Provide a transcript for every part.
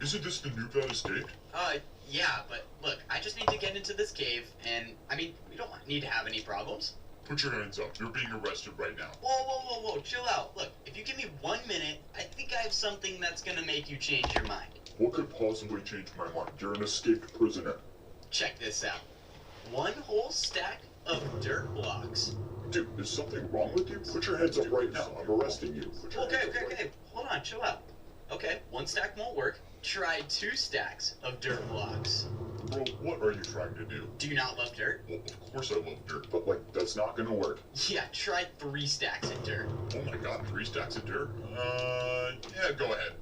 Isn't this the noob that escaped? Yeah, but look, I just need to get into this cave, and, I mean, we don't need to have any problems. Put your hands up. You're being arrested right now. Whoa, chill out. Look, if you give me 1 minute, I think I have something that's gonna make you change your mind. What could possibly change my mind? You're an escaped prisoner. Check this out. 1 whole stack of dirt blocks. Dude, is something wrong with you? Put your hands up right now. I'm arresting you. Okay. Hold on, chill out. Okay, 1 stack won't work. Try 2 stacks of dirt blocks. Bro, what are you trying to do? Do you not love dirt? Well, of course I love dirt, but like, that's not gonna work. Yeah, try 3 stacks of dirt. Oh my god, 3 stacks of dirt? Yeah, go ahead.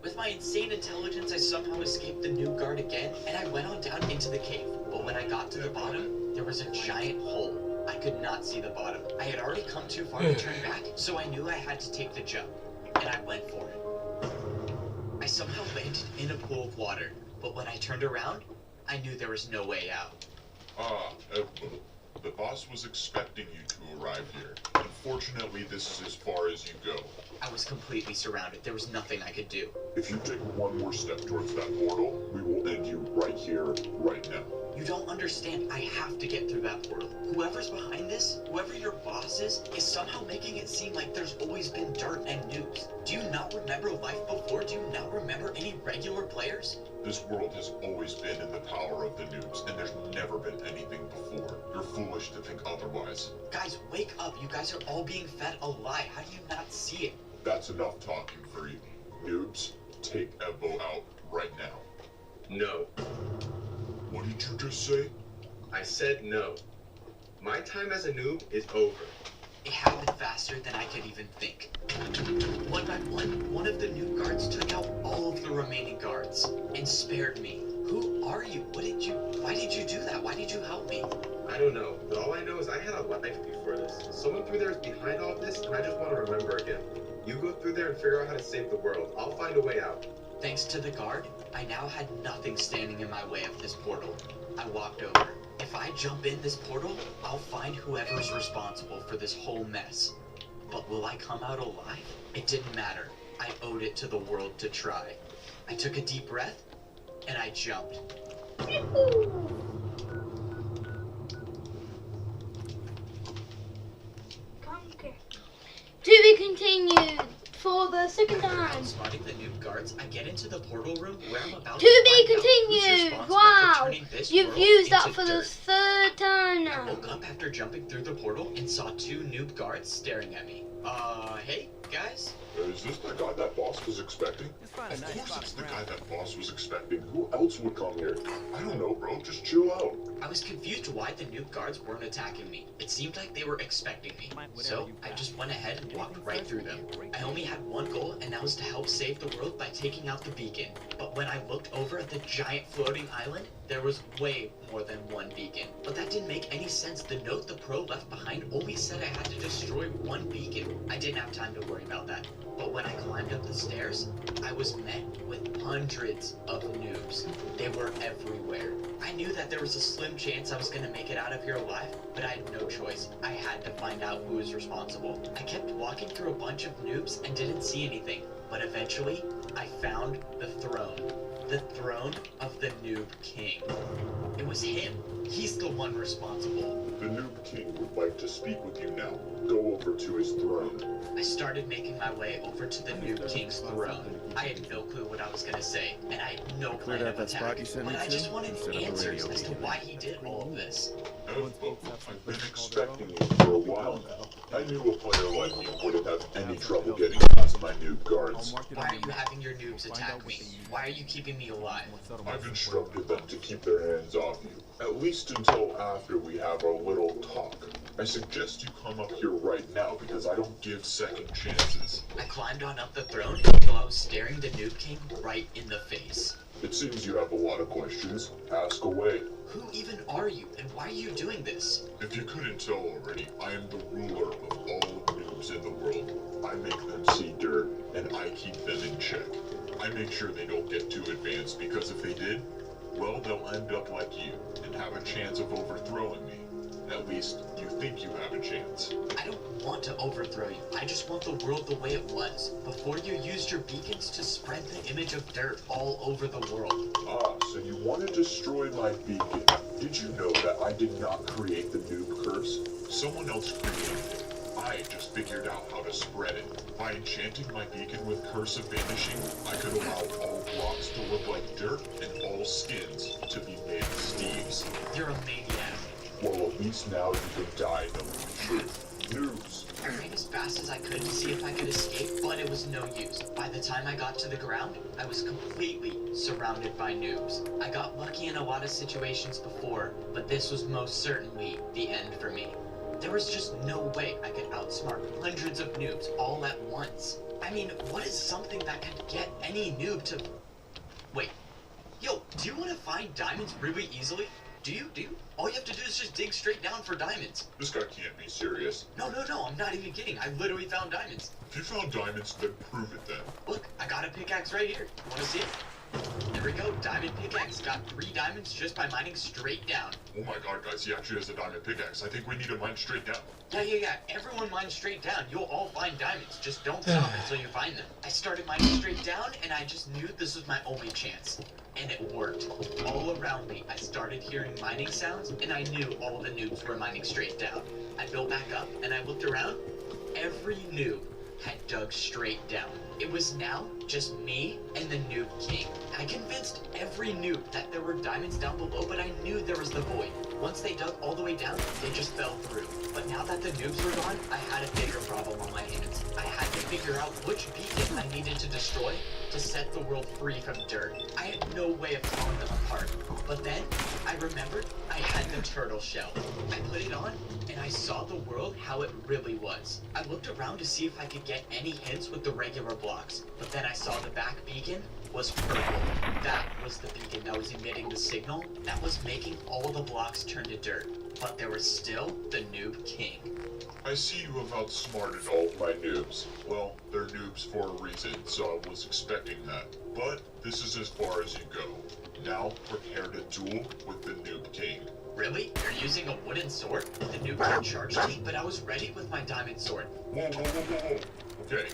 With my insane intelligence, I somehow escaped the new guard again, and I went on down into the cave. But when I got to the bottom, there was a giant hole. I could not see the bottom. I had already come too far to turn back, so I knew I had to take the jump, and I went for it. I somehow landed in a pool of water, but when I turned around, I knew there was no way out. The boss was expecting you to arrive here. Unfortunately, this is as far as you go. I was completely surrounded. There was nothing I could do. If you take 1 more step towards that portal, we will end you right here, right now. You don't understand. I have to get through that portal. Whoever's behind this, whoever your boss is somehow making it seem like there's always been dirt and noobs. Do you not remember life before? Do you not remember any regular players? This world has always been in the power of the noobs, and there's never been anything before. You're foolish to think otherwise. Guys, wake up. You guys are all being fed a lie. How do you not see it? That's enough talking for you. Noobs, take Evo out right now. No. What did you just say? I said no. My time as a noob is over. It happened faster than I could even think. One by one of the new guards took out all of the remaining guards and spared me. Who are you? Why did you do that? Why did you help me? I don't know, but all I know is I had a life before this. Someone through there is behind all of this, and I just want to remember again. You go through there and figure out how to save the world. I'll find a way out. Thanks to the guard, I now had nothing standing in my way of this portal. I walked over. If I jump in this portal, I'll find whoever's responsible for this whole mess. But will I come out alive? It didn't matter. I owed it to the world to try. I took a deep breath, and I jumped. To be continued for the second time. Outsmarting the noob guards, I get into the portal room where I'm about To be continued. Wow, you've used that for the 3rd time I now. woke up after jumping through the portal and saw 2 noob guards staring at me. Hey, guys? Is this the guy that boss was expecting? Of course it's the guy that boss was expecting. Who else would come here? I don't know, bro. Just chill out. I was confused why the noob guards weren't attacking me. It seemed like they were expecting me. So, I just went ahead and walked right through them. I only had one goal, and that was to help save the world by taking out the beacon. But when I looked over at the giant floating island, there was way more than 1 beacon. But that didn't make any sense. The note the pro left behind only said I had to destroy 1 beacon. I didn't have time to worry about that. But when I climbed up the stairs, I was met with hundreds of noobs. They were everywhere. I knew that there was a slim chance I was going to make it out of here alive, but I had no choice. I had to find out who was responsible. I kept walking through a bunch of noobs and didn't see anything, but eventually, I found the throne. The throne of the Noob King. It was him. He's the one responsible. The Noob King would like to speak with you now. Go over to his throne. I started making my way over to the Noob King's throne. I had no clue what I was gonna say, and I had no plan of attack, but I just wanted answers as to why he did all of this. Evo, I've been expecting you for a while now. I knew a player like you wouldn't have any trouble getting past my noob guards. Why are you having your noobs attack me? Why are you keeping me alive? I've instructed them to keep their hands off you, at least until after we have our little talk. I suggest you come up here right now because I don't give second chances. I climbed on up the throne until I was staring the Noob King right in the face. It seems you have a lot of questions. Ask away. Who even are you, and why are you doing this? If you couldn't tell already, I am the ruler of all noobs in the world. I make them see dirt, and I keep them in check. I make sure they don't get too advanced, because if they did, well, they'll end up like you, and have a chance of overthrowing me. At least, you think you have a chance. I don't want to overthrow you. I just want the world the way it was, before you used your beacons to spread the image of dirt all over the world. Ah, so you want to destroy my beacon. Did you know that I did not create the noob curse? Someone else created it. I just figured out how to spread it. By enchanting my beacon with Curse of Vanishing, I could allow all blocks to look like dirt and all skins to be made of Steve's. You're a maniac. Well, at least now you can die knowing the truth. News. I ran as fast as I could to see if I could escape, but it was no use. By the time I got to the ground, I was completely surrounded by noobs. I got lucky in a lot of situations before, but this was most certainly the end for me. There was just no way I could outsmart hundreds of noobs all at once. I mean, what is something that can get any noob to... Wait. Yo, do you want to find diamonds really easily? Do you? All you have to do is just dig straight down for diamonds. This guy can't be serious. No, I'm not even kidding. I literally found diamonds. If you found diamonds, then prove it then. Look, I got a pickaxe right here. You wanna see it? There we go, diamond pickaxe. Got 3 diamonds just by mining straight down. Oh my god, guys, he actually has a diamond pickaxe. I think we need to mine straight down. Yeah. Everyone mine straight down. You'll all find diamonds. Just don't stop until you find them. I started mining straight down, and I just knew this was my only chance. And it worked. All around me, I started hearing mining sounds, and I knew all the noobs were mining straight down. I built back up, and I looked around. Every noob had dug straight down. It was now just me and the Noob King. I convinced every noob that there were diamonds down below, but I knew there was the void. Once they dug all the way down, they just fell through. But now that the noobs were gone, I had a bigger problem on my hands. I had to figure out which beacon I needed to destroy to set the world free from dirt. I had no way of telling them apart. But then, I remembered I had the turtle shell. I put it on, and I saw the world how it really was. I looked around to see if I could get any hints with the regular blocks, but then I saw the back beacon was purple. That was the beacon that was emitting the signal that was making all the blocks turn to dirt. But there was still the Noob King. I see you have outsmarted all of my noobs. Well, they're noobs for a reason, so I was expecting that. But this is as far as you go. Now, prepare to duel with the Noob King. Really? You're using a wooden sword? The Noob King charged me, but I was ready with my diamond sword. Whoa. Okay.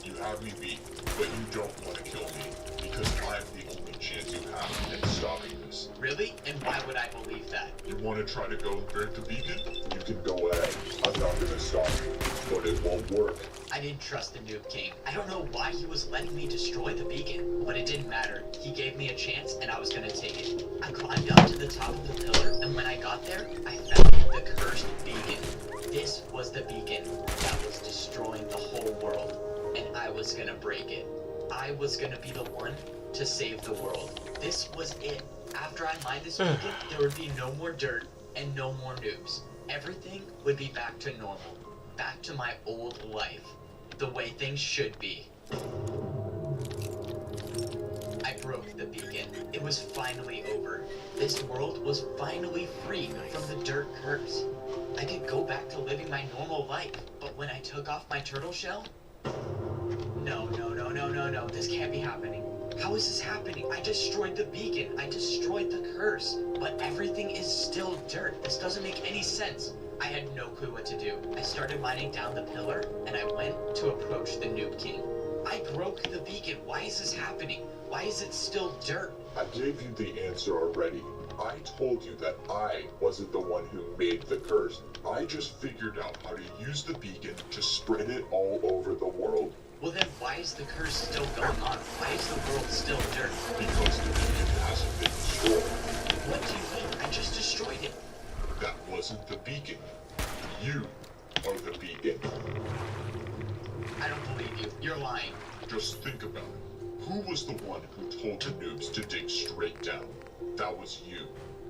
You have me beat, but you don't want to kill me, because I'm the only chance you have in stopping this. Really? And why would I believe that? You want to try to go and break the beacon? You can go ahead. I'm not going to stop you, but it won't work. I didn't trust the Noob King. I don't know why he was letting me destroy the beacon, but it didn't matter. He gave me a chance, and I was going to take it. I climbed up to the top of the pillar, and when I got there, I found the cursed beacon. This was the beacon that was destroying the whole world, and I was going to break it. I was going to be the one to save the world. This was it. After I mined this beacon, there would be no more dirt and no more noobs. Everything would be back to normal. Back to my old life. The way things should be. I broke the beacon. It was finally over. This world was finally free from the dirt curse. I could go back to living my normal life, but when I took off my turtle shell... No. This can't be happening. How is this happening? I destroyed the beacon. I destroyed the curse. But everything is still dirt. This doesn't make any sense. I had no clue what to do. I started mining down the pillar, and I went to approach the Noob King. I broke the beacon. Why is this happening? Why is it still dirt? I gave you the answer already. I told you that I wasn't the one who made the curse. I just figured out how to use the beacon to spread it all over the world. Well then, why is the curse still going on? Why is the world still dirt? Because the beacon hasn't been destroyed. What do you mean? I just destroyed it. That wasn't the beacon. You are the beacon. I don't believe you. You're lying. Just think about it. Who was the one who told the noobs to dig straight down? That was you.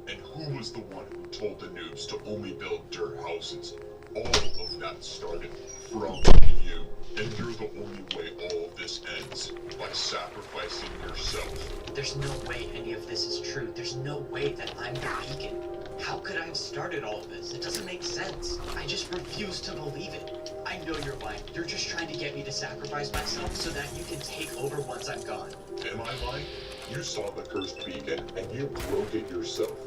And who was the one who told the noobs to only build dirt houses? All of that started from you. And you're the only way all of this ends, by sacrificing yourself. There's no way any of this is true. There's no way that I'm the beacon. How could I have started all of this? It doesn't make sense. I just refuse to believe it. I know you're lying. You're just trying to get me to sacrifice myself so that you can take over once I'm gone. Am I lying? You saw the cursed beacon, and you broke it yourself.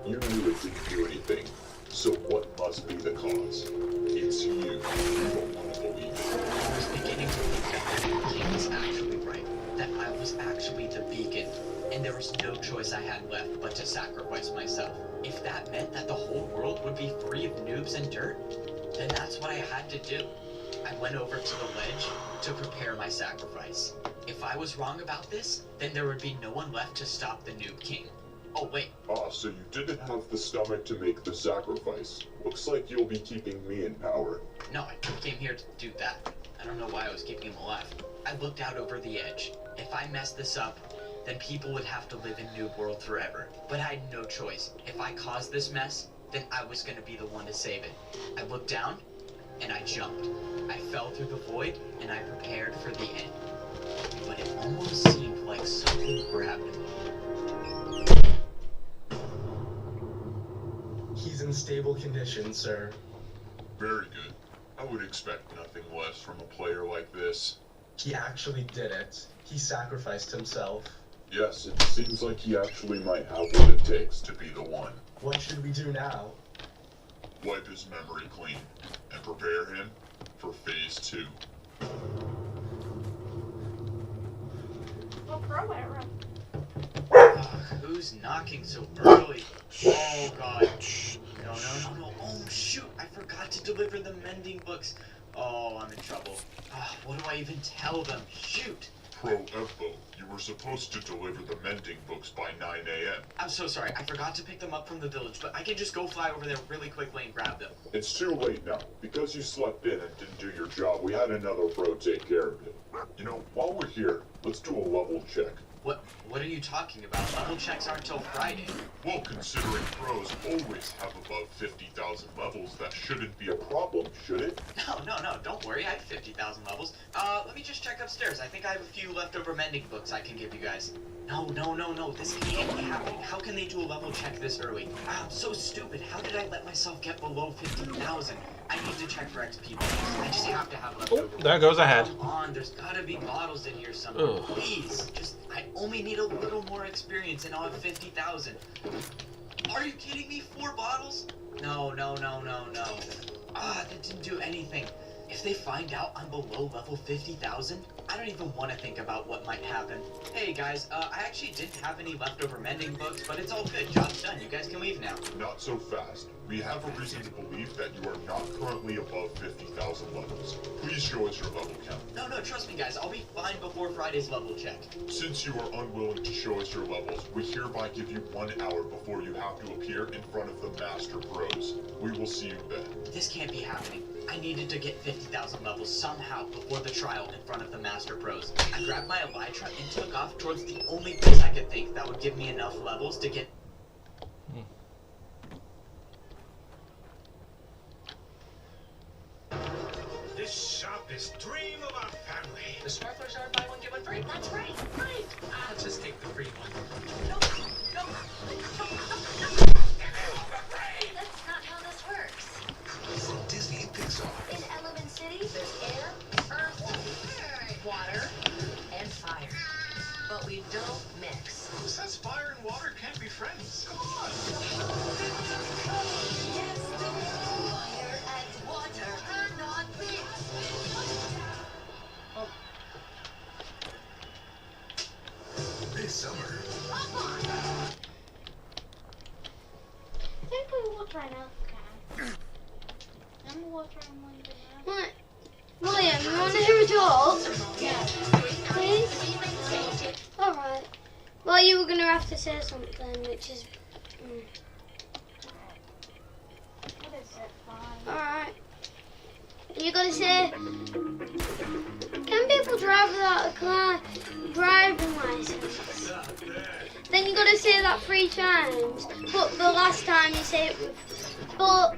You knew it didn't do anything. So what must be the cause? It's you. You don't want to believe it. I was beginning to think that the Nuke King was actually right. That I was actually the beacon. And there was no choice I had left but to sacrifice myself. If that meant that the whole world would be free of noobs and dirt, then that's what I had to do. I went over to the ledge to prepare my sacrifice. If I was wrong about this, then there would be no one left to stop the Noob King. Oh wait, Ah, so you didn't have the stomach to make the sacrifice. Looks like you'll be keeping me in power. no, I came here to do that. I don't know why I was keeping him alive. I looked out over the edge. If I messed this up, then people would have to live in Noob World forever. But I had no choice. If I caused this mess, then I was gonna be the one to save it. I looked down, and I jumped. I fell through the void, and I prepared for the end. But it almost seemed like something grabbed me. He's in stable condition, sir. Very good. I would expect nothing less from a player like this. He actually did it. He sacrificed himself. Yes, it seems like he actually might have what it takes to be the one. What should we do now? Wipe his memory clean and prepare him for phase 2. Who's knocking so early? Oh god. No, no, no, no. Oh shoot, I forgot to deliver the mending books. Oh, I'm in trouble. What do I even tell them? Shoot. Pro Evo, you were supposed to deliver the mending books by 9 a.m. I'm so sorry. I forgot to pick them up from the village, but I can just go fly over there really quickly and grab them. It's too late now. Because you slept in and didn't do your job, we had another pro take care of it. You know, while we're here, let's do a level check. What are you talking about? Level checks aren't till Friday. Well, considering pros always have above 50,000 levels, that shouldn't be a problem, should it? No, don't worry. I have 50,000 levels. Let me just check upstairs. I think I have a few leftover mending books I can give you guys. No. This can't be happening. How can they do a level check this early? I'm so stupid. How did I let myself get below 50,000? I need to check for XP bonuses. I just have to have leftover. Oh, there goes a head. Come on, there's gotta be bottles in here somewhere. Ugh. Please, I only need a little more experience and I'll have 50,000. Are you kidding me? 4 bottles? No. That didn't do anything. If they find out I'm below level 50,000, I don't even want to think about what might happen. Hey guys, I actually didn't have any leftover mending books, but it's all good. Job's done. You guys can leave now. Not so fast. We have a reason to believe that you are not currently above 50,000 levels. Please show us your level count. No, trust me guys. I'll be fine before Friday's level check. Since you are unwilling to show us your levels, we hereby give you 1 hour before you have to appear in front of the Master Pros. We will see you then. This can't be happening. I needed to get 50,000 levels somehow before the trial in front of the Master Pros. I grabbed my Elytra and took off towards the only place I could think that would give me enough levels to get... This shop is dream of our family. The sparklers are buy one, get one free. That's right. I'll just take the free one. That's not how this works. It's in Disney and Pixar. In Element City, there's air, earth, water, and fire. But we don't mix. Who says fire and water can't be friends? Come on. Yes, fire and water cannot mix. This summer. I think we will try now. Okay. I'm will try one now. Right. William, you want to hear a joke? Yeah. Please? Alright. Well, you were going to have to say something, which is... What is it? Fine. Alright. You're going to say... Can people drive without a car driving license? Then you got to say that 3 times. But the last time you say it with... But...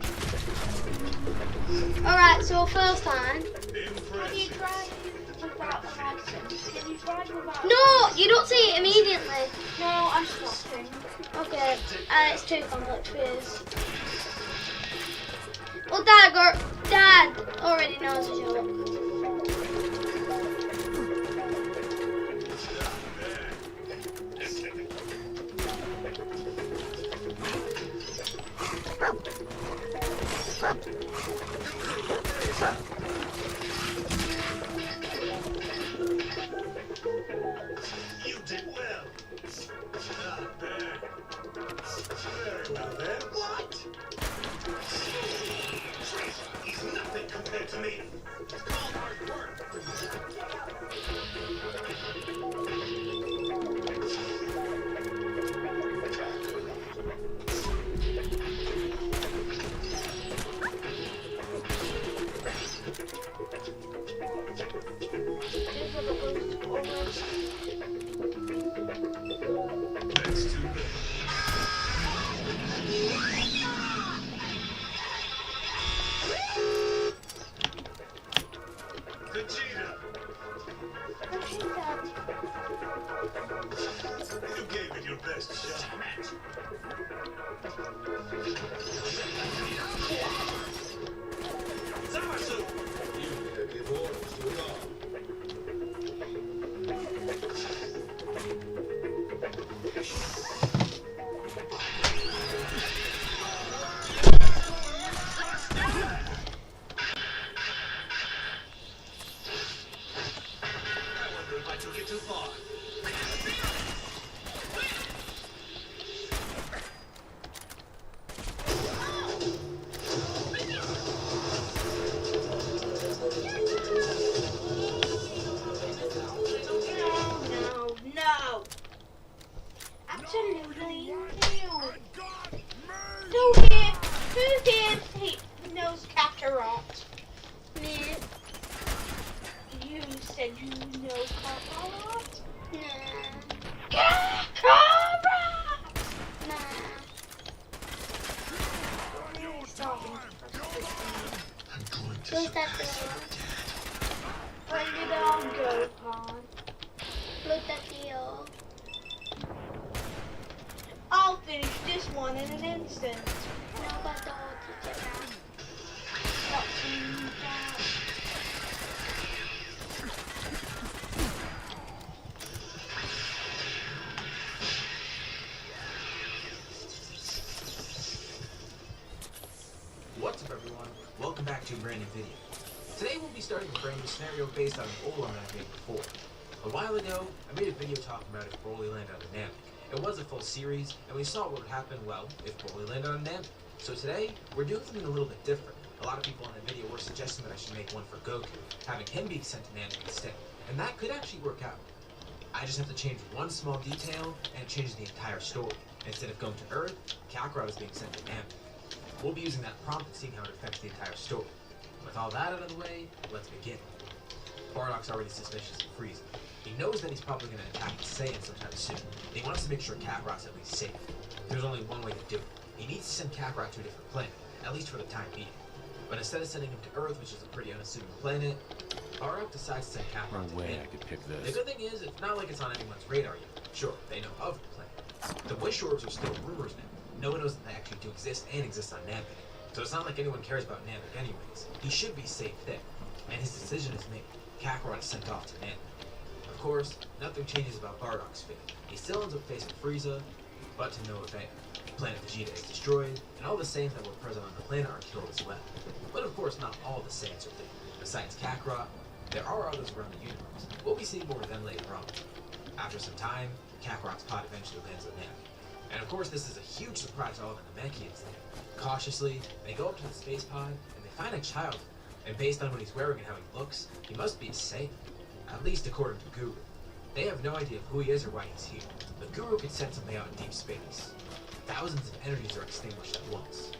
Alright, so first time. Can you drive without a license? Can you drive without... No, you don't say it immediately. No, I'm stopping. Okay, it's too complex for you. Well, Dad already knows the joke. Nice job. Zamasu! You give orders to it all. I wonder if I took it too far. No, no. Absolutely no. Who here knows Kakarot? Me. You said you know Kakarot? Nah. Kakarot! Nah. I'm going to Close that surprise door. Bring it on, Gohan. Close that door. I'll finish this one in an instant. No, but don't teacher now. Stop doing that. What's up, everyone? Welcome back to a brand new video. Today we'll be starting a brand new scenario based on an old one that I made before. A while ago, I made a video talking about if Broly landed on Namek. It was a full series, and we saw what would happen, well, if Broly landed on Namek. So today, we're doing something a little bit different. A lot of people in the video were suggesting that I should make one for Goku, having him be sent to Namek instead. And that could actually work out. I just have to change one small detail, and it changes the entire story. Instead of going to Earth, Kakarot is being sent to Namek. We'll be using that prompt and seeing how it affects the entire story. With all that out of the way, let's begin. Bardock's already suspicious of Frieza. He knows that he's probably going to attack the Saiyans sometime soon, and he wants to make sure Kakarot's at least safe. There's only one way to do it. He needs to send Kakarot to a different planet, at least for the time being. But instead of sending him to Earth, which is a pretty unassuming planet, Bardock decides to send Kakarot to Namek. I could pick The this. good thing is, it's not like it's on anyone's radar yet. Sure, they know of the planet. The Wish Orbs are still rumors now. No one knows that they actually do exist and exist on Namek. So it's not like anyone cares about Namek anyways. He should be safe there. And his decision is made. Kakarot is sent off to Namek. Of course, nothing changes about Bardock's fate. He still ends up facing Frieza, but to no avail. Planet Vegeta is destroyed, and all the Saiyans that were present on the planet are killed as well. But of course, not all the Saiyans are dead. Besides Kakarot, there are others around the universe. We'll be seeing more of them later on. After some time, Kakarot's pod eventually lands on Namek. And of course, this is a huge surprise to all the Namekians there. Cautiously, they go up to the space pod, and they find a child. And based on what he's wearing and how he looks, he must be a Saiyan. At least according to Guru. They have no idea of who he is or why he's here. But Guru could send something out in deep space. Thousands of energies are extinguished at once.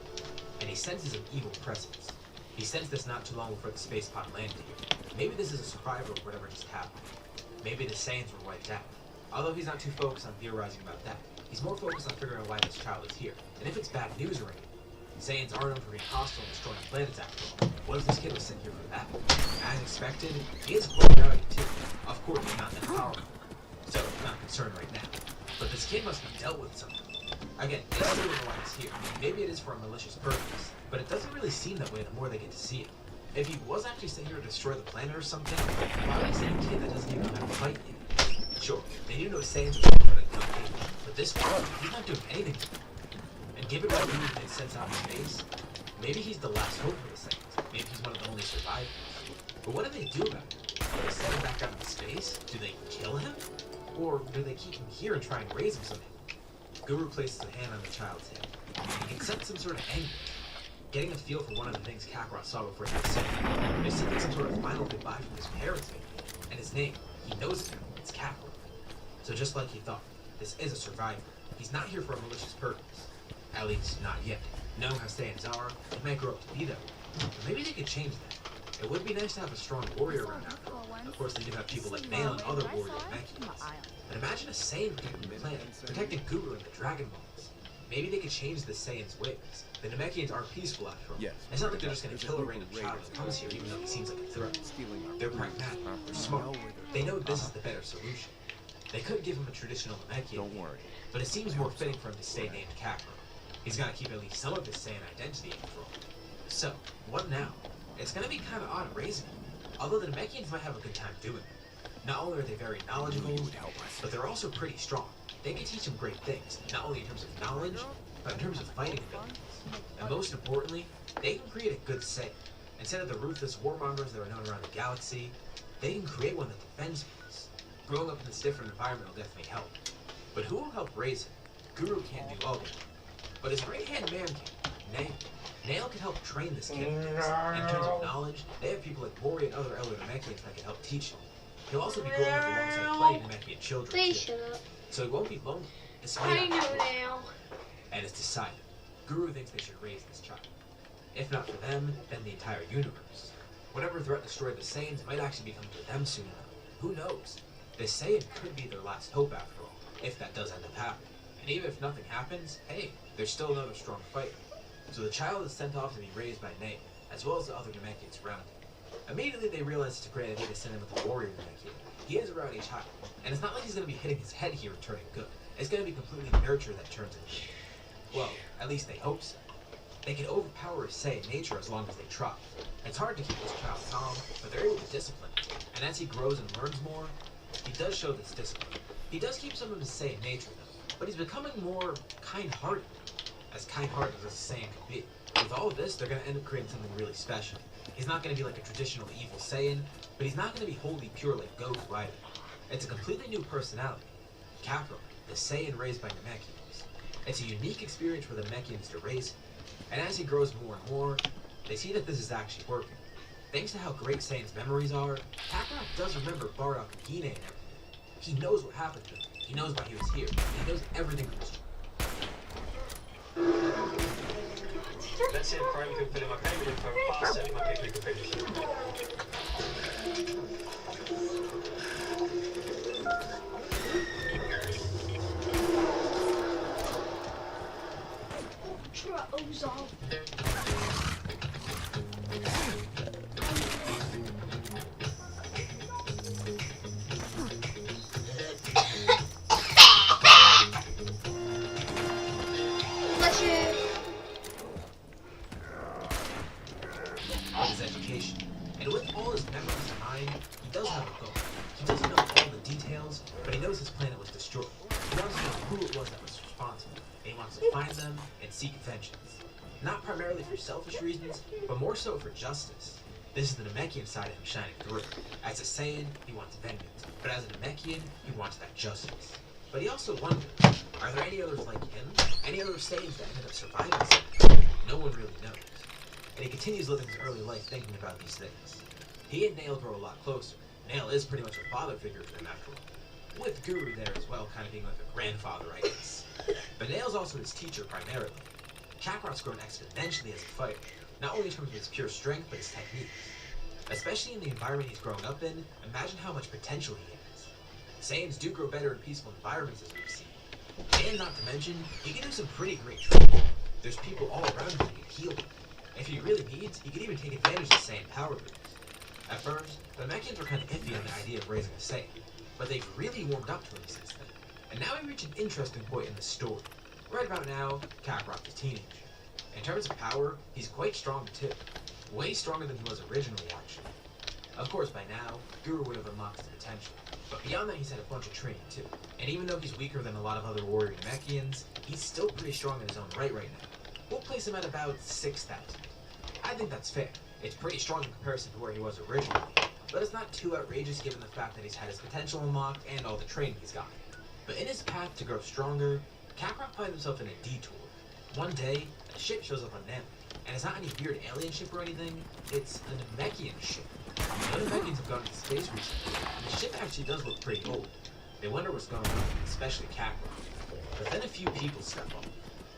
And he senses an evil presence. He sensed this not too long before the space pod landed here. Maybe this is a survivor of whatever just happened. Maybe the Saiyans were wiped out. Although he's not too focused on theorizing about that. He's more focused on figuring out why this child is here, and if it's bad news or anything. Saiyans are known for being hostile and destroying planets after all. What if this kid was sent here for that? As expected, he is quite valued too. Of course, he's not that powerful, so I'm not concerned right now. But this kid must be dealt with something. Again, they still don't know why he's here. Maybe it is for a malicious purpose, but it doesn't really seem that way the more they get to see him. If he was actually sent here to destroy the planet or something, why would he send a kid that doesn't even know how to fight yet? Sure, they do know Saiyans are something but a young age, but this one, he's not doing anything to them. And given what he's been sent out in space, maybe he's the last hope for the Saiyans. Maybe he's one of the only survivors. But what do they do about it? Do they send him back out into space? Do they kill him? Or do they keep him here and try and raise him somehow? Guru places a hand on the child's head. He can sense some sort of anger. Getting a feel for one of the things Kakarot saw before he was sent. There's something some sort of final goodbye from his parents maybe. And his name, he knows it now. It's Kakarot. So just like he thought, this is a survivor. He's not here for a malicious purpose. At least, not yet. Knowing how Saiyans are, he might grow up to be that way. But maybe they could change that. It would be nice to have a strong warrior around after all. Of course, they do have people like Nail and other warrior Namekians. But imagine a Saiyan protecting the planet, protecting Guru and the Dragon Balls. Maybe they could change the Saiyans' ways. The Namekians are peaceful after all. Yes. It's not like they're just gonna kill a random child that comes here even though he seems like a threat. They're pragmatic, they're smart. They know this is the better solution. They could give him a traditional Namekian. Don't worry. But it seems more fitting for him to stay named Kakarot. He's got to keep at least some of his Saiyan identity in control. So, what now? It's gonna be kind of odd raising him. Although the Namekians might have a good time doing it. Not only are they very knowledgeable, but they're also pretty strong. They can teach him great things, not only in terms of knowledge, but in terms of fighting abilities. And most importantly, they can create a good Saiyan. Instead of the ruthless warmongers that are known around the galaxy, they can create one that defends peace. Growing up in this different environment will definitely help. But who will help raise him? Guru can't do all of it. But his right-hand man can, Nail. Nail can help train this kid. In terms of knowledge, they have people like Mori and other elder Namekians that can help teach him. He'll also be growing up alongside playing Namekian children Please too. shut up. So he won't be lonely, I despite know our now. And it's decided. Guru thinks they should raise this child. If not for them, then the entire universe. Whatever threat destroyed the Saiyans might actually be coming to them soon enough. Who knows? The Saiyan could be their last hope after all, if that does end up happening. And even if nothing happens, hey, there's still another strong fighter. So the child is sent off to be raised by Nail, as well as the other Namekians around him. Immediately they realize it's a great idea to send him with a warrior Namekian. He is around age high, and it's not like he's going to be hitting his head here and turning good. It's going to be completely nurture that turns him good. Well, at least they hope so. They can overpower his Saiyan nature as long as they try. It's hard to keep this child calm, but they're able to discipline him. And as he grows and learns more, he does show this discipline. He does keep some of his Saiyan nature though, but he's becoming more kind-hearted. As kind-hearted as a Saiyan could be. With all of this, they're going to end up creating something really special. He's not going to be like a traditional evil Saiyan, but he's not going to be wholly pure like Goku either. It's a completely new personality. Kakarot, the Saiyan raised by Namekians. It's a unique experience for the Namekians to raise him. And as he grows more and more, they see that this is actually working. Thanks to how great Saiyan's memories are, Kakarot does remember Bardock and Hine and everything. He knows what happened to him. He knows why he was here. He knows everything from his Let's see if Chrome can put in my favorite info faster than my picture configuration. Bless you. his education. And with all his memories in mind, he does have a goal. He doesn't know all the details, but he knows his planet was destroyed. He wants to know who it was that was responsible, and he wants to find them and seek vengeance. Not primarily for selfish reasons, but more so for justice. This is the Namekian side of him shining through. As a Saiyan, he wants vengeance, but as a Namekian, he wants that justice. But he also wonders, are there any others like him? Any other Saiyans that ended up surviving something? No one really knows. And he continues living his early life thinking about these things. He and Nail grow a lot closer. Nail is pretty much a father figure to him after all. With Guru there as well, kind of being like a grandfather, I guess. But Nail's also his teacher primarily. Kakarot's grown exponentially as a fighter, not only in terms of his pure strength, but his techniques. Especially in the environment he's growing up in, imagine how much potential he has. Saiyans do grow better in peaceful environments, as we've seen. And not to mention, he can do some pretty great training. There's people all around him who can heal him. If he really needs, he can even take advantage of Saiyan power moves. At first, the Namekians were kind of iffy on the idea of raising a Saiyan, but they've really warmed up to him since then. And now we reach an interesting point in the story. Right about now, Kakarot's a teenager. In terms of power, he's quite strong too. Way stronger than he was originally, actually. Of course, by now, Guru would have unlocked his potential. But beyond that, he's had a bunch of training too. And even though he's weaker than a lot of other warrior Namekians, he's still pretty strong in his own right now. We'll place him at about 6,000. I think that's fair. It's pretty strong in comparison to where he was originally. But it's not too outrageous given the fact that he's had his potential unlocked and all the training he's gotten. But in his path to grow stronger, Kakarot finds himself in a detour. One day, a ship shows up on Namek, and it's not any weird alien ship or anything, it's a Namekian ship. The Namekians have gone into space recently, and the ship actually does look pretty old. They wonder what's going on, especially Kakarot. But then a few people step up.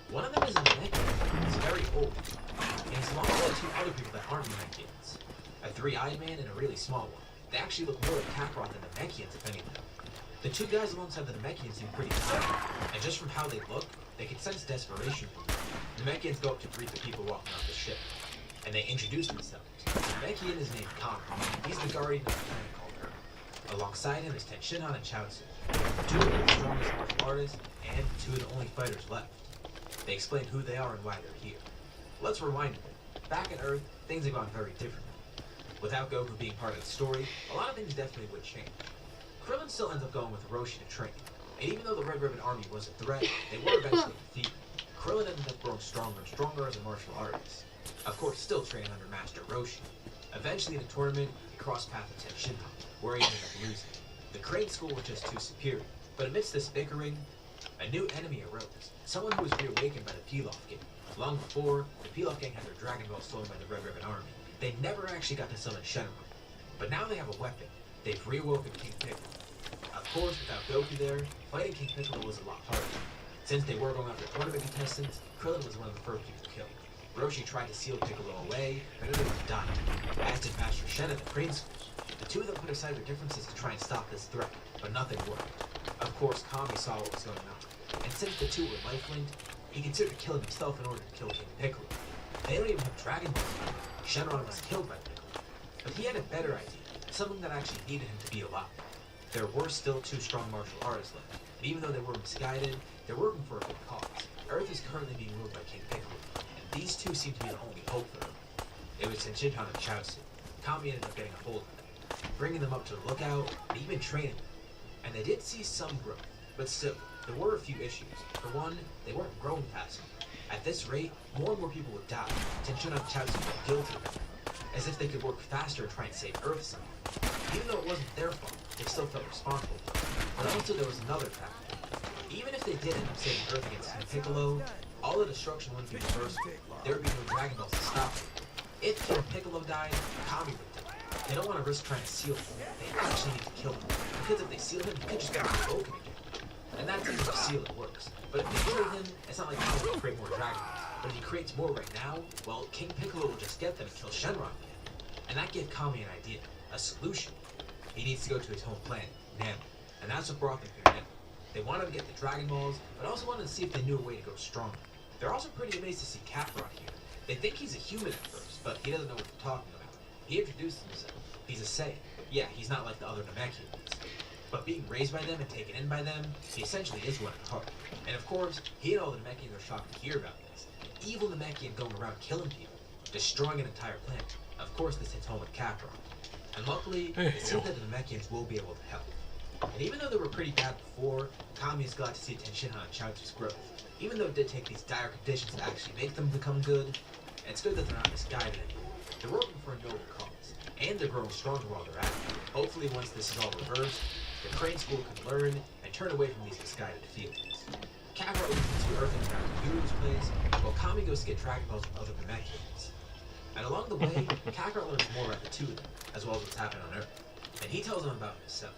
One of them is a Namekian. He's very old, and he's along with two other people that aren't Namekians. A three-eyed man and a really small one. They actually look more like Kakarot than the Namekians, if anything. The two guys alongside the Namekians seem pretty excited, and just from how they look, they can sense desperation. The Namekians go up to greet the people walking off the ship, and they introduce themselves. The Namekian is named Connor. He's the guardian of a planet called Earth. Alongside him is Tenshinhan and Chaozu, two of the strongest martial artists and two of the only fighters left. They explain who they are and why they're here. Let's rewind a bit. Back on Earth, things have gone very differently. Without Goku being part of the story, a lot of things definitely would change. Krillin still ends up going with Roshi to train, and even though the Red Ribbon Army was a threat, they were eventually defeated. Krillin ended up growing stronger and stronger as a martial artist. Of course, still training under Master Roshi. Eventually in the tournament, he crossed paths with Tenshinhan, where he ended up losing. The Crane School was just too superior, but amidst this bickering, a new enemy arose, someone who was reawakened by the Pilaf Gang. Long before, the Pilaf Gang had their Dragon Ball stolen by the Red Ribbon Army. They never actually got to summon Shenron, but now they have a weapon. They've reawoken King Piccolo. Of course, without Goku there, fighting King Piccolo was a lot harder. Since they were going after tournament contestants, Krillin was one of the first people killed. Roshi tried to seal Piccolo away, but ended up dying, as did Master Shen at the Crane School. The two of them put aside their differences to try and stop this threat, but nothing worked. Of course, Kami saw what was going on, and since the two were life-linked, he considered killing himself in order to kill King Piccolo. They don't even have Dragon Balls anymore. Shenron was killed by Piccolo. But he had a better idea, something that actually needed him to be alive. There were still two strong martial artists left, and even though they were misguided, they're working for a good cause. Earth is currently being ruled by King Piccolo, and these two seem to be the only hope for Earth. It was Tenshinhan and Chaozu. Kami ended up getting a hold of them, bringing them up to the lookout, and even training them. And they did see some growth, but still, there were a few issues. For one, they weren't growing fast enough. At this rate, more and more people would die. Tenshinhan and Chaozu felt guilty about it, as if they could work faster and try and save Earth somehow. Even though it wasn't their fault, they still felt responsible for it. But also there was another factor. Even if they did end up saving Earth against King Piccolo, all the destruction wouldn't be reversible. There would be no Dragon Balls to stop it. If King Piccolo died, Kami would die. They don't want to risk trying to seal him. They actually need to kill him. Because if they seal him, he could just get broken again. And that's if sealing works. But if they kill him, it's not like Kami will create more Dragon Balls. But if he creates more right now, well, King Piccolo will just get them and kill Shenron again. And that gave Kami an idea, a solution. He needs to go to his home planet, Namek. And that's what brought them here now. They wanted to get the Dragon Balls, but also wanted to see if they knew a way to go stronger. They're also pretty amazed to see Kakarot here. They think he's a human at first, but he doesn't know what they're talking about. He introduced himself. He's a Saiyan. Yeah, he's not like the other Namekians. But being raised by them and taken in by them, he essentially is one at heart. And of course, he and all the Namekians are shocked to hear about this. An evil Namekian going around killing people, destroying an entire planet. Of course, this hits home with Kakarot. And luckily, it seems that the Namekians will be able to help. And even though they were pretty bad before, Kami is glad to see Tenshinhan and Chaozu's growth. Even though it did take these dire conditions to actually make them become good, it's good that they're not misguided anymore. They're working for a noble cause, and they're growing stronger while they're at it. Hopefully once this is all reversed, the Crane School can learn and turn away from these misguided feelings. Kakarot leads into Earth and back to Guru's place, while Kami goes to get Dragon Balls from other Namekians. And along the way, Kakarot learns more about the two of them, as well as what's happening on Earth. And he tells them about himself.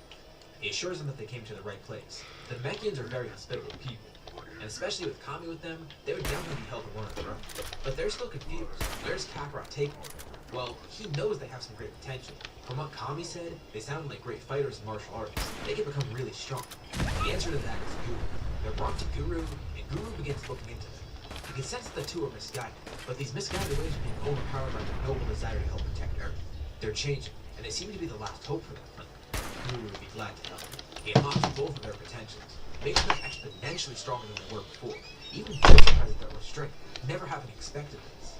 He assures them that they came to the right place. The Namekians are very hospitable people, and especially with Kami with them, they would definitely be helping one of their own. But they're still confused. Where's Kakarot taking them? Well, he knows they have some great potential. From what Kami said, they sound like great fighters and martial artists. They can become really strong. The answer to that is Guru. They're brought to Guru, and Guru begins looking into them. He can sense that the two are misguided, but these misguided ways are being overpowered by their noble desire to help protect Earth. They're changing, and they seem to be the last hope for them. Guru would be glad to help. He unlocks both of their potentials, making them exponentially stronger than they were before. Even they're surprised at their strength, never having expected this.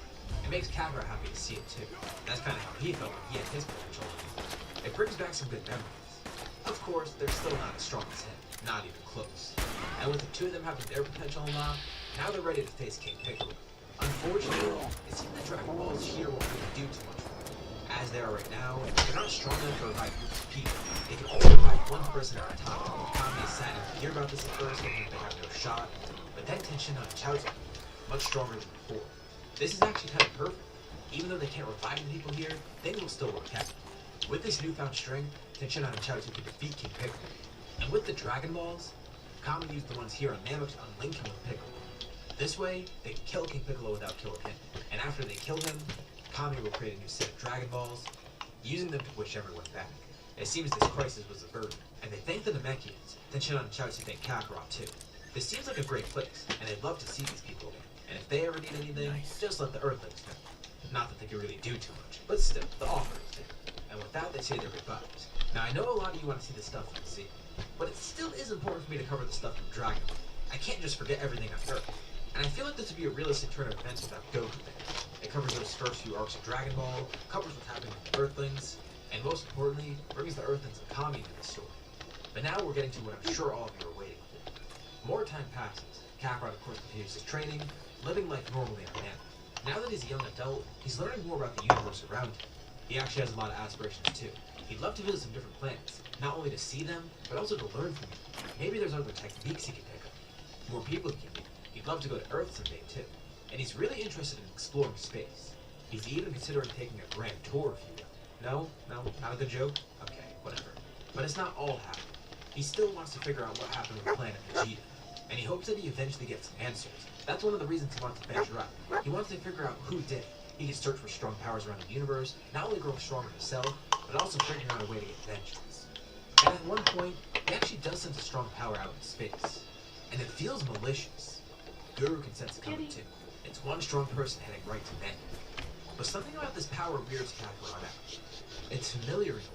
It makes Kakarot happy to see it too. That's kind of how he felt when he had his potential. It brings back some good memories. Of course, they're still not as strong as him, not even close. And with the two of them having their potential unlocked, now they're ready to face King Piccolo. Unfortunately, it seems that Dragon Balls here won't really do too much for them. As they are right now, they're not strong enough to revive groups of people. They can only revive one person at a time. Kami is sad to hear about this at first, thinking they have no shot, but then Tenshinhan and Chaozu, much stronger than before. This is actually kind of perfect. Even though they can't revive the people here, things will still work out. With this newfound strength, Tenshinhan and Chaozu can defeat King Piccolo. And with the Dragon Balls, Kami used the ones here on Namek to unlink him with Piccolo. This way, they can kill King Piccolo without killing him. And after they kill him, Kami will create a new set of Dragon Balls, using them to push everyone back. It seems this crisis was a burden, and they thank the Namekians. Tenshinhan and Chaozu thank Kakarot too. This seems like a great place, and they'd love to see these people again. And if they ever need anything, just let the Earthlings know. Not that they can really do too much, but still, the offer is there. And with that, they say their goodbyes. Now, I know a lot of you want to see the stuff from Z, but it still is important for me to cover the stuff from Dragon Ball. I can't just forget everything I've heard. And I feel like this would be a realistic turn of events without Goku there. It covers those first few arcs of Dragon Ball, covers what's happening with the Earthlings, and most importantly, brings the Earthlings and Kami into the story. But now we're getting to what I'm sure all of you are waiting for. More time passes. Kakarot, of course, continues his training, living life normally on Namek. Now that he's a young adult, he's learning more about the universe around him. He actually has a lot of aspirations too. He'd love to visit some different planets, not only to see them, but also to learn from them. Maybe there's other techniques he can pick up. More people he can meet. He'd love to go to Earth someday too. And he's really interested in exploring space. He's even considering taking a grand tour if you will. No, not a good joke? Okay, whatever. But it's not all happening. He still wants to figure out what happened with planet Vegeta. And he hopes that he eventually gets answers. That's one of the reasons he wants to venture out. He wants to figure out who did it. He can search for strong powers around the universe, not only growing stronger himself, but also figuring out a way to get vengeance. And at one point, he actually does sense a strong power out in space. And it feels malicious. Guru can sense it coming too. It's one strong person heading right to many. But something about this power weirds Kakarot out. It's familiar in a way.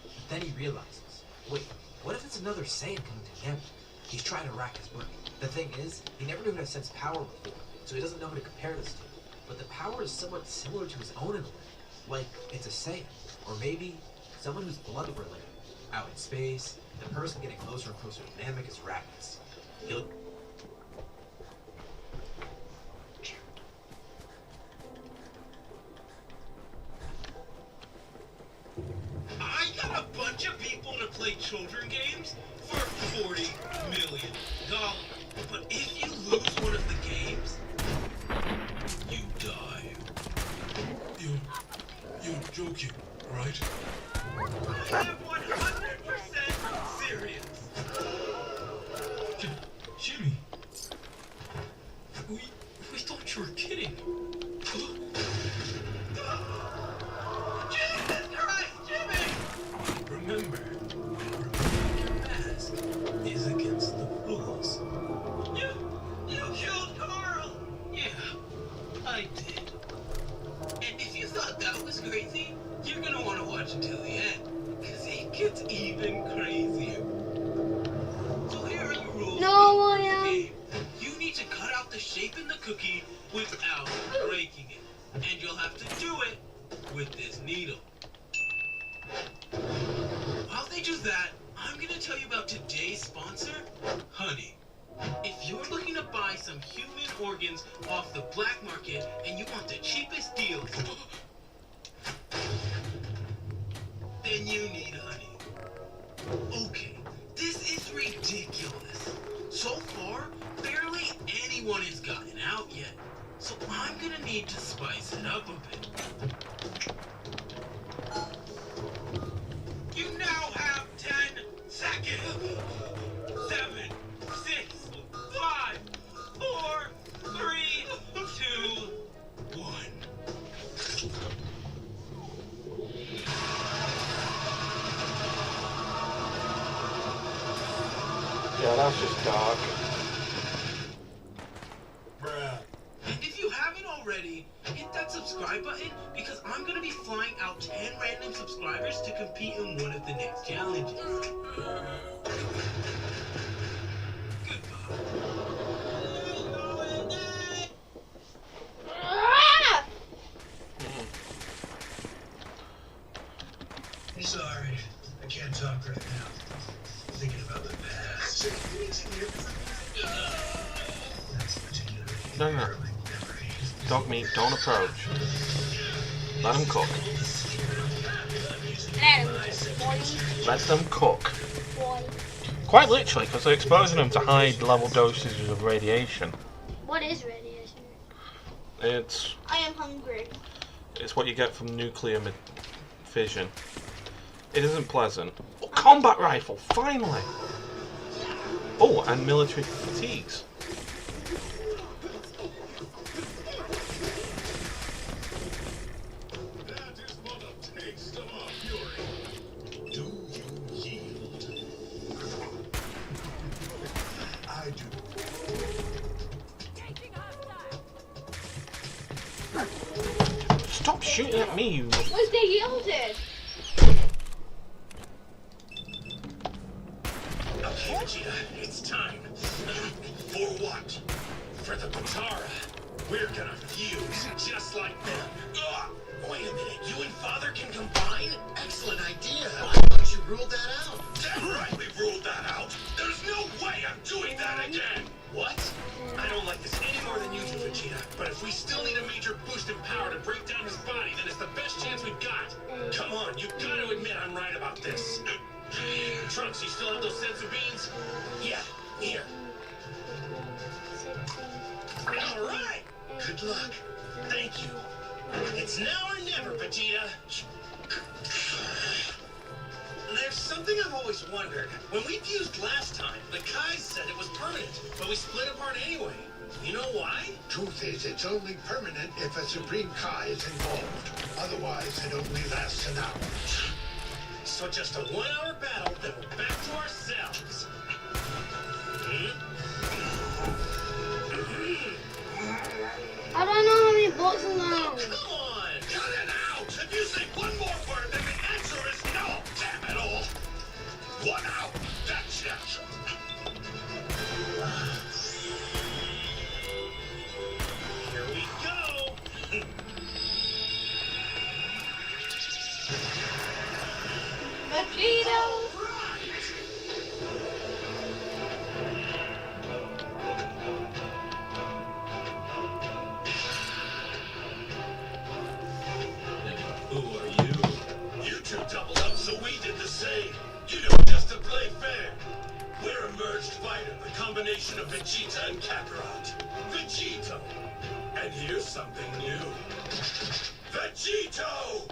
But then he realizes, wait, what if it's another Saiyan coming to Namek? He's trying to rack his brain. The thing is, he never knew how to sense power before, so he doesn't know who to compare this to. But the power is somewhat similar to his own in a way. Like, it's a Saiyan. Or maybe someone who's blood related. Out in space, the person getting closer and closer to Namek is Raditz. He'll... I got a bunch of people to play children games for $40 million. But if you lose one of the games, you die. You're joking, right? I am 100% serious. Jimmy, we thought you were kidding. Jesus Christ, Jimmy! Remember, your mask is against the fools. You killed Carl! Yeah, I did. And if you thought that was crazy, you're gonna want to watch until the end, because it gets even crazier. So here are your rules No, for the William. game. You need to cut out the shape in the cookie without breaking it. And you'll have to do it with this needle. While they do that, I'm gonna tell you about today's sponsor, Honey. If you're looking to buy some human organs off the black market and you want the cheapest deals, then you need Honey. Okay, this is ridiculous. So far, barely anyone has gotten out yet. So I'm gonna need to spice it up a bit. You now have 10 seconds. 7, 6, 5, 4, 3, 2, 1. Yeah, that's just dark. Bruh. And if you haven't already, hit that subscribe button because I'm gonna be flying out 10 random subscribers to compete in one of the next challenges. Sorry, I can't talk right now. Thinking about the past. That's particularly No. Dog meat, don't approach. Let them cook. Let them cook. Quite literally, because they're exposing them to high level dosages of radiation. What is radiation? It's I am hungry. what you get from nuclear fission. It isn't pleasant. Oh, combat rifle, finally! Oh, and military fatigues. That is but a taste of our fury. Do you yield? I do. Stop shooting at me, you... Was they yielded? Vegeta, it's time. For what? For the Potara. We're gonna fuse, just like them. Ugh. Wait a minute, you and Father can combine? Excellent idea. Why don't you rule that out? Damn right we ruled that out. There's no way I'm doing that again. What? I don't like this any more than you do, Vegeta. But if we still need a major boost in power to break down his body, then it's the best chance we've got. Come on, you gotta admit I'm right about this. Trunks, you still have those senzu beans? Yeah, here. All right. Good luck. Thank you. It's now or never, Vegeta. There's something I've always wondered. When we fused last time, the Kais said it was permanent, but we split apart anyway. You know why? Truth is, it's only permanent if a Supreme Kai is involved. Otherwise, it only lasts an hour. So just a 1 hour battle, then we're back to ourselves. I don't know how many books are now. Come on! Cut it out! If you say one more word, then the answer is no! Damn it all! 1 out! That's it! Here we go! Vegeta! Who are you? You two doubled up, so we did the same. You know, just to play fair. We're a merged fighter, the combination of Vegeta and Kakarot. Vegito! And here's something new. Vegito!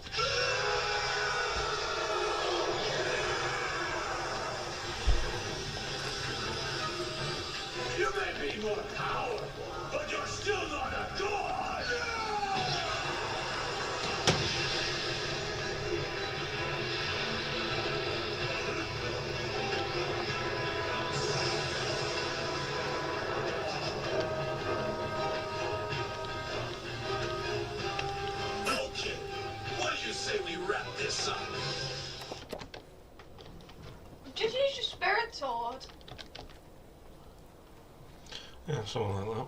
You may be more powerful, but you're still not a god! Okay, what do you say we wrap this up? Just use your spirit sword. Yeah, something like that.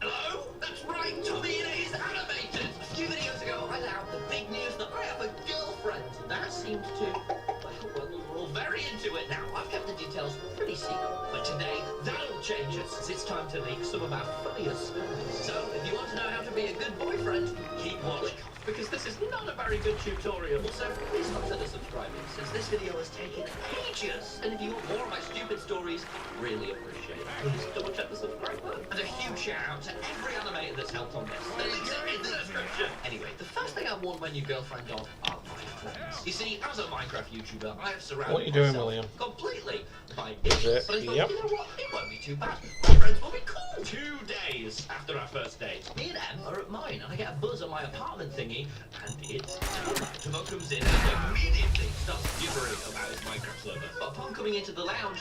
Hello? That's right, Tommy and it is animated! A few videos ago, I let out the big news that I have a girlfriend. That seemed to... well, we're all very into it now. I've kept the details pretty secret. But today, that'll change it, since it's time to leak some of our funniest stories. So, if you want to know how to be a good boyfriend, keep watching. Because this is not a very good tutorial. So please consider subscribing, since this video has taken ages. And if you want more of my stupid stories, really appreciate it. Please double check the subscribe button. And a huge shout out to every animator that's helped on this. The links are in the description. Anyway, the first thing I warn my new girlfriend of are my friends. You see, as a Minecraft YouTuber, I have surrounded What are you doing, myself William? completely by Is idiots. it? But I thought, Yep. you know what? It won't be too bad. My friends will be cool. 2 days after our first date, me and Em are at mine, and I get a buzz on my apartment thingy, and it's Tomo. Tomo comes in and immediately starts gibbering about his Minecraft server. But upon coming into the lounge,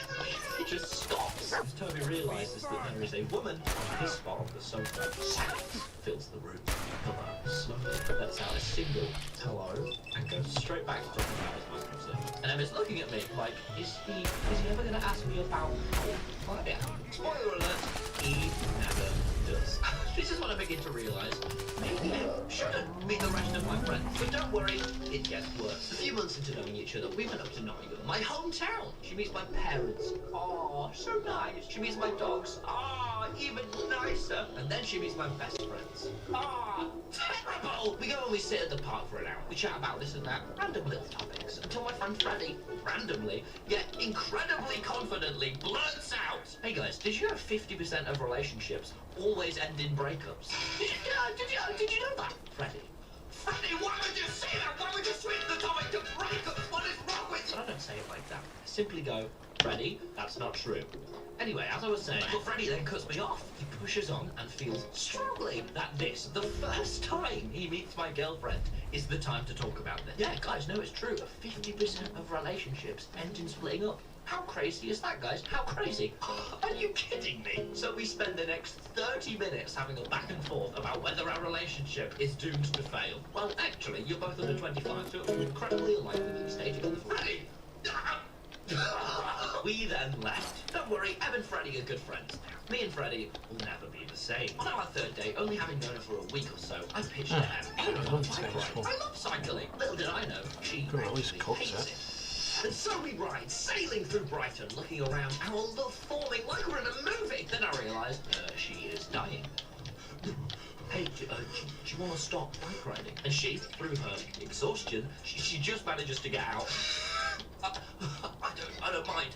it just stops. As Toby realizes that there is a woman on his spot on the sofa. Sound fills the room. Tomo slowly lets out a single hello and goes straight back to talking about his Minecraft server. And Emma's looking at me like, is he ever going to ask me about how? Yeah. Spoiler alert, he never does. This is what I begin to realize. Maybe I shouldn't meet the rest of my friends. But don't worry, it gets worse. A few months into knowing each other, we went up to Nottingham, my hometown. She meets my parents. Oh, so nice. She meets my dogs. Ah, even nicer. And then she meets my best friends. Ah, terrible. We go and we sit at the park for an hour. We chat about this and that, random little topics, until my friend Freddie, randomly, yet incredibly confidently, blurts out, "Hey guys, did you know 50% of relationships always end in breakups?" Did you know that, Freddie? Freddie, why would you say that? Why would you switch the topic to breakups? What is wrong with you? I don't say it like that. I simply go, Freddie, that's not true. Anyway, as I was saying, but Freddie then cuts me off. He pushes on and feels strongly that this, the first time he meets my girlfriend, is the time to talk about this. Yeah, guys, no, it's true. 50% of relationships end in splitting up. How crazy is that, guys? How crazy? Are you kidding me? So we spend the next 30 minutes having a back and forth about whether our relationship is doomed to fail. Well, actually, you're both under 25, so it would be incredibly unlikely to be stated on the Freddy. We then left. Don't worry, Em and Freddy are good friends now. Me and Freddy will never be the same. On our third day, only having known her for a week or so, I pitched to Em. I love cycling. Little did I know, she actually hates it. And so we ride, sailing through Brighton, looking around, our love forming like we're in a movie. Then I realised, she is dying. Hey, do you want to stop bike riding? And she, through her exhaustion, she just manages to get out. I don't mind.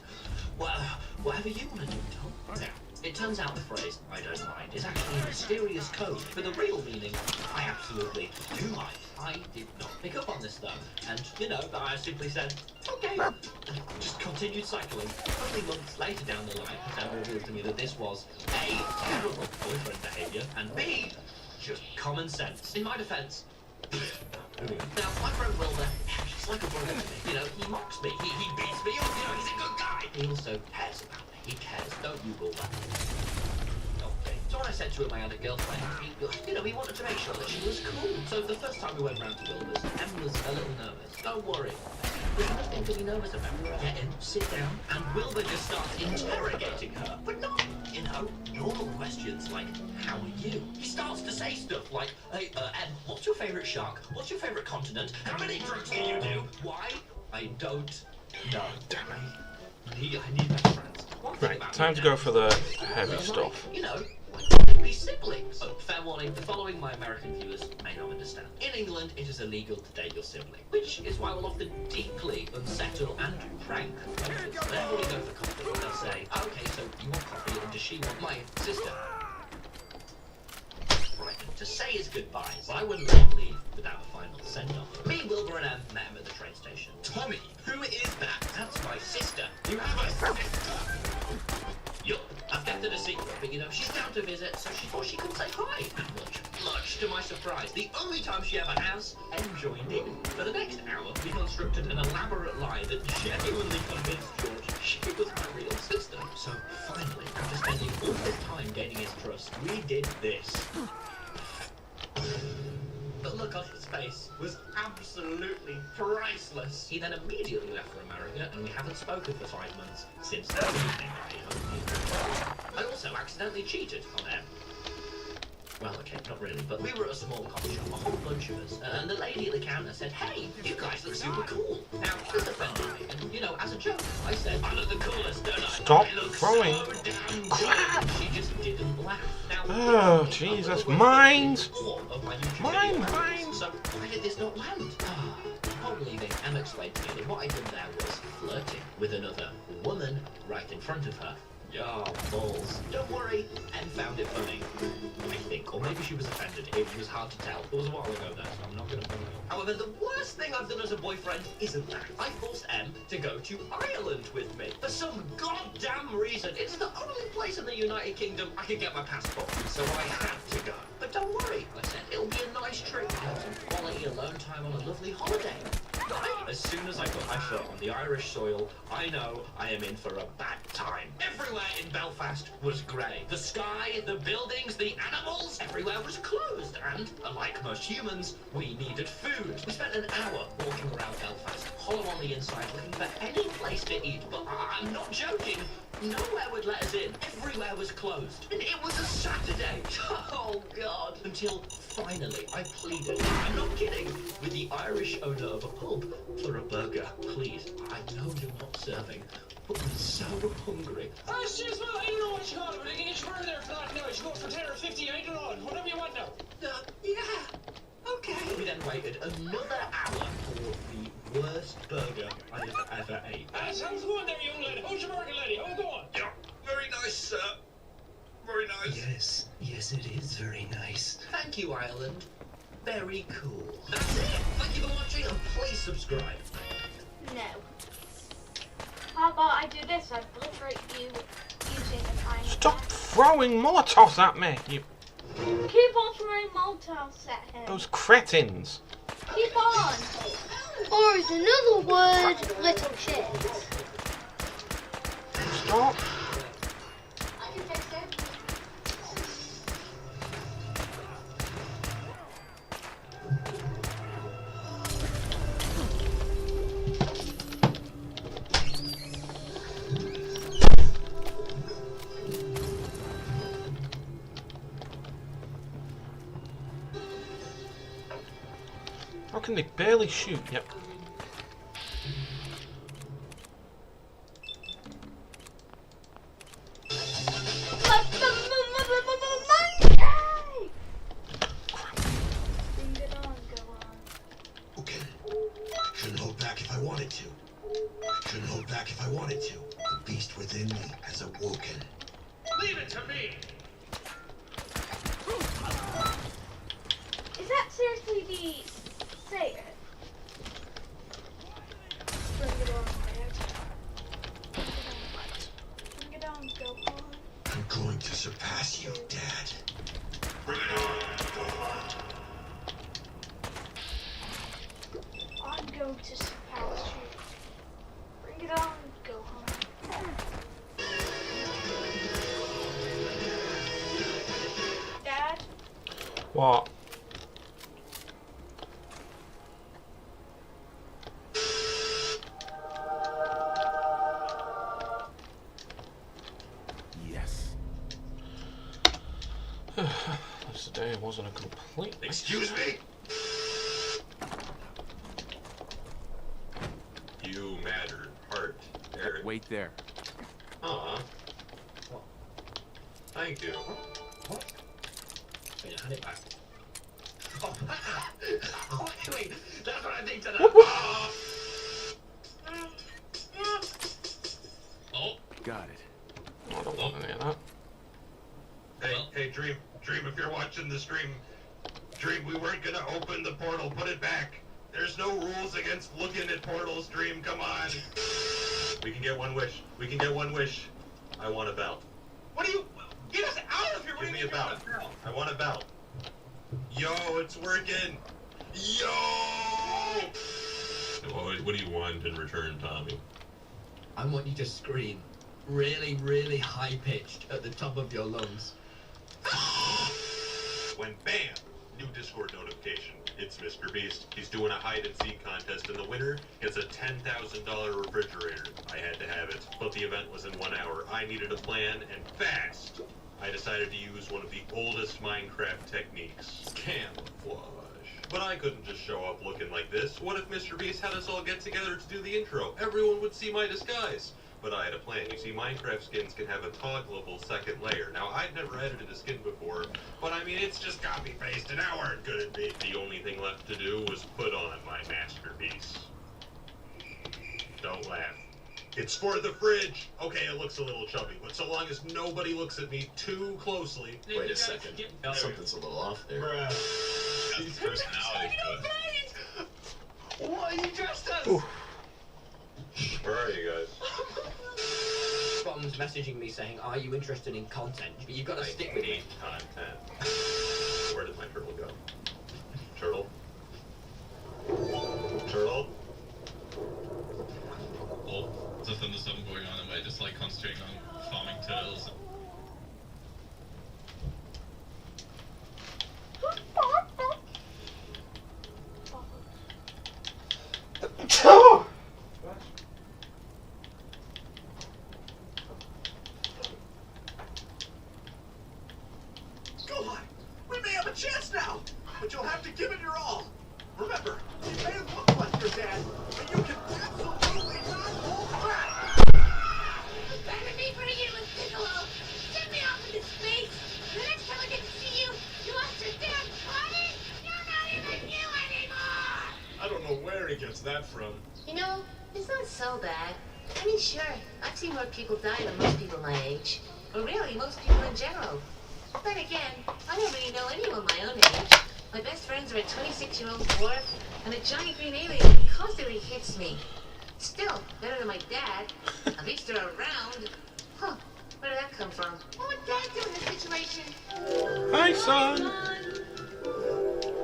Well, whatever you want to do, Tom. Now, it turns out the phrase, I don't mind, is actually a mysterious code for the real meaning, I absolutely do mind. I did not pick up on this though, and, you know, I simply said, okay, and just continued cycling. Only months later down the line, Sam revealed to me that this was A, terrible boyfriend behaviour, and B, just common sense. In my defence, now, my friend Wilbur, he's like a brother to me. You know, he mocks me, he beats me up, you know, he's a good guy. He also cares about me. He cares, don't you, Wilbur? Okay. So when I said to him I had a girlfriend, he wanted to make sure that she was cool. So the first time we went round to Wilbur's, Em was a little nervous. Don't worry. There's nothing to be nervous about. Get in, sit down, and Wilbur just starts interrogating her. But not, normal questions like, how are you? He starts to say stuff like, hey, Em, what's your favourite shark? What's your favourite continent? How many drugs do you do? Why? I don't know. Damn it. I need better friends. Right, time to go for the heavy stuff. You know, like be siblings. Oh, fair warning, the following my American viewers may not understand. In England, it is illegal to date your sibling, which is why we'll often deeply unsettle and prank relatives. Therefore, we go for coffee. They'll say, okay, so you want coffee, and does she want my sister? Right, to say his goodbyes, but I wouldn't let him leave without a final send-off. Me, Wilbur, and Em met him at the train station. Tommy, who is that? That's my sister. You have a sister? Yup, I've kept it a secret, but you know, she's down to visit, so she thought she could say hi. Much to my surprise, the only time she ever has, Em joined in. For the next hour, we constructed an elaborate lie that genuinely convinced George she was my real sister. So finally, after spending all this time gaining his trust, we did this. The look on his face was absolutely priceless. He then immediately left for America, and we haven't spoken for 5 months since that evening. I also accidentally cheated on Em. Well, okay, not really, but we were at a small coffee shop, a whole bunch of us, and the lady at the counter said, hey, you guys look super cool. Now, this offended me, and, you know, as a joke, I said, I look the coolest, don't I? Stop I look throwing. So damn good. She just didn't laugh. Now, Oh, Jesus, mines! Mine! So, why did this not land? Upon leaving, Em explained to me that what I'd done there was flirting with another woman right in front of her. Oh, balls. Don't worry, Em found it funny. I think. Or maybe she was offended. It was hard to tell. It was a while ago though, so I'm not gonna blame her. However, the worst thing I've done as a boyfriend isn't that. I forced Em to go to Ireland with me. For some goddamn reason. It's the only place in the United Kingdom I could get my passport. So I had to go. But don't worry, I said, it'll be a nice trip. Have some quality alone time on a lovely holiday. As soon as I put my foot on the Irish soil, I know I am in for a bad time. Everywhere in Belfast was grey. The sky, the buildings, the animals, everywhere was closed. And, unlike most humans, we needed food. We spent an hour walking around Belfast, hollow on the inside, looking for any place to eat. But I'm not joking. Nowhere would let us in. Everywhere was closed. And it was a Saturday. Oh, God. Until, finally, I pleaded, I'm not kidding, with the Irish owner of a pub for a burger. Please, I know you're not serving, but I'm so hungry. Excuse me, I don't know what you call it, but I can get you there for that now. You go for 10 or 50, I don't know. Whatever you want now. Yeah. Okay. We then waited another hour for the worst burger I've ever ate. How's it going there, young lady? How's your burger, lady? How's it going? Yeah, very nice, sir. Very nice. Yes, it is very nice. Thank you, Ireland. Very cool. That's it. Thank you for watching, and please subscribe. No. How about I do this? I obliterate you using a tiny. Stop throwing Molotovs at me, you... Keep on throwing Molotovs at him. Those cretins. Keep on. Or is another word, little shit. Stop! I can fix it. How can they barely shoot? Yep. Okay. I couldn't hold back if I wanted to. I couldn't hold back if I wanted to. The beast within me has awoken. Leave it to me! Is that seriously the say it? Bring it on, man. Bring it on, Gohan. I'm going to surpass you, Dad. Bring it on, Gohan. I'm going to surpass you. Bring it on, Gohan. Dad? What? Yes. Today wasn't a complete. Excuse me? You matter, heart, Eric. Wait there. Aw. Thank you. Wait, hand it back. Oh, wait, that's what I think to Oh. Got it. I don't want any of that. Hey, Dream, if you're watching the stream, Dream, we weren't gonna open the portal, put it back. There's no rules against looking at portals, Dream, come on. We can get one wish. I want a belt. What do you... Get us out of here! Give me a belt. I want a belt. Yo, it's working. Yo! What do you want in return, Tommy? I want you to scream really, really high-pitched at the top of your lungs. When bam! New Discord notification. It's Mr. Beast. He's doing a hide-and-seek contest, and the winner gets a $10,000 refrigerator. I had to have it, but the event was in 1 hour. I needed a plan, and fast! I decided to use one of the oldest Minecraft techniques, camouflage. But I couldn't just show up looking like this. What if Mr. Beast had us all get together to do the intro? Everyone would see my disguise. But I had a plan. You see, Minecraft skins can have a toggleable second layer. Now, I'd never edited a skin before, but I mean, it's just copy-paste, and how hard could it be? The only thing left to do was put on my masterpiece. Don't laugh. It's for the fridge! Okay, it looks a little chubby, but so long as nobody looks at me too closely... Wait a second. Something's a little off there. Bruh. His personality good. What are you dressed as? Ooh. Where are you guys? Bottom's messaging me saying, are you interested in content? But you've got to stick with me. Content. Where did my turtle go? Turtle? Turtle? Well, there's a thunderstorm going on and we're just like concentrating on farming turtles. Gohan, we may have a chance now, but you'll have to give it your all. Remember, you may look like your dad, but you can absolutely not hold back. Better be putting it with Piccolo. Get me off into space. The next time I get to see you, you lost your damn body. You're not even you anymore. I don't know where he gets that from. You know, it's not so bad. I mean, sure, I've seen more people die than most people my age. Or really, most people in general. But then again, I don't really know anyone my own age. My best friends are a 26-year-old dwarf and a giant green alien who constantly hits me. Still, better than my dad. At least they're around. Huh, where did that come from? What would Dad do in this situation? Hi, son.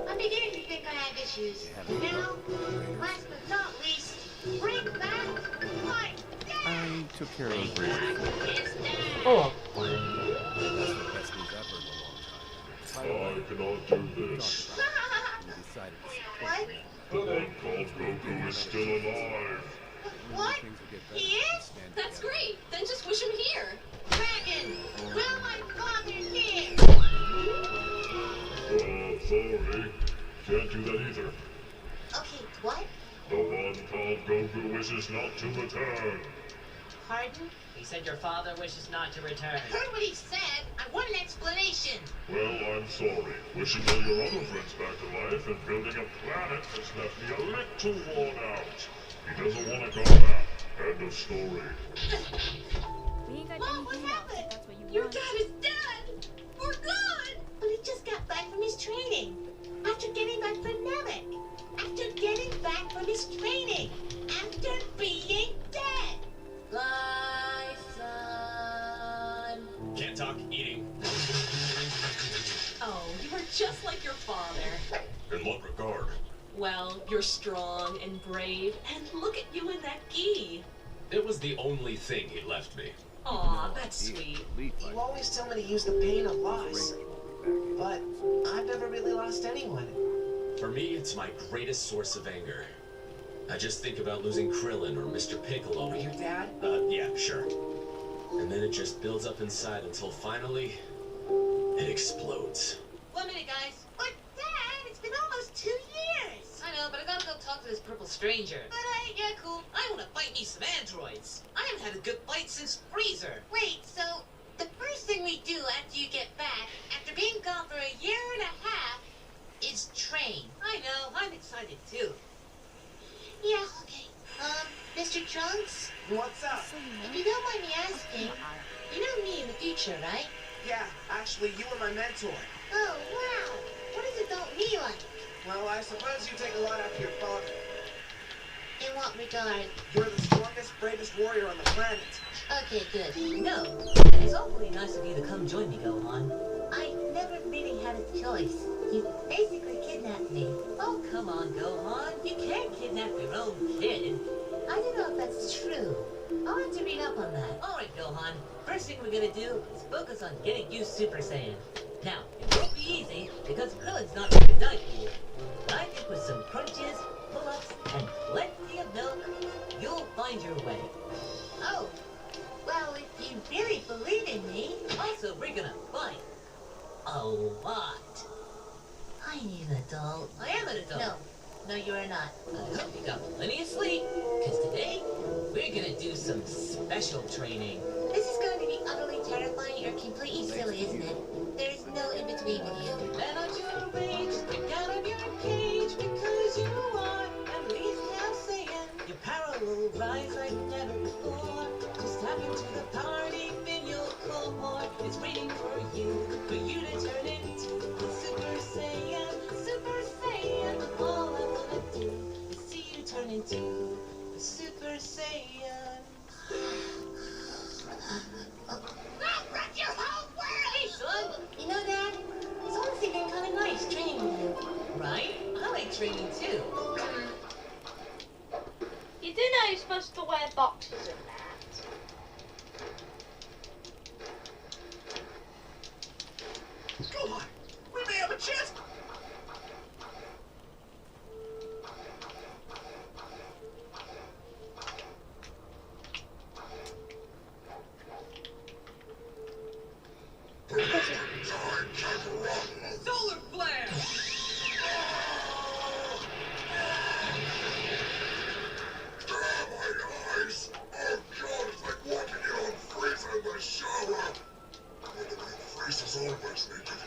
I'm beginning to think I have issues. Now, last but not least, bring back my dad! took care of Brady. Oh. That's the best news I've heard in a long time. By the way, I cannot do this. we decided to support What? Matt. The one called Goku is still alive. What? Things will get better He if we is? stand That's together. great. Then just wish him here. Dragon, will my father here? Sorry. Can't do that either. Okay, what? The one called Goku wishes not to return. Pardon? He said your father wishes not to return. Heard what he said. I want an explanation. Well, I'm sorry. Wishing all your other friends back to life and building a planet has left me a little worn out. He doesn't want to come back. End of story. Mom, what happened? Your dad is dead. For good. But he just got back from his training. After getting back from Namek. After getting back from his training. After being dead. Life, son. Can't talk, eating. Oh, you are just like your father. In what regard? Well, you're strong and brave, and look at you in that gi. It was the only thing he left me. Aw, that's sweet. You always tell me to use the pain of loss. But I've never really lost anyone. For me, it's my greatest source of anger. I just think about losing Krillin or Mr. Piccolo. Or your dad? Yeah, sure. And then it just builds up inside until finally, it explodes. 1 minute, guys. But, Dad, it's been almost 2 years. I know, but I gotta go talk to this purple stranger. But, yeah, cool. I wanna fight me some androids. I haven't had a good fight since Freezer. Wait, so the first thing we do after you get back, after being gone for a year and a half, is train. I know, I'm excited too. Yeah, okay. Mr. Trunks? What's up? If you don't mind me asking, you know me in the future, right? Yeah, actually, you were my mentor. Oh, wow. What does adult me like? Well, I suppose you take a lot after your father. In what regard? You're the strongest, bravest warrior on the planet. Okay, good. No, it's awfully nice of you to come join me, Gohan. I never really had a choice. You basically kidnapped me. Oh, come on, Gohan. You can't kidnap your own kid. I don't know if that's true. I'll have to read up on that. All right, Gohan. First thing we're gonna do is focus on getting you Super Saiyan. Now, it won't be easy because Krillin's not going to die for you. But I think with some crunches, pull-ups, and plenty of milk, you'll find your way. Oh, well, if you really believe in me. Also, we're gonna fight. A lot. I need an adult. I am an adult. No, you are not. I hope you got plenty of sleep, because today, we're gonna do some special training. This is going to be utterly terrifying or completely silly, isn't it? There is no in-between with you. And on your rage, break out of your cage, because you are at least half Saiyan. Your power will rise like never before. Just tap into the party, then you'll call more. It's waiting for you to turn into the Super Saiyan. Super Saiyan. All I wanna do is see you turn into the Super Saiyan. Wreck your whole world! Hey, son! You know, Dad, it's honestly been kind of nice training with you. Right? I like training too. You do know you're supposed to wear boxes in that. Come on, we may have a chance. Solar Flare! Eyes! Oh god, it's like walking in on Frieza in the shower! Frieza's always naked.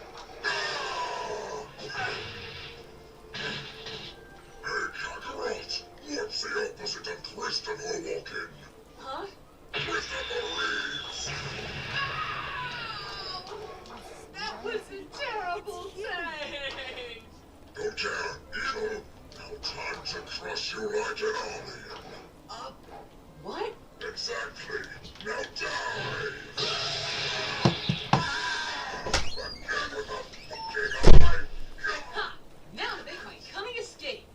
Hey, Kakarot! What's the opposite of Christopher walking? Huh? Christopher Reeves! That was a terrible thing! Don't care, Evil! Now time to crush you like an onion! What? Exactly! Now die! Ha! Now to make my cunning escape!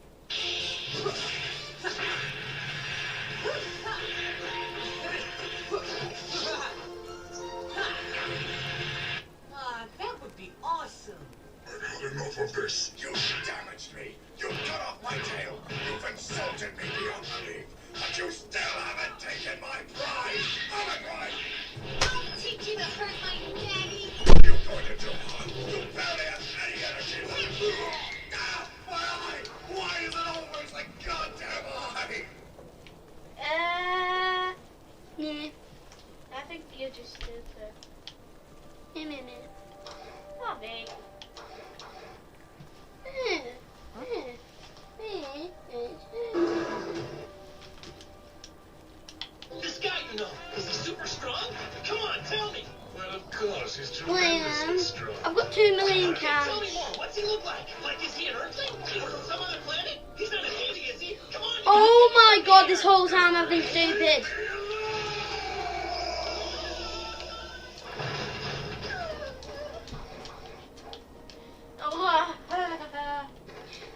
god, this whole time I've been stupid.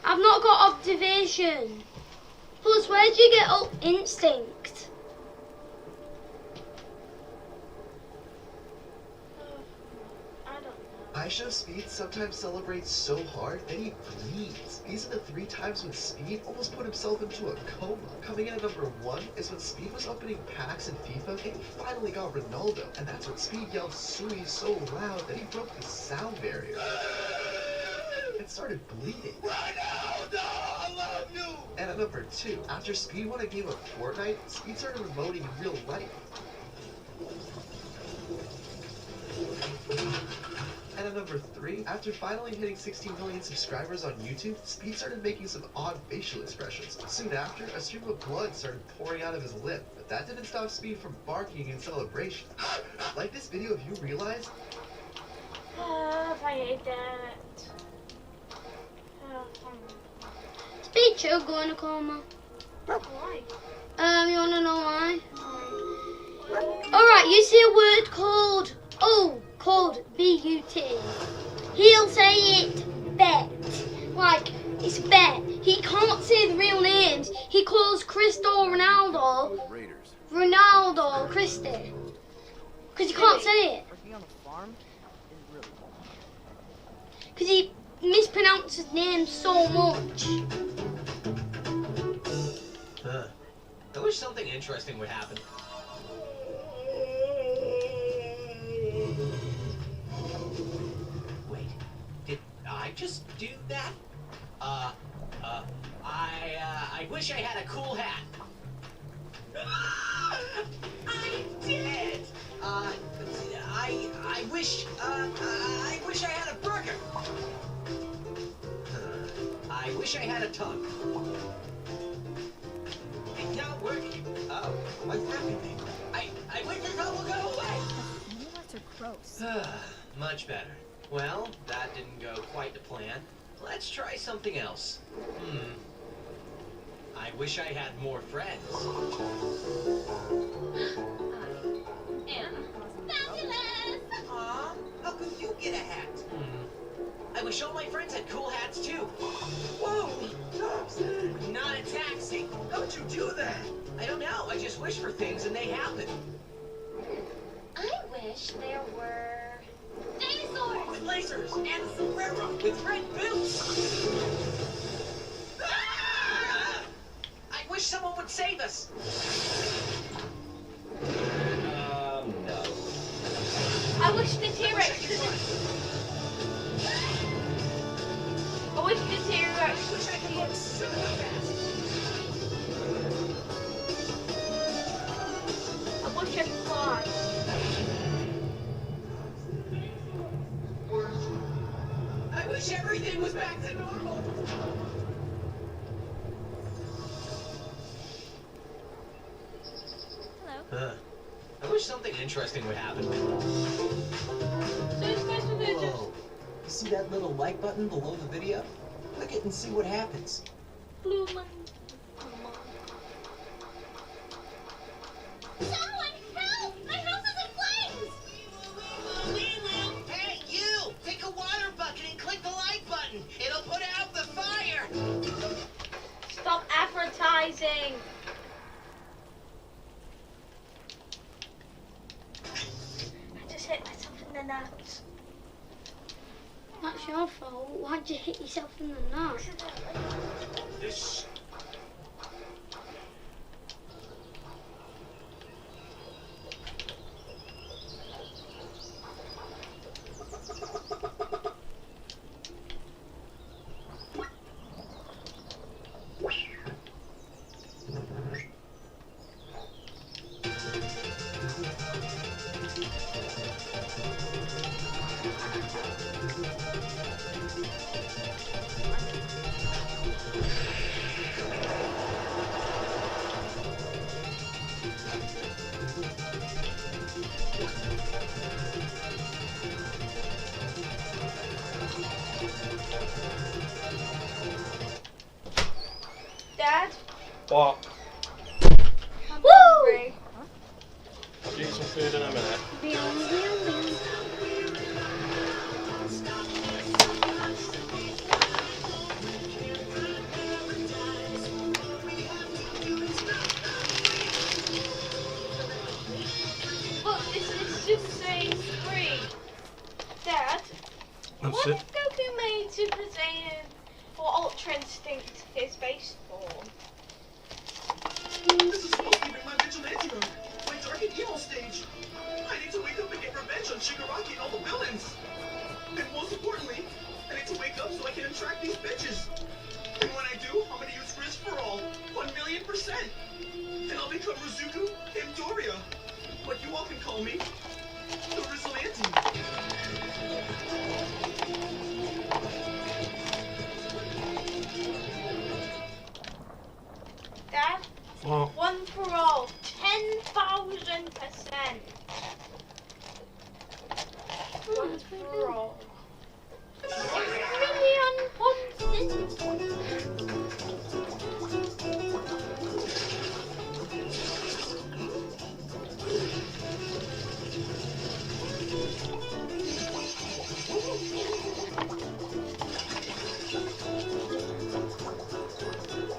I've not got observation. Plus, where'd you get up instinct? I show Speed sometimes celebrates so hard that he bleeds. These are the 3 times when Speed almost put himself into a coma. Coming in at number 1 is when Speed was opening packs in FIFA and he finally got Ronaldo. And that's when Speed yelled Sui so loud that he broke the sound barrier. It started bleeding. Ronaldo, I love you! And at number 2, after Speed won a game of Fortnite, Speed started emoting in real life. And at number 3, after finally hitting 16 million subscribers on YouTube, Speed started making some odd facial expressions. Soon after, a stream of blood started pouring out of his lip, but that didn't stop Speed from barking in celebration. Like this video if you realize... I hate that. Speed should go in a coma. Why? You wanna know why? Alright, you see a word called B-U-T. He'll say it bet. Like, it's bet. He can't say the real names. He calls Cristo Ronaldo Christie. Because he can't say it. Because he mispronounces names so much. I wish something interesting would happen. Wait, did I just do that? I wish I had a cool hat. I did! I wish I had a burger. I wish I had a tongue. It's not working. Oh, what's happening? I wish this all would go away. Robots are gross. Much better. Well, that didn't go quite to plan. Let's try something else. I wish I had more friends. Anna. Fabulous! Aw, how could you get a hat? I wish all my friends had cool hats too. Whoa! Thompson! Not a taxi! How'd you do that? I don't know. I just wish for things and they happen. I wish there were dinosaurs With lasers and a sombrero with red boots. Ah! I wish someone would save us. No. I wish the T-Rex was. I wish the T-Rex was. I could look super fast. I wish I could fly. I wish everything was back to normal. Hello. I wish something interesting would happen. Whoa. You see that little like button below the video? Click it and see what happens. Blue man. Someone help! My house is in flames! Hey, you! Take a water bucket and click the like button. It'll put out the fire. Stop advertising. I just hit myself in the nuts. That's your fault. Why'd you hit yourself in the nose? This. Dad, What? food in a minute. Look, this is Super Saiyan 3. Dad, That's what it. if Goku made Super Saiyan or Ultra Instinct his base form? This is supposed to be my vigilante mode, my dark and evil stage. I need to wake up and get revenge on Shigaraki and all the villains. And most importantly, I need to wake up so I can attract these bitches. And when I do, I'm gonna use Riz for All, 1,000,000%. And I'll become Rizuku and Doria. But you all can call me the Rizzolanti. Dad, What? one for all, 10,000%. One for all.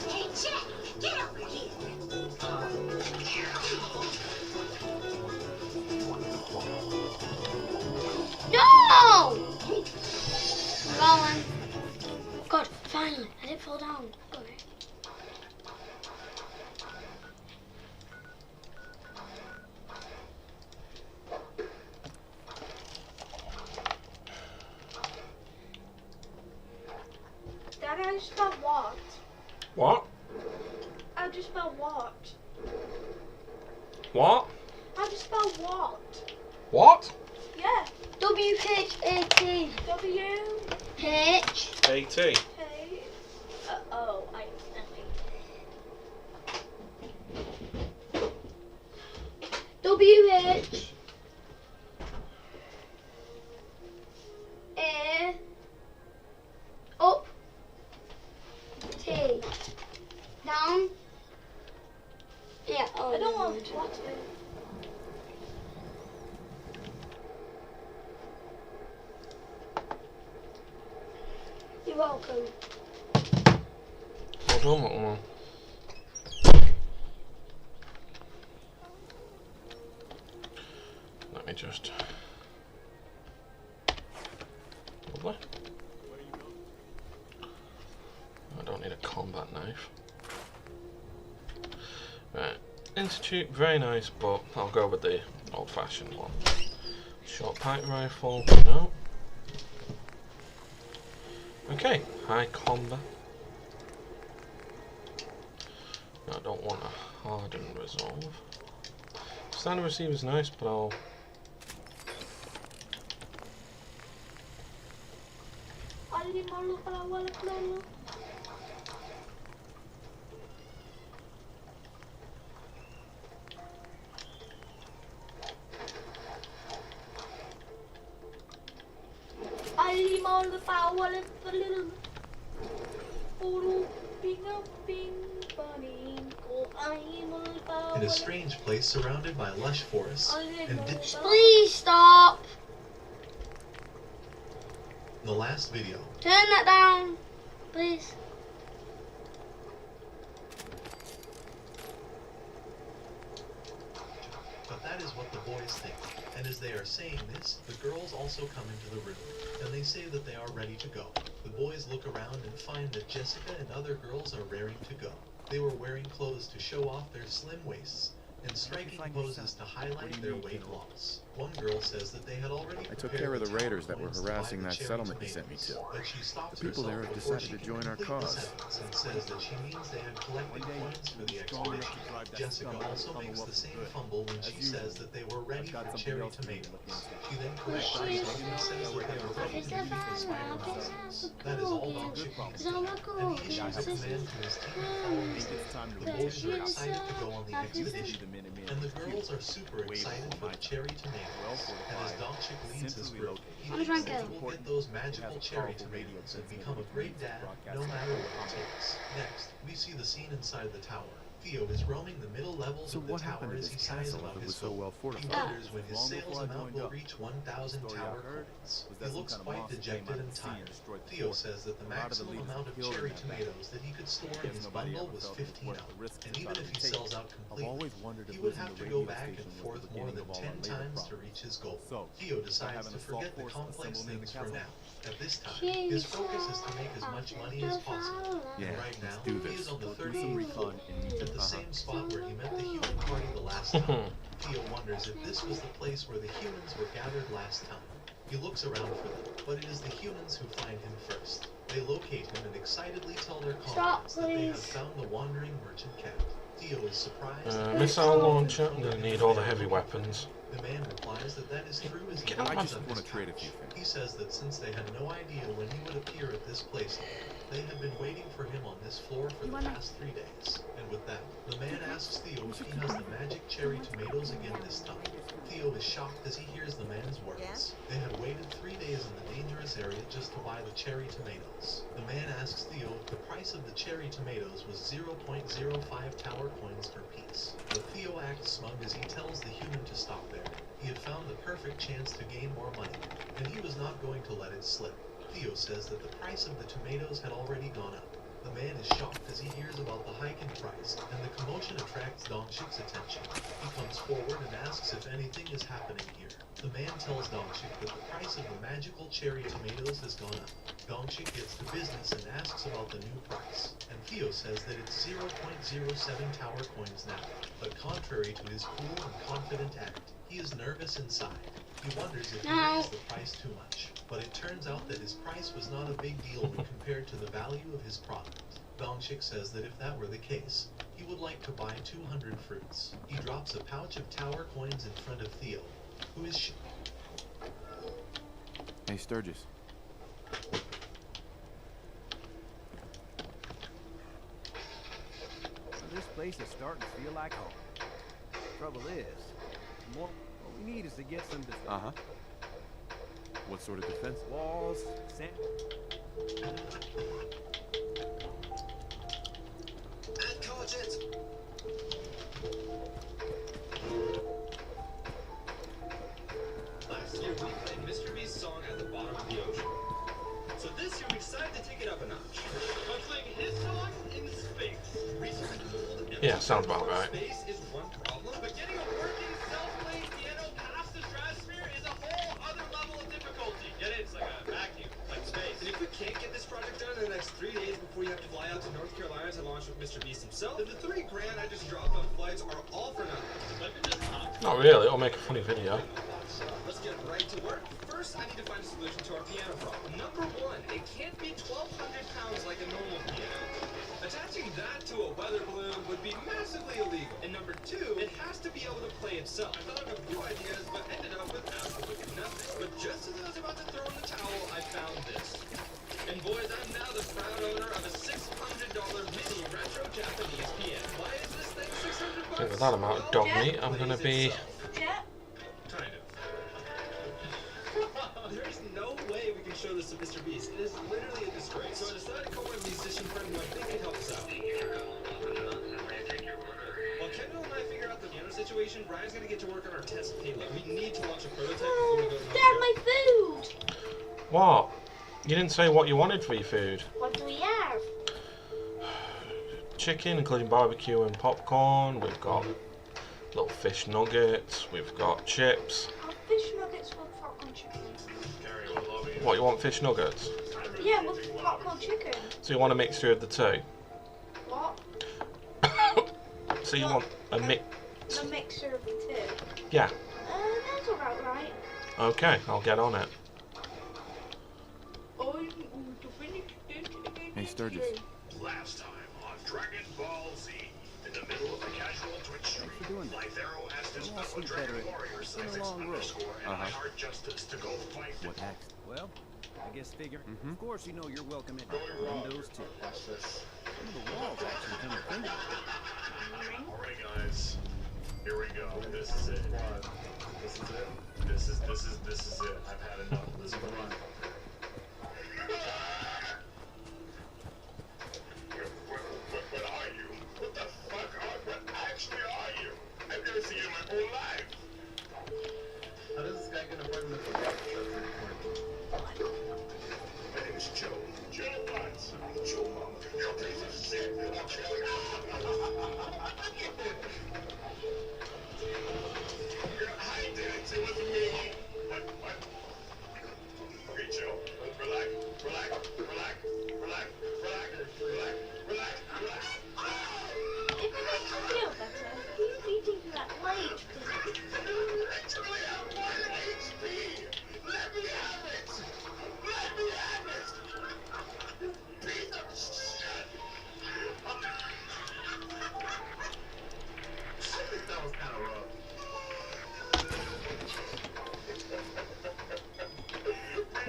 Hey, Jack, get over here. No! Going. God, finally, I didn't fall down. Okay. Dad, I just spelled what? What? I just spelled what? What? I just spelled what? What? Yeah. WHAT. W. H. AT. K. Oh, I WH. A. Up. T. Down. Yeah. Oh, I don't no. want what to. You're welcome. Well done, little man. Let me just. Lovely. I don't need a combat knife. Right. Institute, very nice, but I'll go with the old-fashioned one. Short pipe rifle, no. Okay, high combat. No, I don't want a hardened resolve. Standard receiver's nice, but I'll. In a strange place surrounded by lush forests and Please stop. in the last video, Turn that down, please. but that is what the boys think. And as they are saying this, the girls also come into the room, and they say that they are ready to go. The boys look around and find that Jessica and other girls are raring to go. They were wearing clothes to show off their slim waists, and striking poses to highlight their weight loss. One girl says that they had already I took care of the raiders that were harassing that settlement you sent me to. but she stops The people there have herself decided to before she join our can complete the cause. sentence and says that she means they had collected coins for the expedition. Jessica also makes the same fumble when she says that they were ready for cherry tomatoes. She then corrects herself and says that they were ready to meet the spider monsters. That is all Dog Chick means to her, and he issues a command to his team to follow his lead. The boys are excited to go on the expedition, and the girls are super excited for the cherry tomatoes. And as Dog Chick leads his group, he thinks that he will get those magical cherry tomatoes and become a great dad no matter what it takes. Next, we see the scene inside the tower. Theo is roaming the middle levels So of the what tower happened to as this he sighs castle about if it his was so goal. well He fortified? wonders when his Long sales before I amount joined will up. reach 1,000 Story I tower heard coins. was He that some looks kind of quite monster dejected came out and of the sea and tired. destroyed the Theo fort. says that the A lot of the maximum leaders amount were of killed in cherry that battle. tomatoes that he could store in Guess his nobody bundle ever was felt it was 15 worth of the them. risk And to even try if to he take. sells out I've completely, always wondered he if would losing have the to go radio back and station was forth the more beginning than of all 10 our labor times to problems. reach his goal. So, Theo by decides having to a assault forget the force complex assembled in the things for castle? now. At this time, his focus is to make as much money as possible. Yeah, And right now, let's do he this. is on the We'll do some 38th recon floor, at the same spot where he met the human party the last time. Theo wonders if this was the place where the humans were gathered last time. He looks around for them, but it is the humans who find him first. They locate him and excitedly tell their comrades that they have found the wandering merchant cat. Theo is surprised. Missile launcher. I'm gonna need all the heavy weapons. The man replies that is true as Get he out of opens my- up his pouch. He says that since they had no idea when he would appear at this place, they had been waiting for him on this floor for the past 3 days. And with that, the man asks Theo if he has the magic cherry tomatoes again this time. Theo is shocked as he hears the man's words. They had waited 3 days in the dangerous area just to buy the cherry tomatoes. The man asks Theo if the price of the cherry tomatoes was 0.05 tower coins per piece. But Theo acts smug as he tells the human to stop there. He had found the perfect chance to gain more money, and he was not going to let it slip. Theo says that the price of the tomatoes had already gone up. The man is shocked as he hears about the hike in price, and the commotion attracts Dongshik's attention. He comes forward and asks if anything is happening here. The man tells Dongshik that the price of the magical cherry tomatoes has gone up. Dongshik gets to business and asks about the new price, and Theo says that it's 0.07 tower coins now. But contrary to his cool and confident act, he is nervous inside. He wonders if he raised the price too much, but it turns out that his price was not a big deal when compared to the value of his product. Dongshik says that if that were the case, he would like to buy 200 fruits. He drops a pouch of tower coins in front of Theo, who is Hey, Sturgis. This place is starting to feel like home. Trouble is, what we need is to get some defense. Uh-huh. What sort of defense? Walls, sand. And caught it! Last year we played Mr. Beast's song at the bottom of the ocean. So this year we decided to take it up a notch. By playing his song in space. Research told Yeah, sounds about right. space is one problem, but getting a working self-played piano past the stratosphere is a whole other level of difficulty. Get it? It's like a vacuum, like space. And if we can't get this project done in the next 3 days before you have to fly out to North Carolina to launch with Mr. Beast himself, then the $3 grand I just dropped on flights are all for nothing. Let me just hop. Not really. It'll make a funny video. Let's get right to work. First, I need to find a solution to our piano problem. Number one, it can't be 1,200 pounds like a normal piano. Attaching that to a weather balloon would be massively illegal. And number two, it has to be able to play itself. I thought of a few ideas, but ended up with absolutely nothing. But just as I was about to throw in the towel, I found this. And boys, I'm now the proud owner of a $600 mini retro Japanese piano. Why is this thing $600? I think with that amount of dog meat, I'm gonna be. Kind of. There's no way we can show this to Mr. Beast. It is literally a disgrace. So I decided to call my musician friend who I think can help us out. While Kendall and I figure out the piano situation, Brian's gonna get to work on our test payload. We need to launch a prototype before we go to Dad, my food! What? You didn't say what you wanted for your food. What do we have? Chicken, including barbecue and popcorn. We've got little fish nuggets. We've got chips. Fish nuggets with popcorn chicken. What, you want fish nuggets? Yeah, with popcorn chicken. So you want a mixture of the two? What? So you want a mix? The mixture of the two. Yeah. That's about right. Okay, I'll get on it. Hey, Sturgis. Last time on Dragon Ball Z, in the middle of a casual Twitch stream, Lythero asked his fellow Dragon Warriors _ and I Heart Justice to go fight them. What next? Well, I guess figure. Of course, you know you're welcome at Windows too. Some of the walls actually come with fingerprints. Alright guys, here we go. This is it. This is it? This is it. I've had enough of this run. What are you? What the fuck are you? My name is Joe. Joe Watts. Joe Mama. Your piece of shit. I'll kill you. I did it. It was me. What? Okay, Joe. Relax. If it makes you feel better, please be taking that light. Actually, I'm 1 HP. Let me have it. Piece of shit. I think that was kind of rough.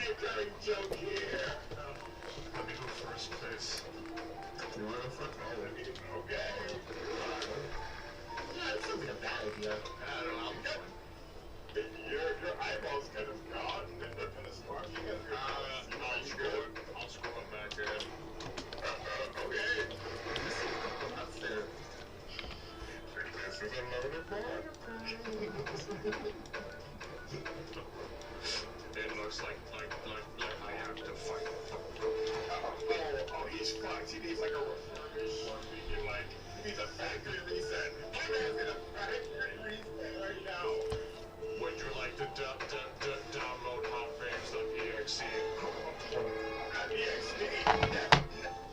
Recurring joke here. Let me go first, please. You want to go first? Okay. Yeah, it sounds like a bad idea. I don't know. I'm going. Your eyeballs kind of gone and they're kind of sparking. I'll scroll them back in. Okay. That's there. This is a loaded bar. It looks like I have to fight. Oh, he's fucked. He needs like a refurbished one. He needs a factory reset. My man's in a factory reset right now. Would you like to download hotbabes.exe? .exe?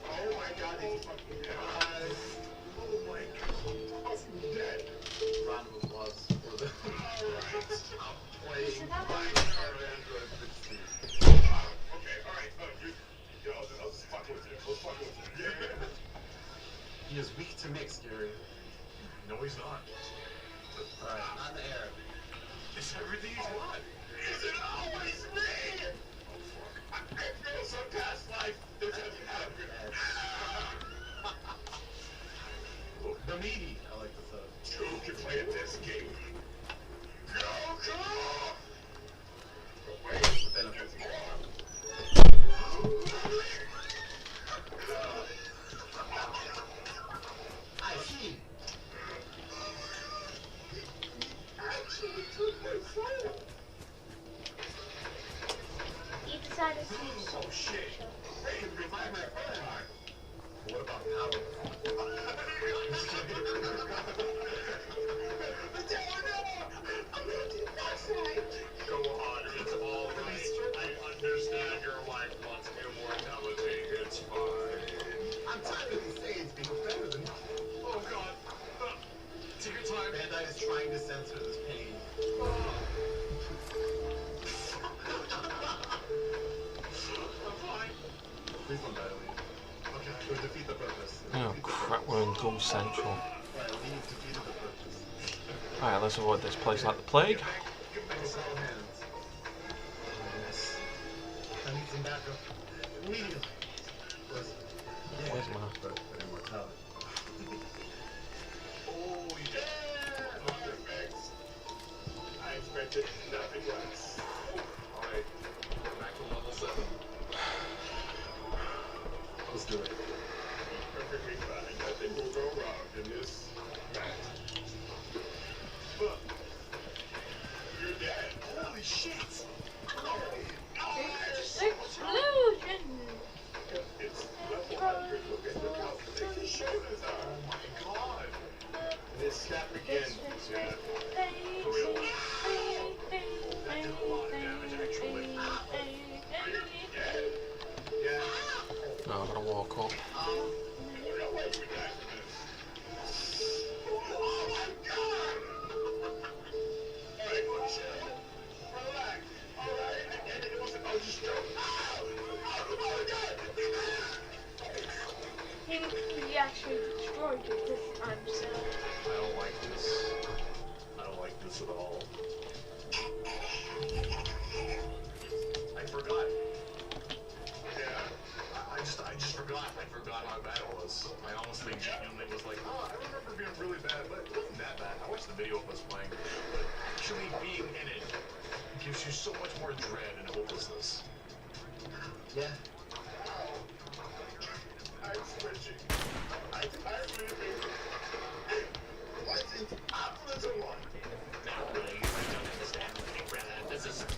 Oh my god, he's fucking dead. Oh my god, he's dead. Round of applause for the... Alright, I'm playing Android 16. Okay, alright, I'll just fuck with you. Let's fuck with you. Yeah. He is weak to mix, Gary. No, he's not. Alright, on the air. It's everything you want. Is it always me? Oh, fuck. I feel so past life. This hasn't happened. The meaty. I like the thug. Who can play at this game? Go! Wait, then I'm I see. Actually took my phone. You decided to use Oh shit. Hey, revive my friend. What about power? Go on, it's all right. I understand your wife wants immortality. It's fine. I'm tired of these sayings being better than... Oh god. Take your time. Bandai is trying to censor this pain. I'm fine. Please don't die, Elliot. Okay, we'll defeat the purpose. Oh crap, we're in Ghoul Central. Right, we defeated the purpose. Alright, let's avoid this place like the plague. Yes. I need some backup. Immediately. Where's my... But immortality. Oh, yeah! Perfect. I expected nothing less. Alright, we're back to level 7. Let's do it. Perfectly fine. Nothing will go wrong in this match. Look. You're dead. Holy shit! explosion. It's level 100. Look how thick his shoulders are. Oh my god. And his snap again. Yeah. For real. That did a lot of damage, actually. Yeah. No, I'm gonna walk up. There's no way we die for this. Oh my god! Alright, look, chill. Relax. Alright? It wasn't... I was just joking. Oh my god! He actually destroyed it this time, so... I don't like this. I don't like this at all. I forgot. Yeah. I just forgot. I forgot how bad it was. I honestly genuinely was like, oh, I remember being really bad, but it wasn't that bad. I watched the video of us playing. But actually being in it gives you so much more dread and hopelessness. Yeah. I'm switching. I'm leaving. What is up, little one? Not really. I don't understand anything, brother. This is some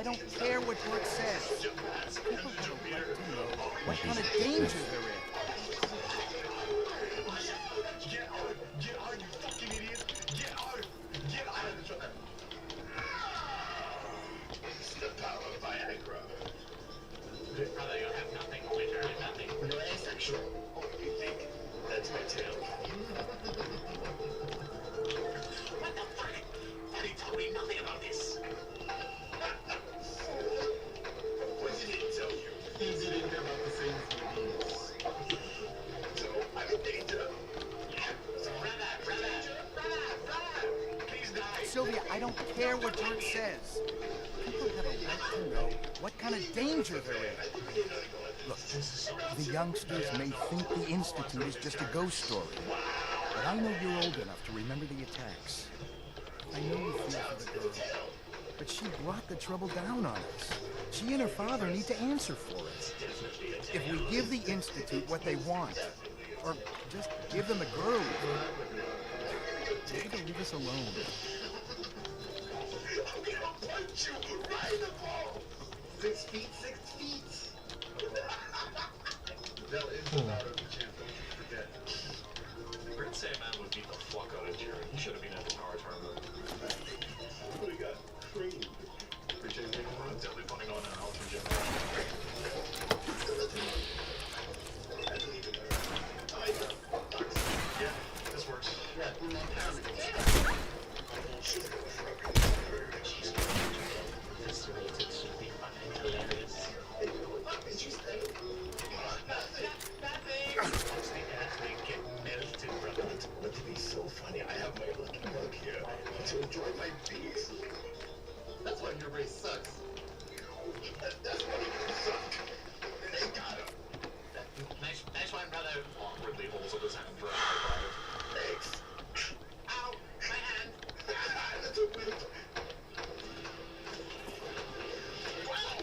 I don't care what Brooke says. People have a right to know what kind of danger they're in. Get out, you fucking idiot! Get out of the truck! It's the power of Viagra. Brother, you have nothing, literally nothing. You're asexual. Oh, you think? That's my tail. What the fuck? Daddy told me nothing about this. What did he tell you? He didn't care about the same things. So, I'm in danger. Brother! Please die! Sylvia, I don't care what Brooke says. People have a right to know what kind of danger they're in. Look, the youngsters may think the Institute is just a ghost story. But I know you're old enough to remember the attacks. I know you feel for the girl. But she brought the trouble down on us. She and her father need to answer for it. If we give the Institute what they want, or just give them a girl, maybe they'll leave us alone. I'm gonna punch you right in the ball! 6 feet, 6 feet! That is the power of the champ, don't you forget. Brent Sandman would beat the fuck out of Jerry. He should have been at the power tournament. We got creamed. Appreciate taking one. Definitely putting on an Ultra Gym. Yeah, this works. Yeah, Eviscerated should be fucking hilarious. But to be so funny, I have my lucky mug here to enjoy my peace. That's why your race sucks. That's why you suck. They got him. Nice one, brother. Awkwardly holds up his hand for a high five. Thanks. Ow, my hand. That's a bit. Wow.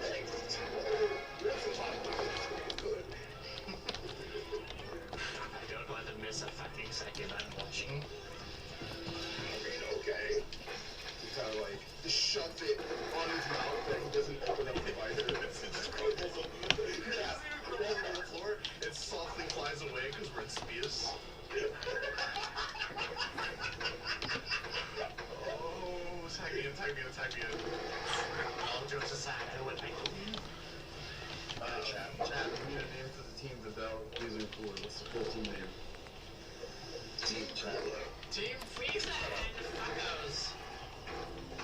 Thanks. That's a lot. Good. I don't want to miss a fucking second I'm watching. Okay. He kind of like shove it on his mouth that he doesn't open up the biter. It just crumbles on the floor. It softly flies away because we're in Spears. Oh, tag me in. All jokes aside, I would like to win. Chad, we need a name for the team. The Bell. These are cool. What's the full team name? Team Traveler. Team Frieza and fuckos.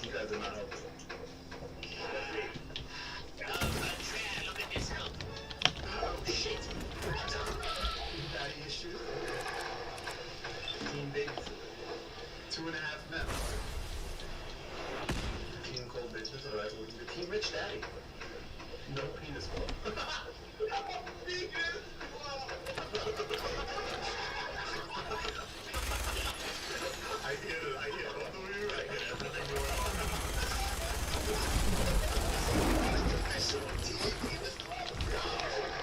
You guys are not helping. Trey, look at this help. Oh, shit. Daddy issues. Team Babysitter. 2.5 men. Team Cold Bitches. Alright, we'll do Team Rich Daddy. No penis club. Penis club! I get it. Both of you, I get everything going on. Official team Penis Club.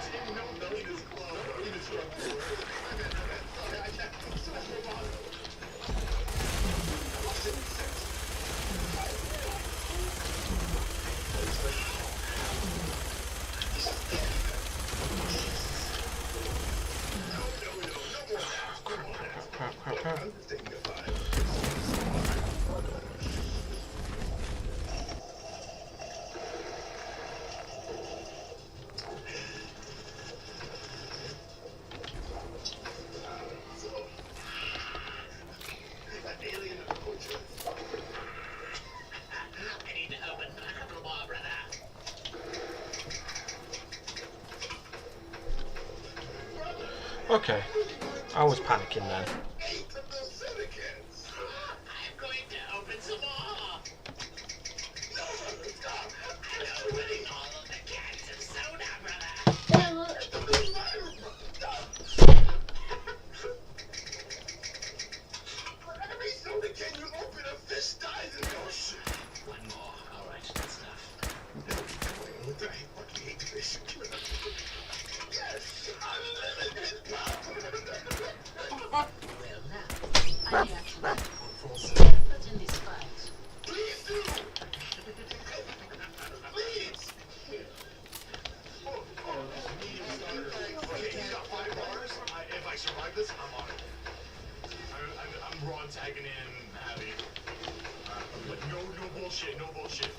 Team No Penis Club. Penis Club. I can't do so much. Crap. I need to open a couple more, brother. Okay. I was panicking then. I'm going to open some more. I'm opening all of the cans of soda, brother. Every soda can you open, a fish dies in the ocean. One more. All right, that's enough. I fucking hate fish. Yes, unlimited power. Well, now this? I'm on it. I'm raw tagging in Abby. But no bullshit, no bullshit.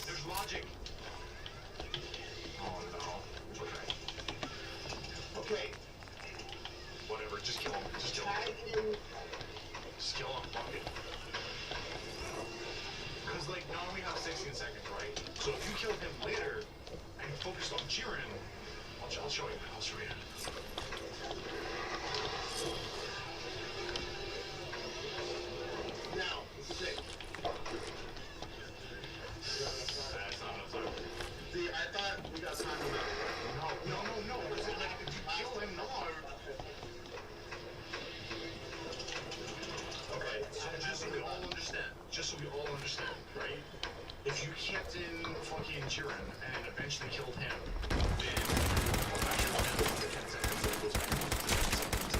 There's logic. Oh no. Okay. Whatever, just kill him. Just kill him. Just kill him. Fuck it. Because, like, now we have 16 seconds, right? So if you kill him later and focus on Jiren, I'll show you. I'll show you. Now, this is it. That's not enough time. See, I thought we got time enough. No. It's like, if you kill him now. Okay, so just so we all understand, right? If you kept in fucking Jiren and eventually killed him, then I killed him for 10 seconds and it goes back to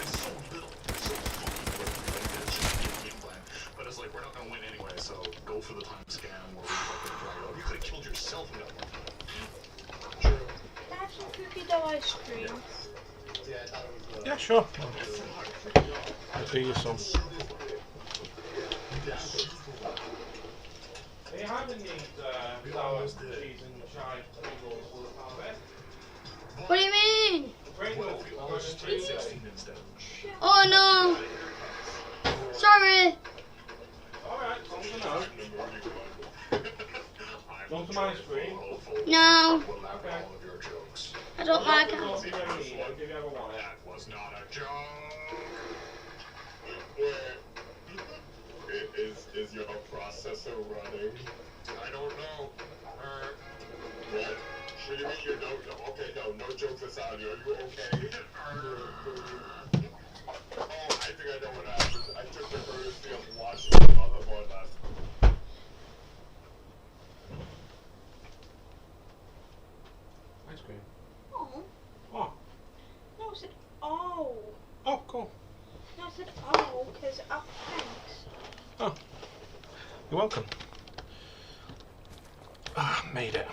it's so little. It's so fucking little. Like, that's just a game plan. But it's like, we're not gonna win anyway, so go for the time scam where we fucking drag it out. You could have killed yourself and got one. True. Can I have some cookie dough ice cream? Yeah, I thought it was Yeah, sure. I'll do you some. Are you having these sour cheese and chive Pringles for the harvest? What do you mean? Pringles. Oh no. Sorry. Alright, something else. Want some ice cream? No. Okay. I don't like it. I'll be ready to eat it if you ever want it. That was not a joke. Is your processor running? I don't know. What? What do you mean you don't know? Okay, no jokes aside. Are you okay? Oh, I think I know what happened. I took the courtesy of watching the motherboard last night. Ice cream. Oh. Oh. No, I said oh. Oh, cool. No, I said oh, because thanks. Oh. You're welcome. Ah, made it.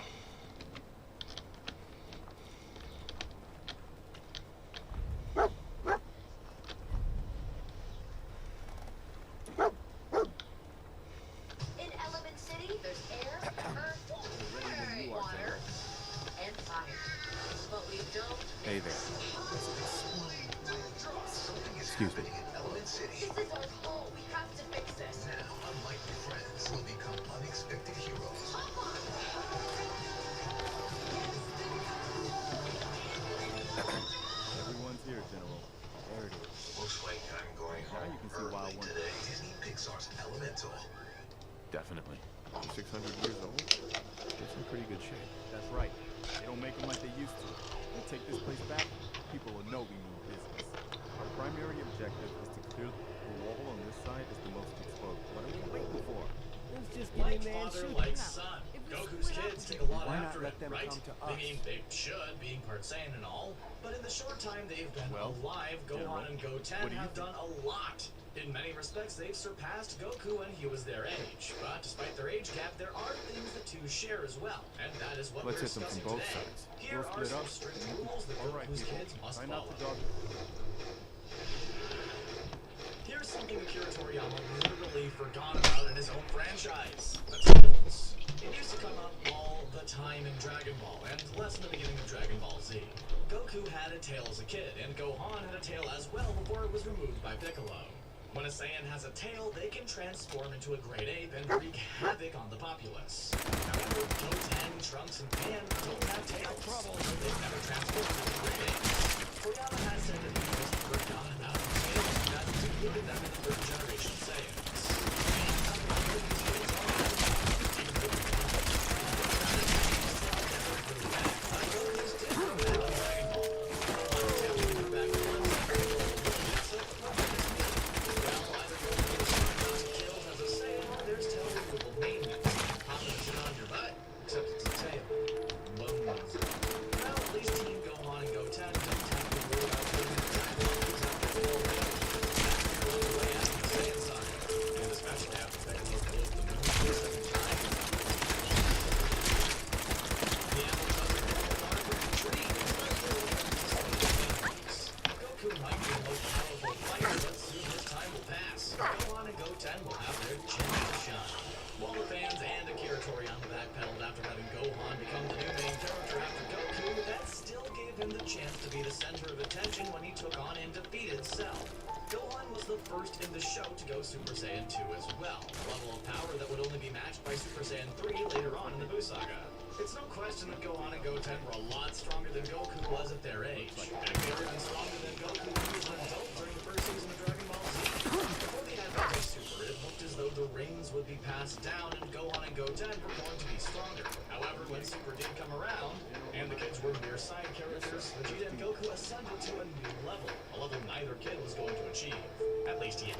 In Element City, there's air, earth, water, and fire. But we don't. Hey there. Excuse me. This is our fault. We have to fix this. Now, unlikely friends will become unexpected heroes. Everyone's here, General. There it is. Looks like I'm going Now home you can see why I early want today. Disney Pixar's Elemental. Definitely. 600 years old. It's in pretty good shape. That's right. They don't make them like they used to. We take this place back, people will know we mean business. Our primary objective is to clear the wall on this side is the most exposed. What are we waiting for? Let's just get Like in there and father, shoot like it out. son. If we Goku's split up, kids take a lot why not after let it, them right? come to I us? mean, they should, being part Saiyan and all. But in the short time they've been Well, alive, General, Gohan and Goten what do you have think? done a lot. In many respects, they've surpassed Goku when he was their age. But despite their age gap, there are things the two share as well. And that is what Let's we're hit them discussing from both today. sides. Here We'll are split some up. strict rules that All right, Goku's people. kids must Try follow. not to dog. Here's something Akira Toriyama literally forgot about in his own franchise. The Tails. It used to come up all the time in Dragon Ball, and less in the beginning of Dragon Ball Z. Goku had a tail as a kid, and Gohan had a tail as well before it was removed by Piccolo. When a Saiyan has a tail, they can transform into a great ape and wreak havoc on the populace. However, Goten, Trunks, and Pan don't have tails, so they've never transformed into great apes. Toriyama has said that he just forgot about the tails and hasn't included them in the third generation Saiyans. Even though first in the show to go Super Saiyan 2 as well, a level of power that would only be matched by Super Saiyan 3 later on in the Buu Saga. It's no question that Gohan and Goten were a lot stronger than Goku was at their age. Heck, they were even stronger than Goku when he was an adult during the first season of Dragon Ball Z. Before the advent of Super, it looked as though the rings would be passed down and Gohan and Goten were going to be stronger. However, when Super did come around, and the kids were mere side characters, Vegeta and Goku ascended to a new level, a level neither kid was going to achieve. At least yet.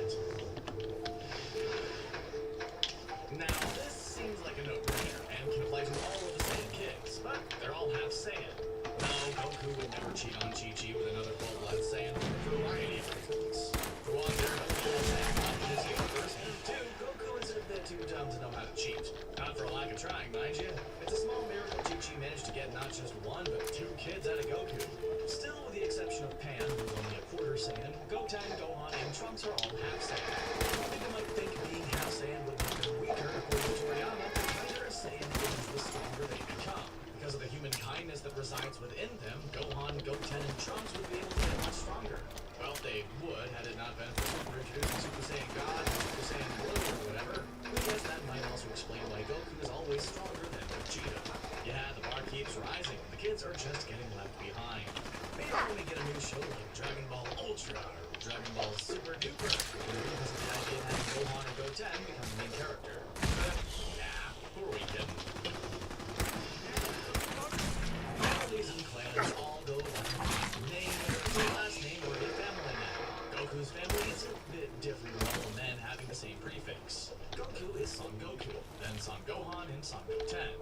Now, this seems like a no-brainer, and can apply to all of the Saiyan kids, but they're all half Saiyan. No, Goku would never cheat on Chi-Chi with another full-blood Saiyan for a variety of reasons. For one, there are no full Saiyan in this universe, and two, Goku is a bit too dumb to know how to cheat. Not for a lack of trying, mind you. It's a small miracle Chi-Chi managed to get not just one, but two kids out of Goku. Still, with the exception of Pan, who's only a quarter Saiyan, Goten, Gohan, and Trunks are all half Saiyan. You might think being half Saiyan would make them weaker, according to Toriyama, but neither a Saiyan is the stronger they become. Because of the human kindness that resides within them, Gohan, Goten, and Trunks would be able to get much stronger. Well, they would, had it not been for Super introducing Super Saiyan God and Super Saiyan Blue or whatever. I guess that might also explain why Goku is always stronger than Vegeta. Yeah, the bar keeps rising. The kids are just getting left behind. Maybe when we get a new show like Dragon Ball Ultra or Dragon Ball Super Duper, because of the idea of having Gohan and Goten become the main character. But, nah, who are we kidding? Families and clans all go by name, last name, or a family name. Goku's family is a bit different from all men having the same prefix. Goku is Son Goku, then Son Gohan, and Son Goten.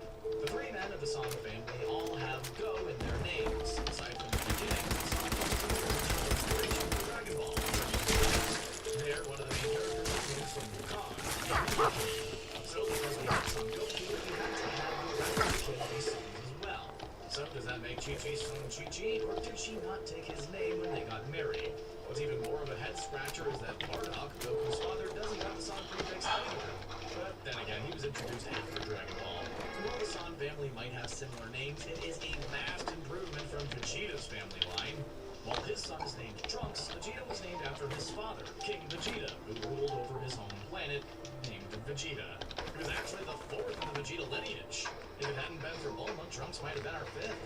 The three men of the Son family all have Go in their names, aside from the beginning, Son comes from the original inspiration for Dragon Ball. There, one of the main characters is from Wukong. So, because we have Son Goku, we have to have the rest of the kids be sons as well. So, does that make Chi-Chi's son Chi-Chi, or did she not take his name when they got married? What's even more of a head-scratcher is that Bardock, Goku's father, doesn't have the Son prefix either. But then again, he was introduced after Dragon Ball. While the Son family might have similar names, it is a vast improvement from Vegeta's family line. While his son is named Trunks, Vegeta was named after his father, King Vegeta, who ruled over his home planet, named Vegeta. He was actually the fourth in the Vegeta lineage. If it hadn't been for Bulma, Trunks might have been our fifth.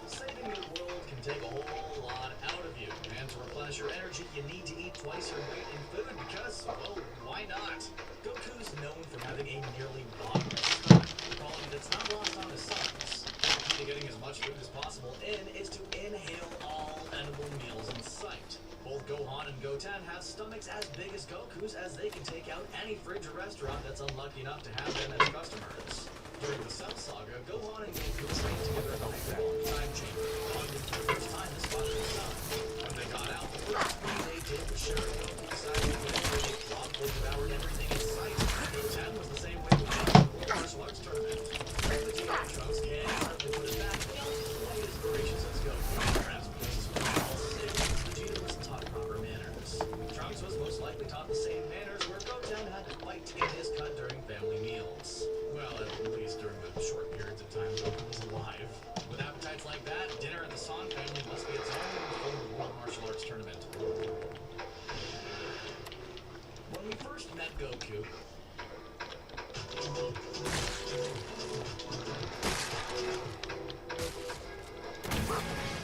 Saving your world can take a whole lot out of you, and to replenish your energy, you need to eat twice your weight in food because, well, why not? Goku's known for having a nearly bottomless stomach, a quality that's not lost on his sons. The key to getting as much food as possible in is to inhale all edible meals in sight. Both Gohan and Goten have stomachs as big as Goku's, as they can take out any fridge or restaurant that's unlucky enough to have them as customers. During the Cell Saga, Gohan and Goku trained together in a long time chamber, bonding for the first time as father and son. When they got out, the first thing they did was share Goku decided to go where they promptly devoured everything in sight. Goten was the same way with him in the martial arts tournament. Vegeta and Trunks can hardly put it back, but they also quite as voracious as Goku. Perhaps because when they were all sick, Vegeta was taught proper manners. Trunks was most likely taught the same manners where Goten had to fight to get his cut during family meals. Well, at least during the short periods of time Goku was alive. With appetites like that, dinner at the Son family must be its own form of world martial arts tournament. When we first met Goku,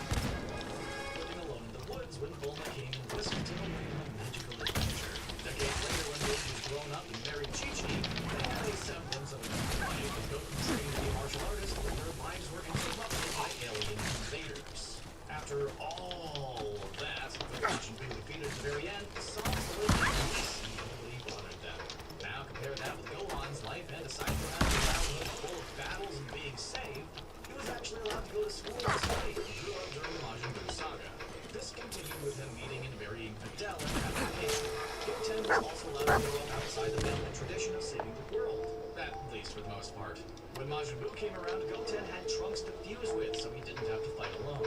living alone in the woods when Bulma came and whispered to him of a magical adventure. Decades later, when Goku was grown up and married Chi-Chi, they had a semblance of a life with Goku trained to be a martial artist, but their lives were interrupted by alien invaders. After all of that, with Majin Buu defeated at the very end, the Son really wanted them. Now compare that with Gohan's life, and aside from having a childhood full of battles and being saved, he was actually allowed to go to school and study and grew up during the Majin Buu saga. This continued with him meeting and marrying Videl and having a kid. Goten was also allowed to grow up outside the family tradition of saving the world. At least for the most part. When Majin Buu came around, Goten had Trunks to fuse with, so he didn't have to fight alone.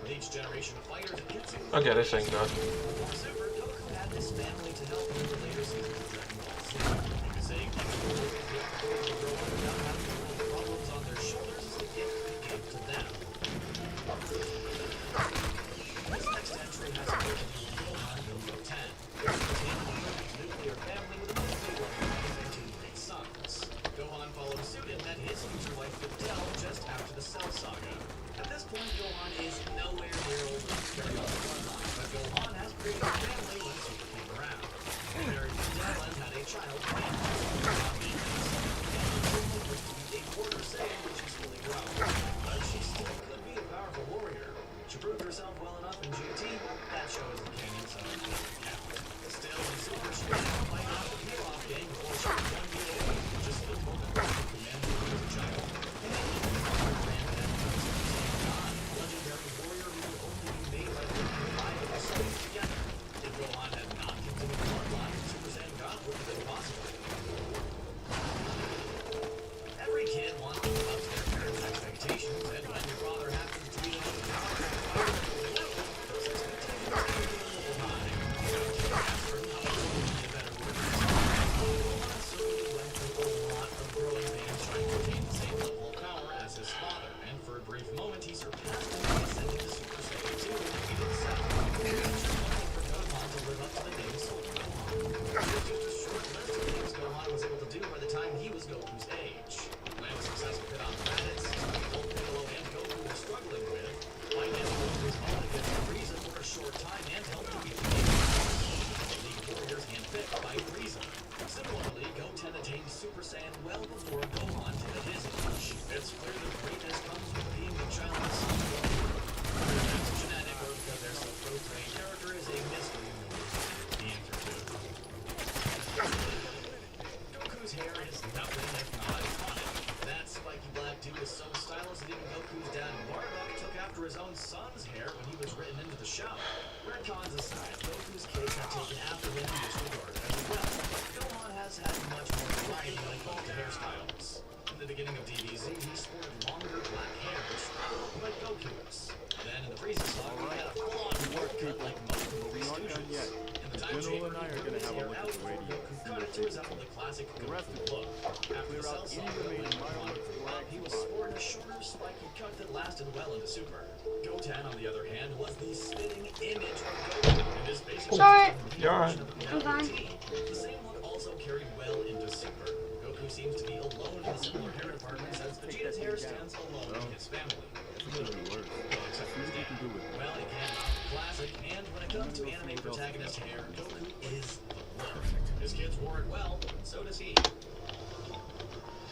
With each generation of fighters at Jutsu, Okay, this ain't good. before Super, Goku had his family to help him in the later seasons of Dragon Ball Z. You could say giving the world the opportunity to grow up without having to roll problems on their shoulders is the gift he gave to them. This next entry has a point, Gohan is nowhere near old enough to carry on the bloodline, but Gohan has created a family when Super came around. He married Videl and had a child, and Gohan made peace. And he was to be a quarter Saiyan when she's fully grown. But she still could be a powerful warrior. She proved herself well enough in GT, but that show isn't canon, so it doesn't count. Still, in Super, she was fight out the peel-off game before she was 1 year old, which is still more than command as a child. And then even God, legendary warrior who would only be made by the 5 of the Saiyans together. If Gohan had not continued the bloodline, Super Saiyan God would have been possible. Every kid wants to live up to their parents' expectations, and when your father happens to be one of the powerful those expectations can be a little high. After how to be a better warrior. Gohan certainly went through a lot of growing pains trying to attain the same level of power as his father, and for a brief moment he surpassed him by ascending to Super Saiyan 2 when he did so. It was just nothing for Gohan to live up to the name Soldier Gohan. It was just a short list of things Gohan was able to do by the time he was Goku's age. Land a successful hit on planets, both Piccolo and Goku were struggling with, fight him his own against Frieza for a short time and help him beat the League Warriors handpicked by Frieza. Similarly, Goten attained Super Saiyan well before Gohan did at his age. It's clear that greatness comes with being the child of some Goku. Whether that's genetic or because they're so close to a character is a mystery no one knows the answer to. Goku's hair is nothing if not iconic. That spiky black tube is so stylish that even Goku's dad Bardock took after his own son's hair when he was written into the show. Retcons aside, Goku's kids have taken after him in this regard as well. Gohan has had much more variety when it comes to hairstyles. In the beginning of DBZ, he sported longer black hair, like Goku's. Then in the Frieza saga, he had a full-on work cut like most movie stooges. In the time chamber, he grew his hair out before Goku cut it to resemble the classic Goku look. After the Cell Saga, when Gohan grew up, he was sporting a shorter, spiky cut that lasted well into Super. Goten, on the other hand, was the spitting image of Goku, and his basic You're alright. I'm fine. The same look also carried well into Super. Goku seems to be alone in the similar hair department as Vegeta's hair stands alone in his family. Well, except for his dad. Well, again, classic, and when it comes to anime protagonist hair, Goku is the look. His kids wore it well, and so does he.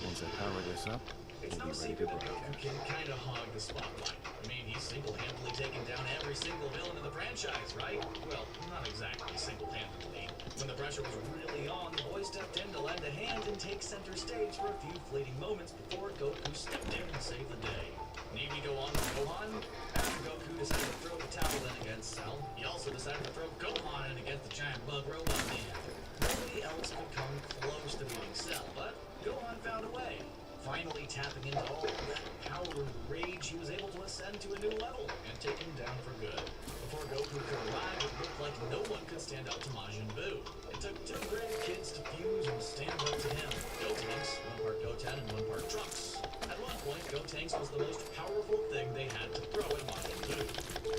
Once I power this up, It's no secret that Goku can kind of hog the spotlight. I mean, he's single-handedly taken down every single villain in the franchise, right? Well, not exactly single-handedly. When the pressure was really on, the boy stepped in to lend a hand and take center stage for a few fleeting moments before Goku stepped in and saved the day. Need we go on with Gohan? After Goku decided to throw the towel in against Cell, he also decided to throw Gohan in against the giant bug robot man. Nobody else could come close to beating Cell, but Gohan found a way. Finally tapping into all that power and rage, he was able to ascend to a new level and take him down for good. Before Goku could arrive, it looked like no one could stand up to Majin Buu. It took two brave kids to fuse and stand up to him. Gotenks, one part Goten and one part Trunks. At one point, Gotenks was the most powerful thing they had to throw at Majin Buu.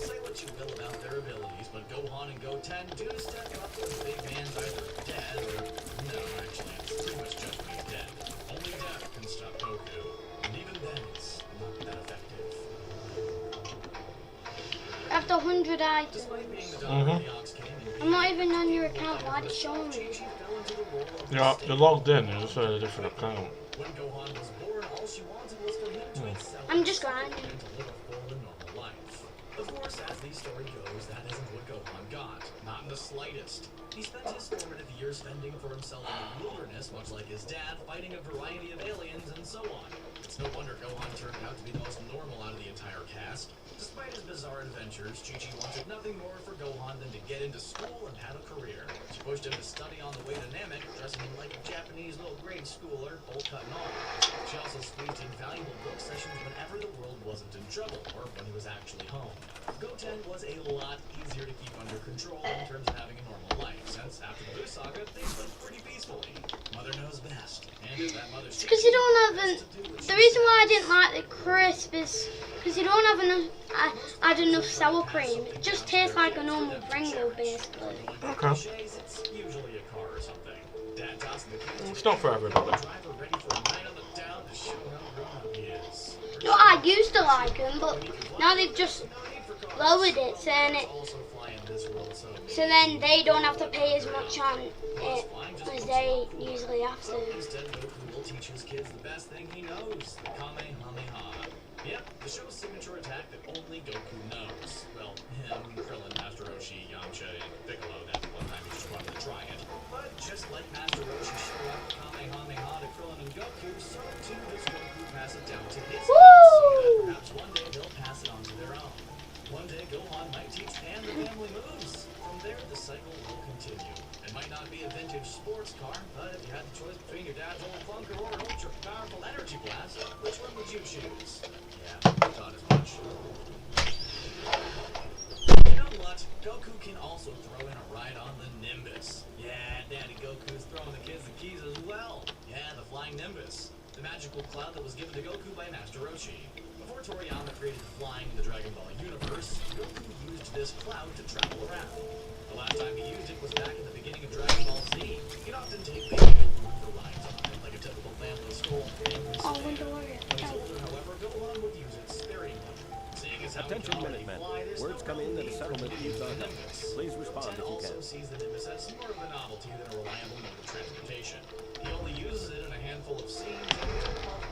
Say what you will about their abilities, but Gohan and Goten do step up to the big man's either dead or... No, actually, it's pretty much just when he's dead. Only death can stop Goku, and even then it's not that effective. After 100 items. I'm not even on your account, why did it show me? You're logged in, you're just on a different account. When Gohan was born, all she wanted was for him to excel I'm just grinding. and to live a full and normal life. Of course, as the story goes, that isn't what Gohan got. Not in the slightest. He spent his formative years fending for himself in the wilderness, much like his dad, fighting a variety of aliens and so on. It's no wonder Gohan turned out to be the most normal out of the entire cast. Despite his bizarre adventures, Chi-Chi wanted nothing more for Gohan than to get into school and have a career. She pushed him to study on the way to Namek, dressing him like a Japanese little grade schooler, bowl cut and all. She also squeezed in valuable book sessions whenever the world wasn't in trouble, or when he was actually home. Goten was a lot easier to keep under control in terms of having a normal life, since after the Buu saga, things went pretty peacefully. Mother knows best, and if that mother's... It's because you don't have the reason why I didn't like the crisp is because you don't have enough, add enough sour cream. It just tastes like a normal Pringle, basically. Okay. It's usually a car or something. Dad tossed the keys It's not for everybody. driver ready for a night on the town to show how grown up he is. No, I used to like them, but Now they've just lowered it, saying it, so then they don't have to pay as much on it as they usually have to. Instead, Goku will teach his kids the best thing he knows, the Kamehameha. Yep, the show's signature attack that only Goku knows. Well, him, Krillin, Master Roshi, Yamcha, and Piccolo, that one time he just wanted to try it. But just like Master Roshi showed up the Kamehameha to Krillin and Goku, so too does Goku pass it down to his kids. Perhaps one day they'll pass it on to their own. One day Gohan might teach Pan the family moves. From there, the cycle will continue. It might not be a vintage sports car, but if you had the choice between your dad's old clunker or an ultra-powerful energy blast, which one would you choose? Yeah, I thought as much. You know what? Goku can also throw in a ride on the Nimbus. Yeah, Daddy Goku's throwing the kids the keys as well. Yeah, the Flying Nimbus. The magical cloud that was given to Goku by Master Roshi. Before Toriyama created flying in the Dragon Ball universe, Goku used this cloud to travel around. The last time he used it was back at the beginning of Dragon Ball Z. He'd often take baby Goku for rides on it, like a typical family stroll. When he's older, however, Gohan would use it sparingly. Seeing as how Attention, Minutemen. Words come in that a settlement needs our help. Please respond if you also can. sees the Nimbus as more of a novelty than a reliable mode of transportation. He only uses it in a handful of scenes and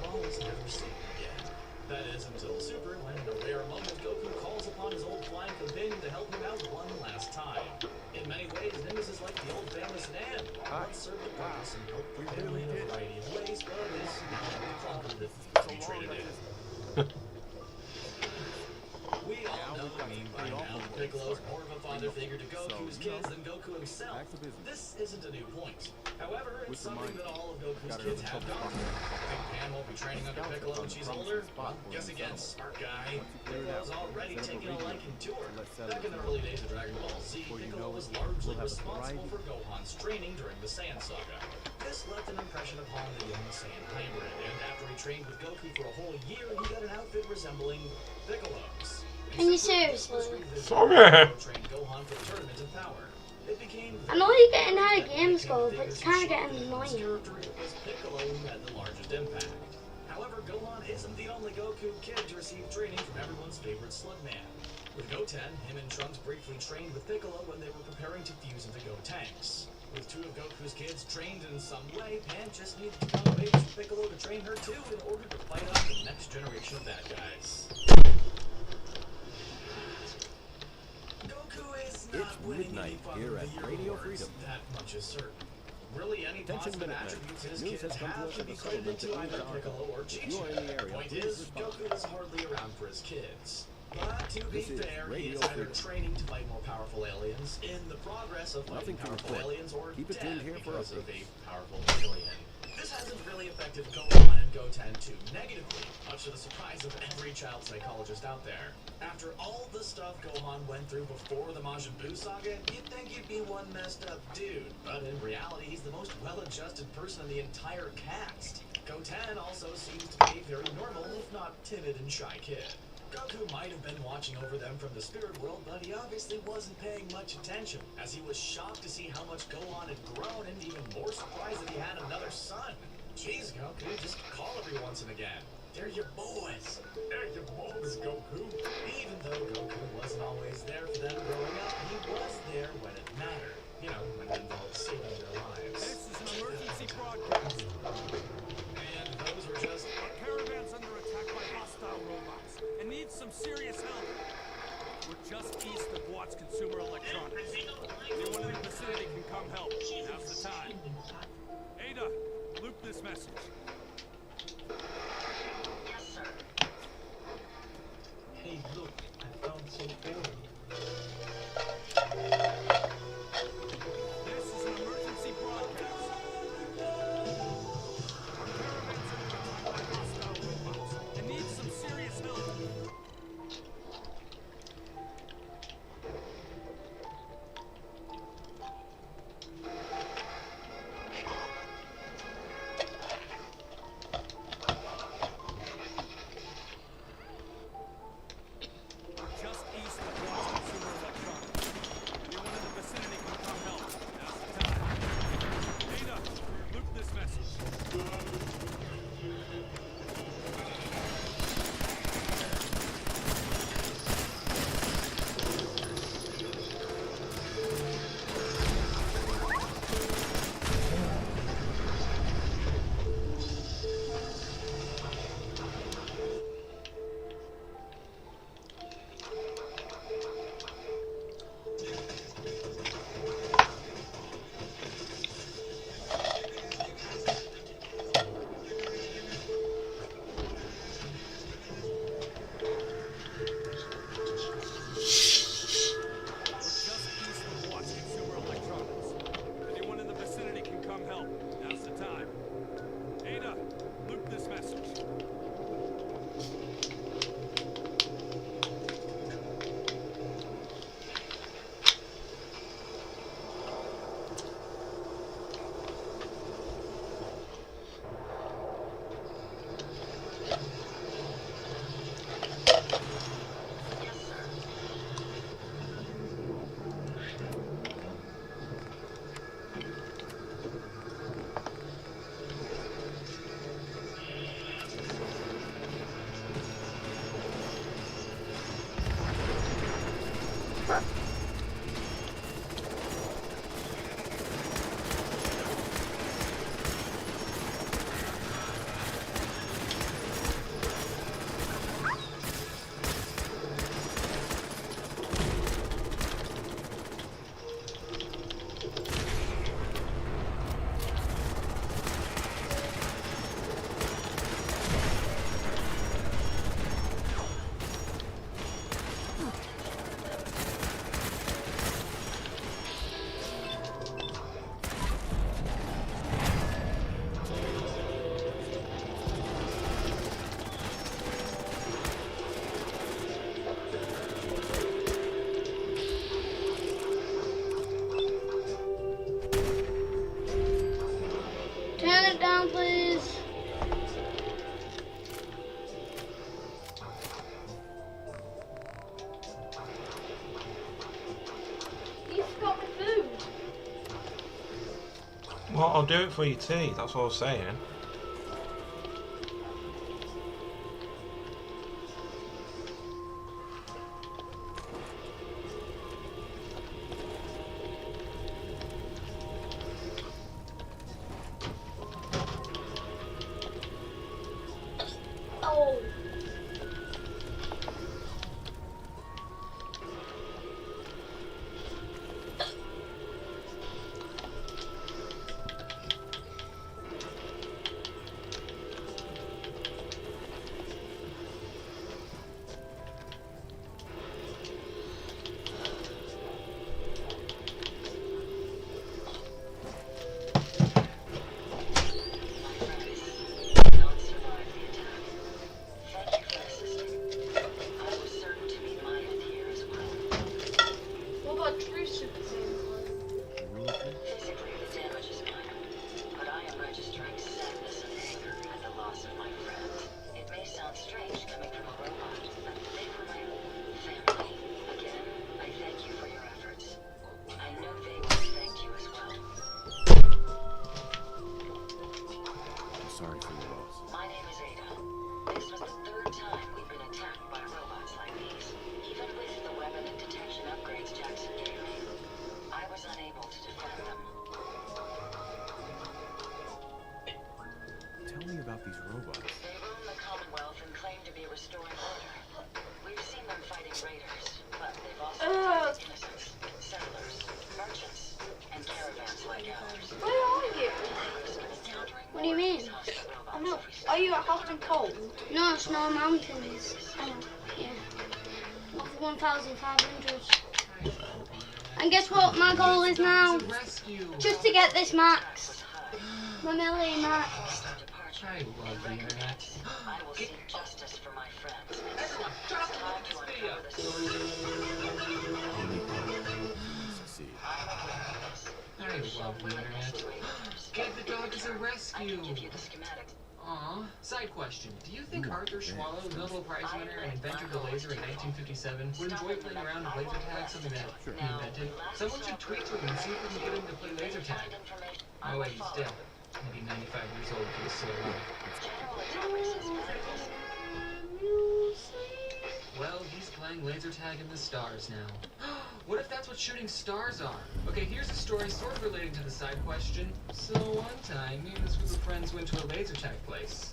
Ball is never seen again. That is until Super, when in a rare moment Goku calls upon his old flying companion to help him out one last time. In many ways, Nimbus is like the old family sedan. It served the purpose and helped the family in a variety of ways, but is now the clunker that we traded in. We all know the meme by now. Piccolo's more of a father figure to Goku's kids than Goku himself. This isn't a new point. However, it's something that all of Goku's kids have done. Think Pan won't be training under Piccolo when she's older? Well, guess again, smart guy. Piccolo's already taken a liking to her. Back in the early days of Dragon Ball Z, Piccolo was largely responsible for Gohan's training during the Saiyan saga. This left an impression upon the young Saiyan hybrid, and after he trained with Goku for a whole year, he got an outfit resembling Piccolo's. Can you seriously? Sorry. I know you're getting high game score, but it's kind of getting annoying. Piccolo who had the largest impact. However, Gohan isn't the only Goku kid to receive training from everyone's favorite Slugman. With Goten, him and Trunks briefly trained with Piccolo when they were preparing to fuse into Gotenks. With two of Goku's kids trained in some way, Pan just needed to come away with Piccolo to train her too in order to fight off the next generation of bad guys. It's midnight here at Radio Freedom. That much is certain. Really, any positive Minutemen. attributes his News kids has come to have us should of be a credited settlement to that either needs our Piccolo help. or If you are in the Chi-Chi. area, Point please is, respond. Goku is hardly around for his kids. But to be This is fair, he Radio is either Freedom. training to fight more powerful aliens in the progress of fighting Nothing to powerful report. aliens or Keep it dead tuned here for because of a updates. powerful alien. This hasn't really affected Gohan and Goten too negatively, much to the surprise of every child psychologist out there. After all the stuff Gohan went through before the Majin Buu saga, you'd think he'd be one messed up dude, but in reality he's the most well-adjusted person in the entire cast. Goten also seems to be a very normal, if not timid and shy kid. Goku might have been watching over them from the spirit world, but he obviously wasn't paying much attention, as he was shocked to see how much Gohan had grown and even more surprised that he had another son. Jeez, Goku, just call every once and again. They're your boys. They're your boys, Goku. Even though Goku wasn't always there for them growing up, he was there when it mattered. You know, when it involved saving their lives. This is an emergency broadcast. And those were just... Our caravan's under attack by hostile robots and needs some serious help. We're just east of Watts Consumer Electronics. Anyone in the vicinity can come help. Now's the time. Ada, loop this message. Yes, sir. Hey, look, I found some oil. This is an emergency broadcast. Our caravan's under attack by hostile robots and needs some serious help. down, please. You forgot my food. Well, I'll do it for your tea. That's what I was saying. Oh. What about true super Physically, the damage is minor, but I am registering sadness and anger at the loss of my friends. It may sound strange coming from a robot, but they were my family. Again, I thank you for your efforts. I know they will thank you as well. I'm sorry for your loss. My name is Ada. This was the third time we've been attacked by robots like these. Even with the weapon and detection upgrades Jackson gave me, I was unable to defend them. Tell me about these robots. They roam the Commonwealth and claim to be restoring order. We've seen them fighting raiders, but they've also attacked innocents, settlers, merchants, and caravans like ours. Where are you? What do you mean? I'm not. Are you at hot and cold? No, Snow Mountains. Oh, yeah. Of 1,500. And guess what my goal is now? Just to get this max. My million max. I love the internet. I will seek justice for my friends. It's time to uncover the Succeed. I love the internet. Give the dog as a rescue. Aw. Side question. Do you think Arthur Schwallow, Nobel Prize winner and inventor of the laser in 1957, would enjoy playing around with laser tag, something that he invented? Someone should tweet to him and see if we can get him to play laser tag. Oh wait, he's dead. Maybe 95 years old if he was still alive. Well, he's playing laser tag in the stars now. What if that's what shooting stars are? Okay, here's a story sort of relating to the side question. So one time, me and this group of friends went to a laser tag place.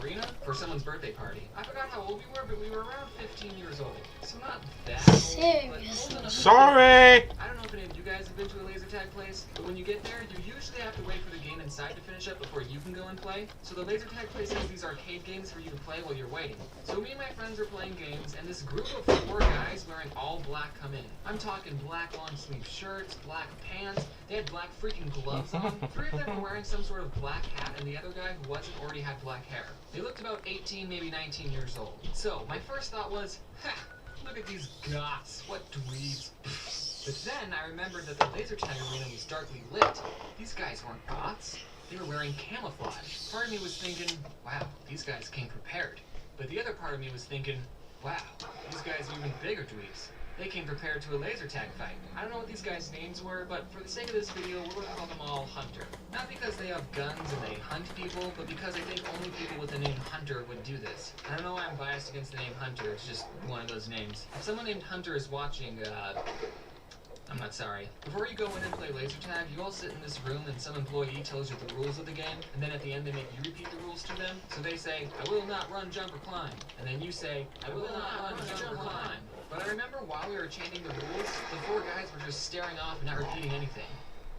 Arena? For someone's birthday party. I forgot how old we were, but we were around 15 years old. So not that old, but old enough. Sorry! I don't know if any of you guys have been to a laser tag place, but when you get there, you usually have to wait for the game inside to finish up before you can go and play. So the laser tag place has these arcade games for you to play while you're waiting. So me and my friends are playing games, and this group of 4 guys wearing all black come in. I'm talking black long sleeve shirts, black pants, they had black freaking gloves on. 3 of them were wearing some sort of black hat, and the other guy who wasn't already had black hair. They looked about 18, maybe 19 years old. So my first thought was, ha! Look at these goths, what dweebs. But then I remembered that the laser tag arena was darkly lit. These guys weren't goths. They were wearing camouflage. Part of me was thinking, wow, these guys came prepared. But the other part of me was thinking, wow, these guys are even bigger dweebs. They came prepared to a laser tag fight. I don't know what these guys' names were, but for the sake of this video, we're gonna call them all Hunter. Not because they have guns and they hunt people, but because I think only people with the name Hunter would do this. I don't know why I'm biased against the name Hunter, it's just one of those names. If someone named Hunter is watching, I'm not sorry. Before you go in and play laser tag, you all sit in this room and some employee tells you the rules of the game, and then at the end they make you repeat the rules to them. So they say, I will not run, jump, or climb. And then you say, I will not run, jump, or climb. But I remember while we were chanting the rules, the 4 guys were just staring off and not repeating anything.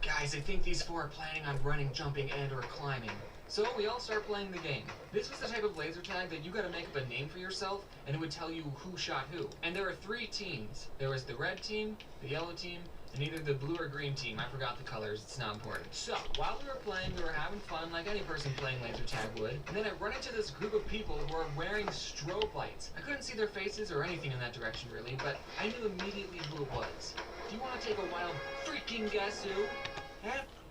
Guys, I think these 4 are planning on running, jumping, and or climbing. So we all start playing the game. This was the type of laser tag that you gotta make up a name for yourself, and it would tell you who shot who. And there were 3 teams. There was the red team, the yellow team, and either the blue or green team. I forgot the colors, it's not important. So, while we were playing, we were having fun like any person playing laser tag would, and then I run into this group of people who are wearing strobe lights. I couldn't see their faces or anything in that direction really, but I knew immediately who it was. Do you want to take a wild freaking guess who?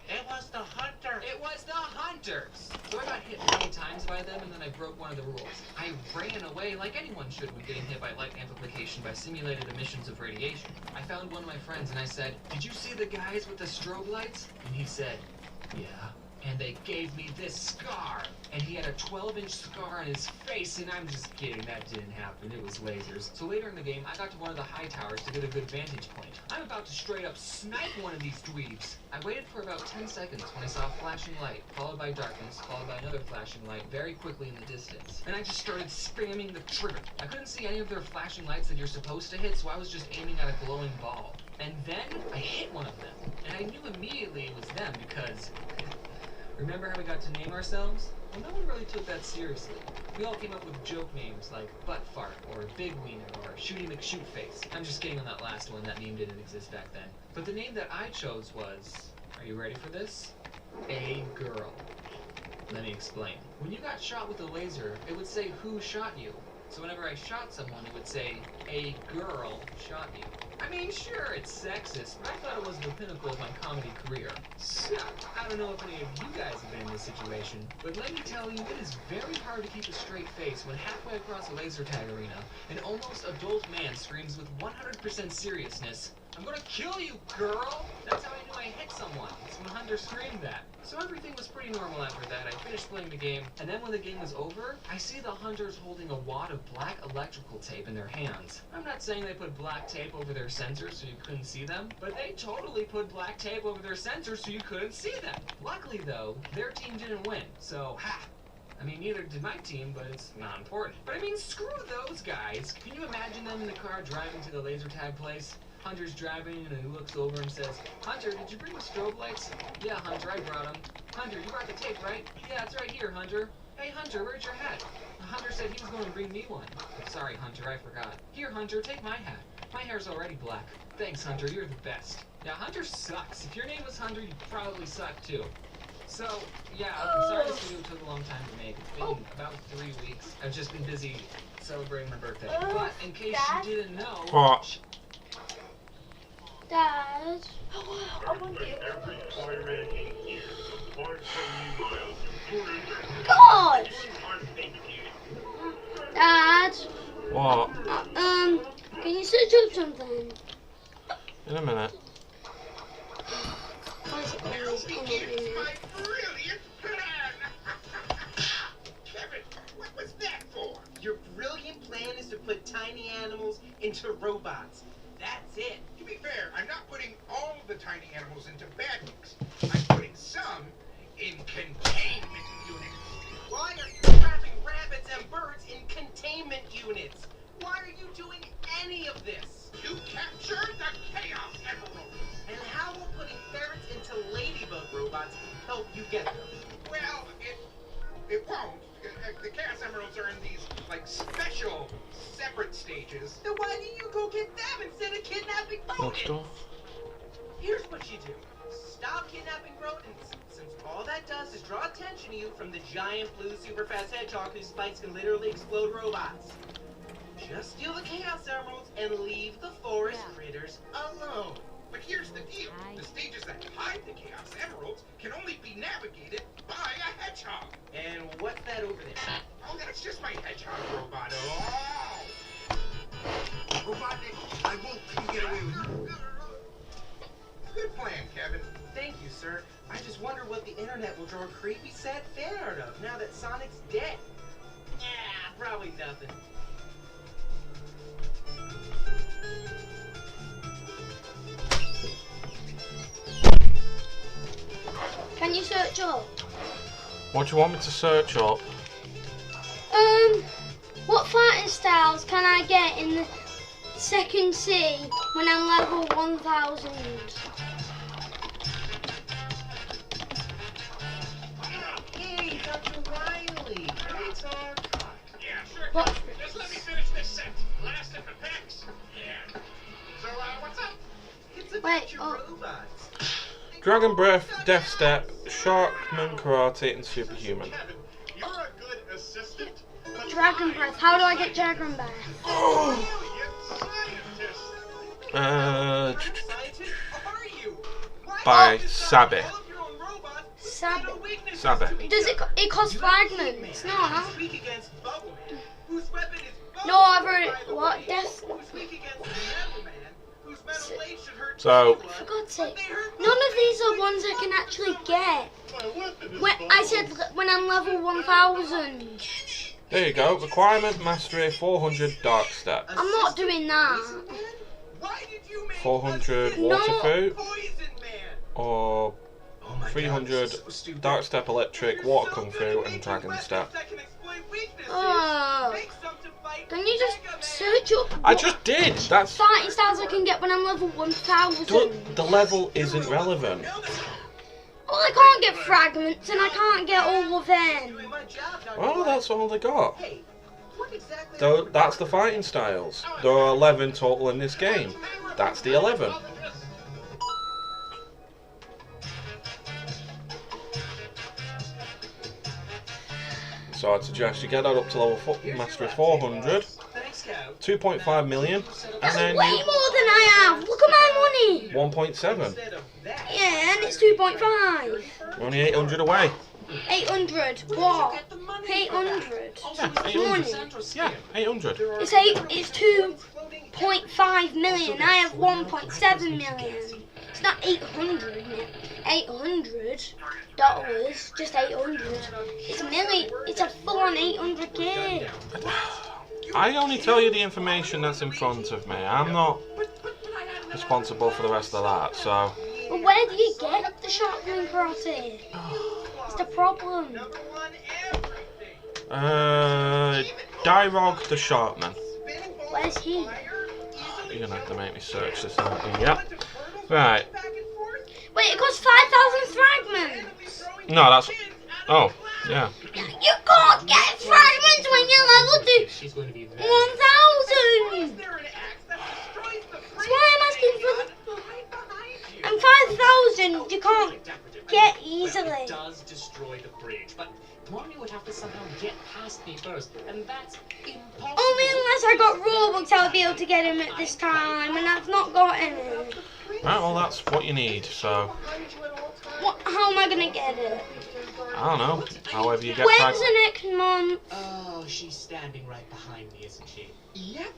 It was the Hunter! It was the Hunter! hunters! So I got hit many times by them, and then I broke one of the rules. I ran away like anyone should when getting hit by light amplification by simulated emissions of radiation. I found one of my friends and I said, "Did you see the guys with the strobe lights?" And he said, "Yeah." And they gave me this scar. And he had a 12-inch scar on his face, and I'm just kidding, that didn't happen, it was lasers. So later in the game, I got to one of the high towers to get a good vantage point. I'm about to straight up snipe one of these dweebs. I waited for about 10 seconds when I saw a flashing light, followed by darkness, followed by another flashing light very quickly in the distance. And I just started spamming the trigger. I couldn't see any of their flashing lights that you're supposed to hit, so I was just aiming at a glowing ball. And then I hit one of them, and I knew immediately it was them because... Remember how we got to name ourselves? Well, no one really took that seriously. We all came up with joke names like Butt Fart, or Big Wiener, or Shooty McShootface. I'm just kidding on that last one, that name didn't exist back then. But the name that I chose was, are you ready for this? A Girl. Let me explain. When you got shot with a laser, it would say who shot you. So whenever I shot someone, it would say, a girl shot you. I mean, sure, it's sexist, but I thought it was the pinnacle of my comedy career. So, I don't know if any of you guys have been in this situation, but let me tell you, it is very hard to keep a straight face when halfway across a laser tag arena, an almost adult man screams with 100% seriousness, "I'm gonna kill you, girl!" That's how I knew I hit someone. It's when Hunter screamed that. So everything was pretty normal after that. I finished playing the game, and then when the game was over, I see the hunters holding a wad of black electrical tape in their hands. I'm not saying they put black tape over their sensors so you couldn't see them, but they totally put black tape over their sensors so you couldn't see them. Luckily though, their team didn't win, so ha! I mean, neither did my team, but it's not important. But I mean, screw those guys. Can you imagine them in the car driving to the laser tag place? Hunter's driving, and he looks over and says, "Hunter, did you bring the strobe lights?" "Yeah, Hunter, I brought them." "Hunter, you brought the tape, right?" "Yeah, it's right here, Hunter." "Hey, Hunter, where's your hat?" Hunter said he was going to bring me one. "Sorry, Hunter, I forgot." "Here, Hunter, take my hat. My hair's already black." "Thanks, Hunter, you're the best." Yeah, Hunter sucks. If your name was Hunter, you'd probably suck too. So, yeah, I'm sorry this video took a long time to make. It's been about 3 weeks. I've just been busy celebrating my birthday. But in case Dad? you didn't know... What? Dad. I want you. God! Dad. What? Can you search up something? In a minute. What is it called? Kevin, what was that for? Your brilliant plan is to put tiny animals into robots. That's it. To be fair, I'm not putting all the tiny animals into badniks. I'm putting some in containment units. Why are you trapping rabbits and birds in containment units? Why are you doing any of this? You captured the Chaos Emeralds. And how will putting ferrets into ladybug robots help you get them? Well, it won't. The Chaos Emeralds are in these, like, special, separate stages. Then why do you go get them instead of kidnapping rodents? Here's what you do. Stop kidnapping rodents, since all that does is draw attention to you from the giant blue super fast hedgehog whose spikes can literally explode robots. Just steal the Chaos Emeralds and leave the forest critters alone. But here's the deal. The stages that hide the Chaos Emeralds can only be navigated by a hedgehog. And what's that over there? Oh, that's just my hedgehog robot. Oh! Robotnik, I won't let you get away with it. Good plan, Kevin. Thank you, sir. I just wonder what the internet will draw a creepy, sad fan art of now that Sonic's dead. Yeah, probably nothing. Can you search up? What do you want me to search up? What fighting styles can I get in the second sea when I'm level 1000? Hey, Dr. Riley. Great talk. Yeah, sure. What? Just let me finish this set. Last of the packs. Yeah. So, what's up? It's about Wait, your robots. Dragon Breath, Death Step, Sharkman Karate, and Superhuman. Kevin, you're a good assistant. Dragon Breath. How do I get Dragon Breath? Scientist, are you? Why By not just Sabe. develop your own robots Sabby. Sabby. Does it cost fragments? No. Who's weak against Bubble Man? Whose weapon is Bubble No, I've heard Man, it. by the What? way? Death. Who's weak against Metal Man? Whose metal blade should hurt So, For God's sake. None of these are ones I can actually get. When I said when I'm level 1000. there you go. Requirement mastery 400 dark step. I'm not doing that. 400 No. water fruit. Or 300 dark step electric, water kung fu, and dragon step. Oh. Can you just search up I just did. That's fighting styles I can get when I'm level 1000? the level isn't relevant. Well, I can't get fragments and I can't get all of them. Well, that's all they got. Though that's the fighting styles. There are 11 total in this game. That's the 11. So I'd suggest you get that up to level mastery 400, 2.5 million, That's and way then more than I have. Look at my money. 1.7. Yeah, and it's 2.5. You're only 800 away. 800. What? 800. Yeah, 800. Yeah, 800. It's 2.5 million. I have 1.7 million. It's not 800. $800. Just 800. It's a million. It's a full-on 800k. I only tell you the information that's in front of me. I'm not responsible for the rest of that, so... But where do you get the shotgun karate? It's the problem. Dyrog the Sharpman. Where's he? You're gonna have to make me search this out. Yep. Right. Wait, it costs 5,000 fragments. No, that's... Oh, yeah. You can't get fragments when you're level 1,000. That's why I'm asking for the... And 5,000 you can't get easily. It does destroy the bridge, but Marnie would have to somehow get past me first, and that's impossible. Only unless I got Robux I would be able to get him at this time, and I've not got any. Right, well, that's what you need, so... How am I going to get it? I don't know. However you get When's fragments. the next month? Oh, she's standing right behind me, isn't she? Yep.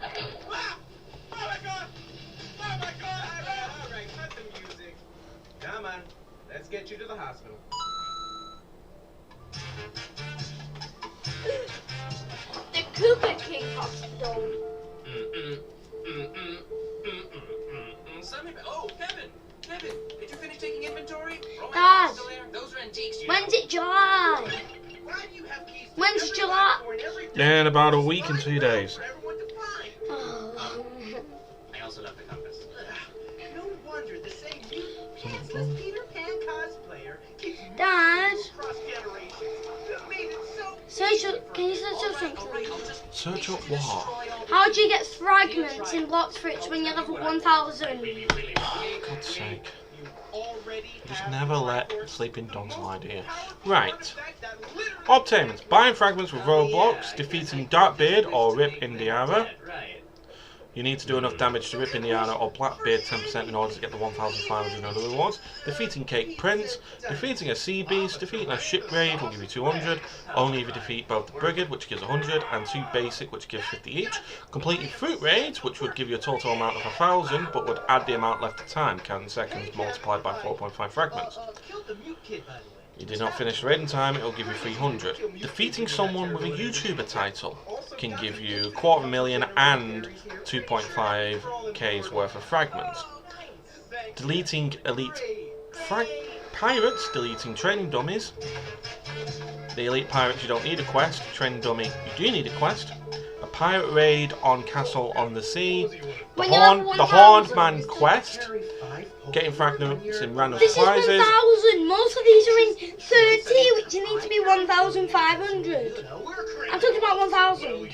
Oh my god! Oh my god! Alright, cut the music. Come on, let's get you to the hospital. The Cooper King Hospital. Oh, Kevin! Kevin, did you finish taking inventory? Dad, Those are antiques, you when's it July? When's July? Yeah, in about a week and 2 days. Oh. I also love the compass. No wonder the same new pantsless Peter Pan cosplayer keeps Dad, across generations. Made it so search up, can you search up something? Search up what? How do you get fragments in blocks for it when you're level 1,000? For God's sake. Just never let sleeping dogs lie, do you? Right. Obtainments. Buying fragments with Roblox, defeating Darkbeard or Rip Indiana. You need to do enough damage to Rip Indiana or Blackbeard 10% in order to get the 1,500 other rewards. Defeating Cake Prince, defeating a Sea Beast, defeating a Ship Raid will give you 200. Only if you defeat both the Brigade, which gives 100, and 2 Basic, which gives 50 each. Completing Fruit Raids, which would give you a total amount of 1,000, but would add the amount left to time, counting seconds multiplied by 4.5 fragments. You did not finish the raid in time, it will give you 300. Defeating someone with a YouTuber title can give you 250,000 and 2.5k's worth of fragments. Deleting elite pirates, deleting training dummies. The elite pirates you don't need a quest, training dummy you do need a quest. A pirate raid on Castle on the Sea. The Horned Man quest. Getting fragments in random This is prizes. 1,000. Most of these are in 30, which you need to be 1,500. I'm talking about 1,000.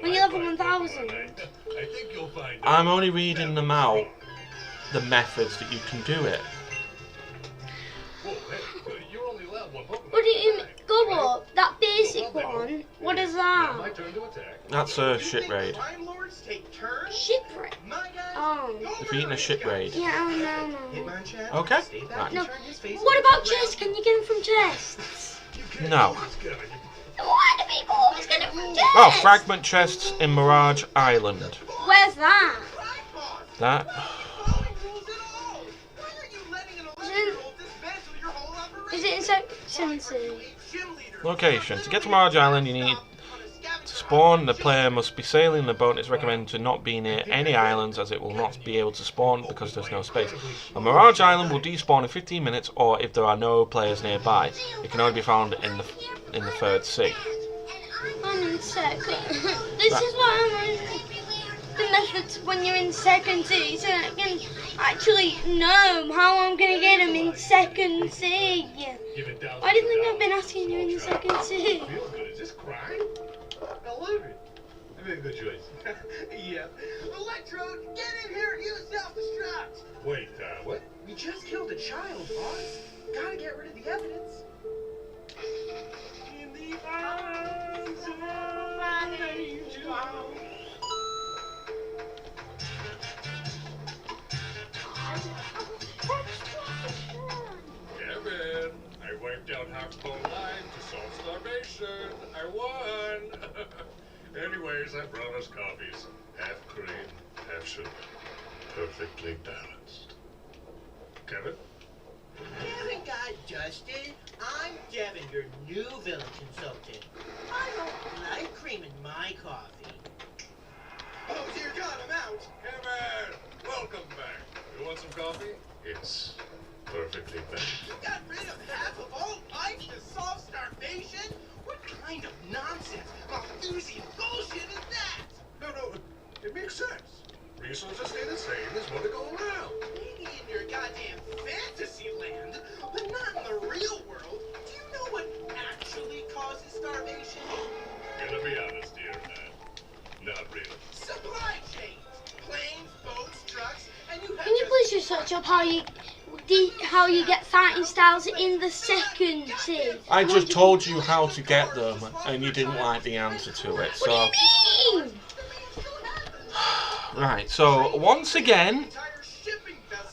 When you're level 1,000. I'm only reading them out, the methods that you can do it. What do you mean? Go up. That basic one. What is that? That's a ship raid. Shipwreck. Oh. defeating a ship raid. Yeah, no. Okay. Right. No. What about chests? Can you get them from chests? No. Why do people always get them from chests? Oh, fragment chests in Mirage Island. Where's that? That. Is it in Section C? Location. To get to Mirage Island, you need to spawn. The player must be sailing the boat. It's recommended to not be near any islands, as it will not be able to spawn because there's no space. A Mirage Island will despawn in 15 minutes, or if there are no players nearby. It can only be found in the third sea. I'm in second. This is what I'm in. The methods when you're in second C, so I can actually know how I'm gonna get them in second C. I didn't think I've been asking you in the second C. Feels good. Is this crime? I love it. I made a good choice. Yeah. Electrode, get in here and use self-destruct. Wait, what? We just killed a child, boss. Gotta get rid of the evidence. In the arms of an angel. Kevin, I wiped out Half-Bone Line to solve starvation. I won. Anyways, I brought us coffees. Half cream, half sugar. Perfectly balanced. Kevin? Haven't got dusted. I'm Devin, your new villain consultant. I don't like cream in my coffee. Oh dear God, I'm out. Kevin, welcome back. You want some coffee? It's perfectly balanced. You got rid of half of all life to solve starvation? What kind of nonsense, Malthusian bullshit is that? No, it makes sense. Resources stay the same, there's more to go around. Maybe in your goddamn fantasy land, but not in the real world. Do you know what actually causes starvation? Gonna be honest here, not really. Supply chains, planes, boats, trucks, and you have Can you please just search up how you get fighting styles in the second C? I just told you how to get them, and you didn't like the answer to it. So. What do you mean? Right. So once again,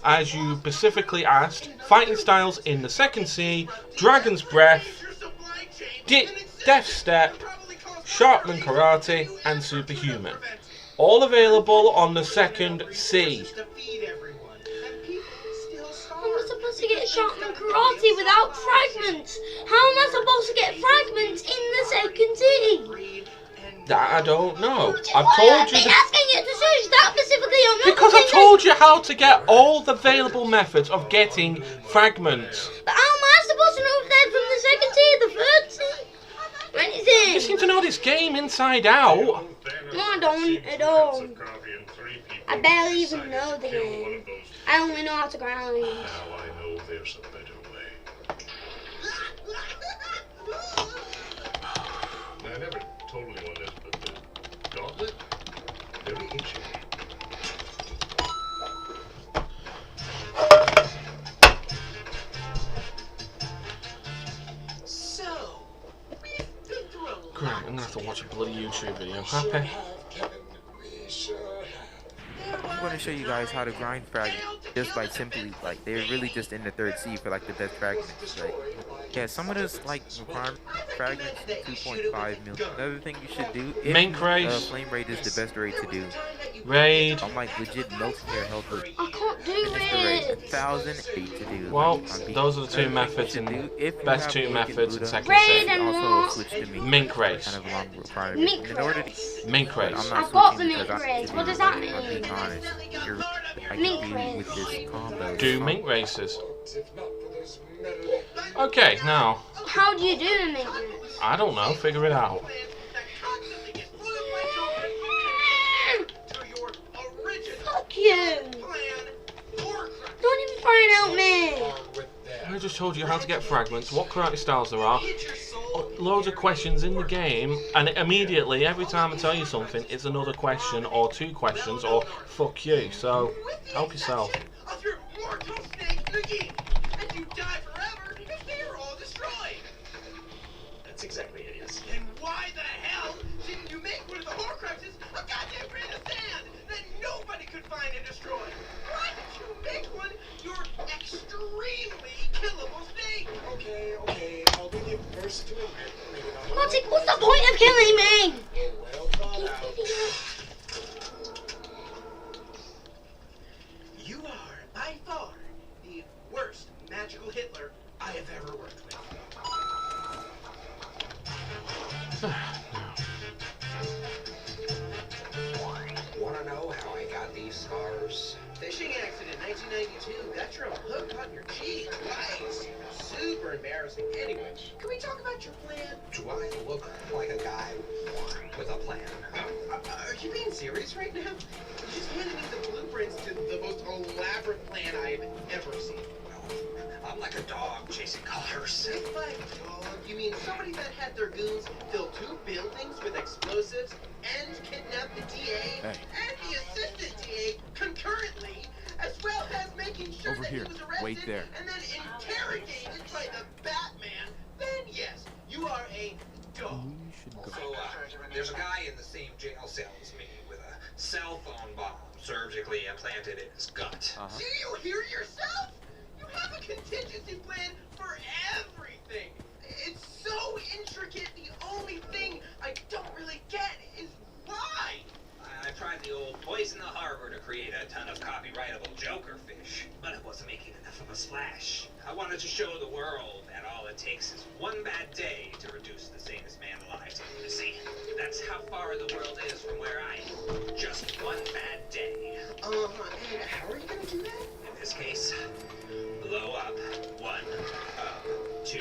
as you specifically asked, fighting styles in the second C: Dragon's Breath, Death Step, Sharpman Karate, and Superhuman. All available on the second C. How am I supposed to get Sharpman Karate without fragments? How am I supposed to get fragments in the second C? That I don't know. I've told you. asking you to search that specifically on Because I told you how to get all the available methods of getting fragments. But how am I supposed to know if they're from the second C or the third C? When is it? You seem to know this game inside out. No, I don't at all. I barely even know the game. I only know how to grind. Now I know there's a better way. I never totally won this, but the gauntlet, very itchy. So, we've been through a lot. Great, I'm gonna have to watch a bloody YouTube video. Happy? I'm going to show you guys how to grind fragments just by simply, like, they're really just in the third C for, like, the best fragments, like, yeah, some of those, like, requirement fragments, 2.5 million. Another thing you should do, Mink race. Flame raid is the best raid to do. Raid. I'm, like, legit melting their health with. I can't do it. 1,000 to do. Well, like, those are the two methods in best two methods in second Raid C. and also switch to Mink race. Kind of a long requirement. Mink In order to, Mink race. I'm not I've got the switching mink because race. I What does that mean? I'm being honest. I Mink can race. do with this combo. Do mink races. Okay, now. How do you do the mink race? I don't know. Figure it out. Fuck you! Don't even try and help me! I just told you how to get fragments, what karate styles there are, loads of questions in the game, and immediately, every time I tell you something, it's another question, or two questions, or fuck you, so help yourself. That's exactly it, yes. And why the hell didn't you make one of the Horcruxes a goddamn grain of sand that nobody could find and destroy? Okay, I'll be the first to admit. Marty, what's the point of killing me? Well thought out. You are, by far, the worst magical Hitler I have ever worked with. Wanna know how I got these scars? Fishing accident 1992. Got your hook on your cheek twice. Super embarrassing. Anyway, can we talk about your plan? Do I look like a guy with a plan? Are you being serious right now? You just handed me the blueprints to the most elaborate plan I've ever seen. I'm like a dog chasing colors. If by dog, you mean somebody that had their goons fill 2 buildings with explosives and kidnap the DA and the assistant DA concurrently, as well as making sure Over that here. he was arrested Wait there. and then interrogated by the Batman, then yes, you are a dog. So, there's a guy in the same jail cell as me with a cell phone bomb surgically implanted in his gut. Do you hear yourself? You have a contingency plan for everything. It's so intricate. The only thing I don't really get is why. I tried the old poison the harbor to create a ton of copyrightable Joker fish, but it wasn't making enough of a splash. I wanted to show the world that all it takes is one bad day to reduce the sanest man alive. You see, that's how far the world is from where I am. Just one bad day. And how are you gonna do that? In this case, blow up one of 2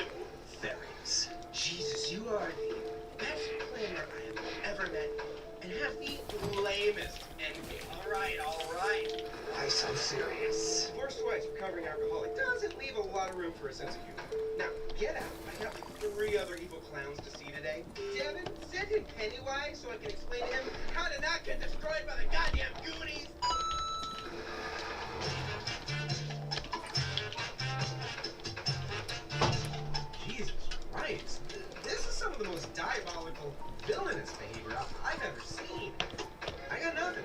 ferries. Jesus, you are the best planner I have ever met, and have the lamest endgame. All right. Why so serious? Divorced wife's recovering alcoholic doesn't leave a lot of room for a sense of humor. Now, get out. I got like 3 other evil clowns to see today. Devin, send in Pennywise so I can explain to him how to not get destroyed by the goddamn Goonies. Jesus Christ. This is some of the most diabolical, villainous behavior I've ever seen. I got nothing.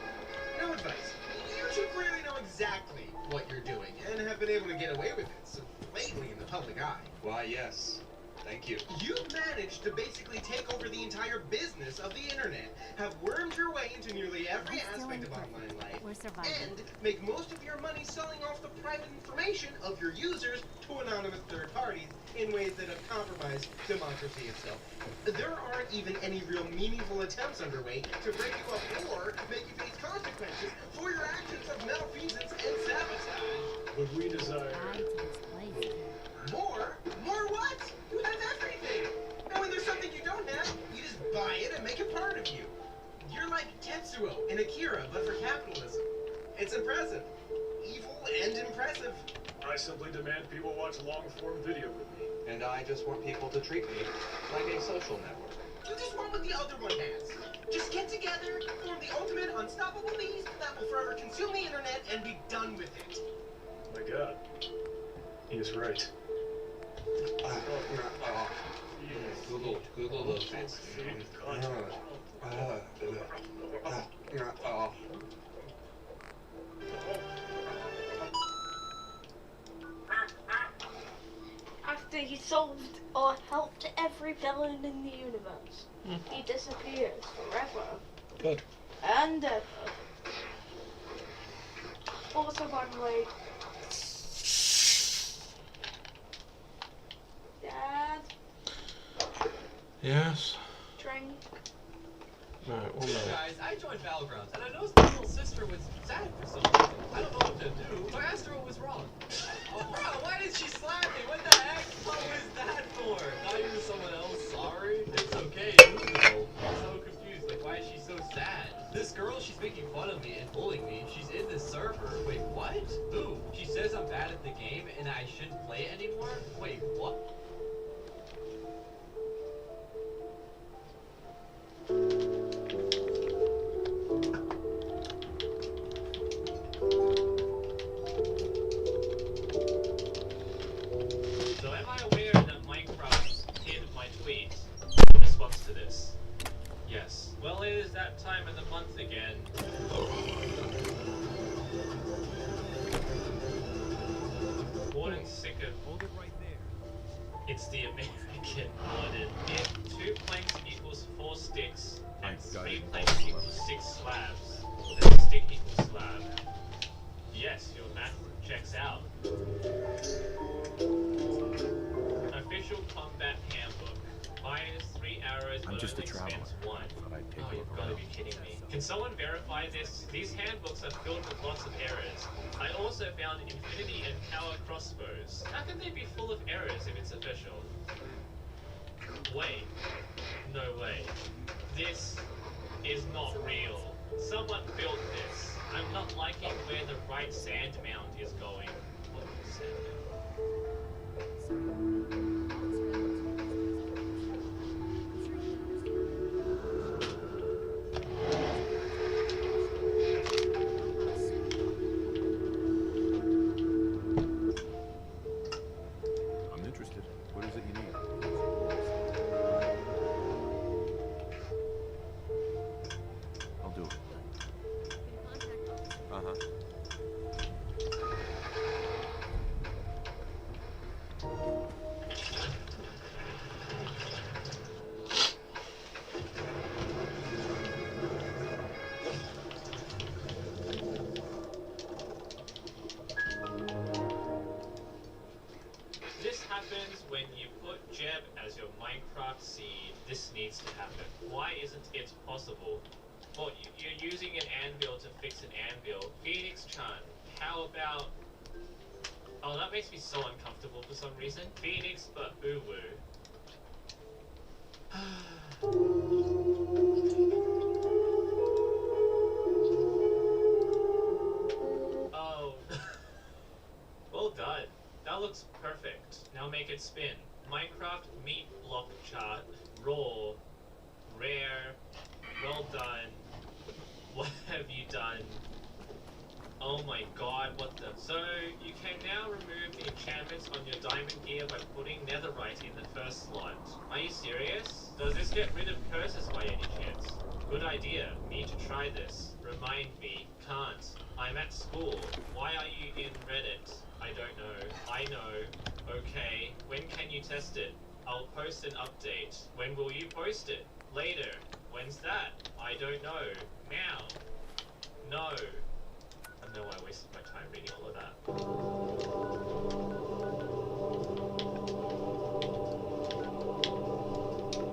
No advice. You two clearly know exactly what you're doing and have been able to get away with it so blatantly in the public eye. Why, yes. Thank you. You managed to basically take over the entire business of the internet, have wormed your way into nearly every aspect of online life, and make most of your money selling off the private information of your users to anonymous third parties in ways that have compromised democracy itself. There aren't even any real meaningful attempts underway to break you up or make you face consequences for your actions of malfeasance and sabotage. What we desire. More? More what? You have everything! And when there's something you don't have, you just buy it and make it part of you. You're like Tetsuo and Akira, but for capitalism. It's impressive. Evil and impressive. I simply demand people watch long-form video with me. And I just want people to treat me like a social network. You just want what the other one has. Just get together, form the ultimate unstoppable beast that will forever consume the internet and be done with it. My God. He is right. Google those things. After he solved or helped every villain in the universe, he disappears forever Good. and ever. Also, by the way, Dad, Yes. drink. Right, one minute. Guys, I joined Battlegrounds, and I noticed my little sister was sad for some reason. I don't know what to do, so I asked her what was wrong. Oh, bro, why did she slap me? What the heck? What was that for? Thought you were someone else. Sorry. It's okay. Though. I'm so confused. Like, why is she so sad? This girl, she's making fun of me and bullying me. She's in this server. Wait, what? Who? She says I'm bad at the game and I shouldn't play it anymore? Wait, what? So am I aware that Minecraft hid my tweets in response to this? Yes. Well, it is that time of the month again. Bored and sick of... Hold it right there. It's the American modern. If 2 planks equals 4 sticks, and 3 planks equals 6 slabs, then a stick equals slab. Yes, your math checks out. Official combat handbook. Fires 3 arrows, but just a only traveler. spends 1. Thought I'd take Oh, a you've look got to around. be kidding me. Can someone verify this? These handbooks are filled with lots of errors. I also found infinity and power crossbows. How can they be full of errors if it's official? Wait. No way. This is not real. Someone built this. I'm not liking where the right sand mound is going. What is sand I'm interested. What is it you need? I'll do it. Uh-huh. This happens when you put Jeb as your Minecraft seed. This needs to happen. Why isn't it possible? Well, you're using an anvil to fix an anvil. Phoenix Chan, how about... Oh, that makes me so uncomfortable for some reason. Phoenix but Uwu. Oh. Well done. That looks perfect. Now make it spin. Minecraft meat block chart. Raw. Rare. Well done. What have you done? Oh my god, what the... So, you can now remove the enchantments on your diamond gear by putting netherite in the first slot. Are you serious? Does this get rid of curses by any chance? Good idea. Need to try this. Remind me. Can't. I'm at school. Why are you in Reddit? I don't know. I know. Okay. When can you test it? I'll post an update. When will you post it? Later. When's that? I don't know. Now. No. I know I wasted my time reading all of that.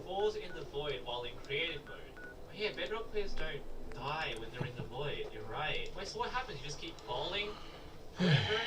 Falls in the void while in creative mode. Oh yeah, Bedrock players don't die when they're in the void. You're right. Wait, so what happens? You just keep falling forever?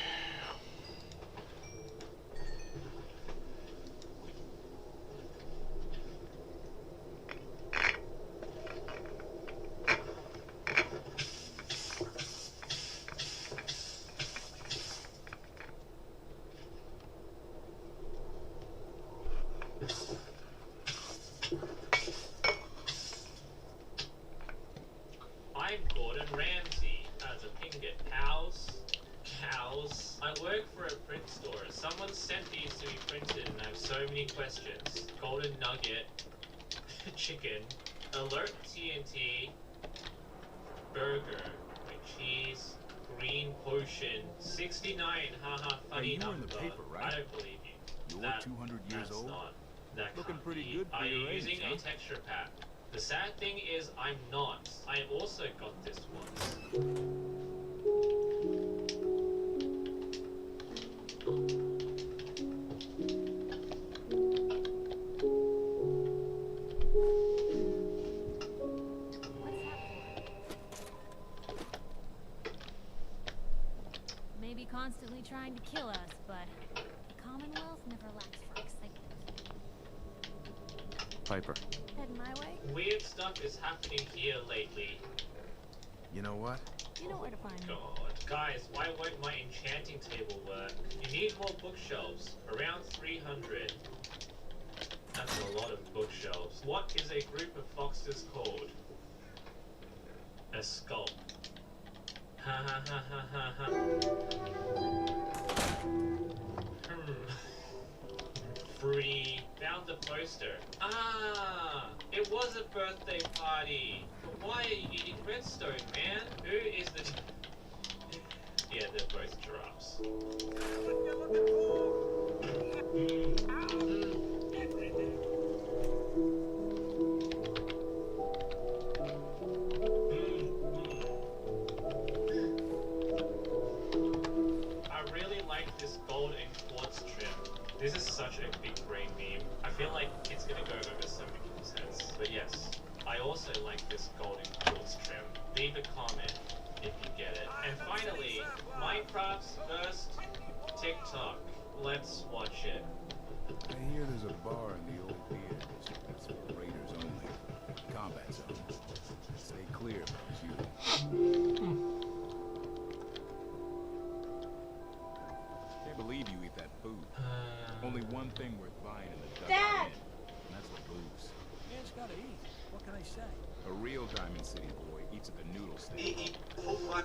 I'm Gordon Ramsay. As a Pingot. Cows. Cows. I work for a print store. Someone sent these to be printed and I have so many questions. Golden nugget. Chicken. Alert TNT. Burger. With cheese. Green potion. 69. Haha, funny Hey, you were in number. the paper, right? I don't believe you. You're 200 years That's old? not. That Looking can't pretty be. good for Are you your age, using huh? a texture pack? The sad thing is I'm not. I also got this once. Maybe constantly trying to kill us, but the Commonwealth never lacks for excitement. Piper, Heading my way? Weird stuff is happening here lately. you know what? You know where to find me. God. Guys, why won't my enchanting table work? You need more bookshelves. Around 300. That's a lot of bookshelves. What is a group of foxes called? A sculp. Ha ha ha ha ha ha. Fruity. Found the poster. Ah! It was a birthday party. But why are you eating redstone, man? Who is the... Yeah, they're both giraffes. I really like this gold and quartz trim. This is such a big brain meme. I feel like it's gonna go over so many people's heads. But yes, I also like this gold and quartz trim. Leave a comment if you get it. And finally, Minecraft's first TikTok. Let's watch it. I hear there's a bar in the old beer district that's for raiders only. Combat zone. Stay clear, you. Can't believe you eat that food. Only one thing worth buying in the Dad! and that's the booze. Man's gotta eat. What can I say? A real Diamond City boy eats at the noodle stand. Eat. Hold on.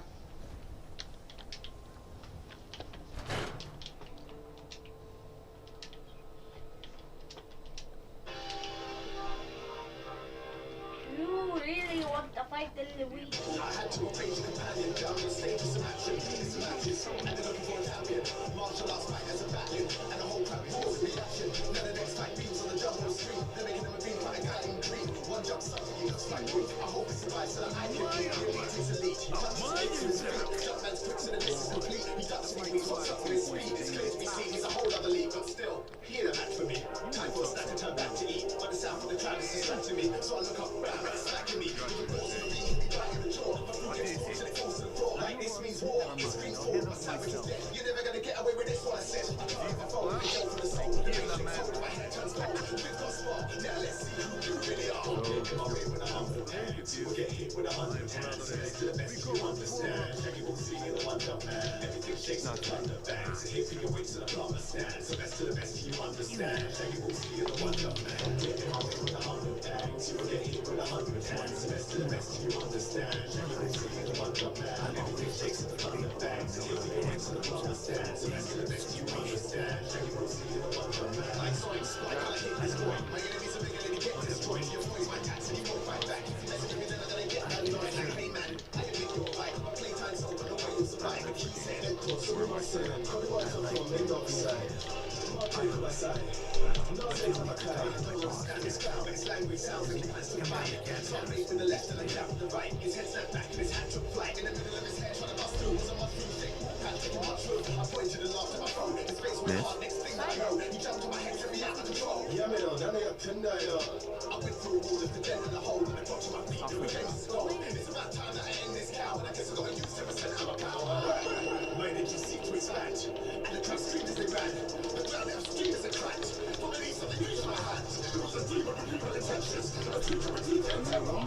You really want to fight the Luigi? I had to obtain the companion down the stage of some action. Some matches, ended looking for a champion. Martial arts fight as a battalion, and a whole crowd before the reaction. Then the next fight beams on the jungle street. They're making them a beam fight, guy in green. One jump start, he looks like me. I hope he survives so that I can kick him. He takes a lead, he touches his legs to his feet. Jumpman's quick so the miss is complete. He ducks me, he what's up with his speed. It's clear to be seen, he's a whole other league, but still, he ain't a match for me. Time for a snack to turn back to eat. But the sound from the crowd is distracting me. So I look up, bam, it's smacking me. Like this means war, it's green for a savage is dead. You're never gonna get away with this, what I said. I follow the show for the soul. The matrix told my hair turns gold. We've got spot, now let's see who you really are. Get my way with 100 hands. You will get hit with 100 hands. So let's do the best you understand. Jackie will see you the wonder man. Everything shakes in the thunder bang. So here for your weights to the plumber stand. So let's do the best you understand. Jackie will see you the wonder man. Get my way with 100 hands. You will get hit with 100 hands. So let's do the best you understand. Jackie will see you the wonder man. Everything shakes in the thunder bang. So here for your weights to the plumber stand. So let's do the best you understand. Jackie will see you the wonder man. Like Zoinks, like I'll hit this point. My enemies are bigger than he gets destroyed. Your boy's my tax and he won't fight back. If you mess with me, then I'm gonna get annoyed. Like, hey man, I can make your fight. My playtime's over, no way you'll survive. But keep saying it, so what am I saying? Come on, come on, they don't side. I'm on my side. I'm not saying I'm a cloud. Stand this cloud, but his language sounds like he plans to fight. Top raised to the left and a jab to the right. His head snapped back and his hand took flight. In the middle of his head, trying to bust through. Was a mushroom thing. Can't take him much room. I pointed to the last of my phone. His face went hard, next thing I know. He jumped on my head, took me out of control. Yeah, man, down there tonight. I went through a wall of the dead in the hole. And I got to my feet, the revenge is gone. It's about time that I end this cow. And I guess I gotta use 10% of my power. My energy seemed to expand. And the crowd screamed as they ran. The ground now screamed as it cracked. For the least of the use of my hands. It was a dream of the people intentions. A dream of a deep and terror.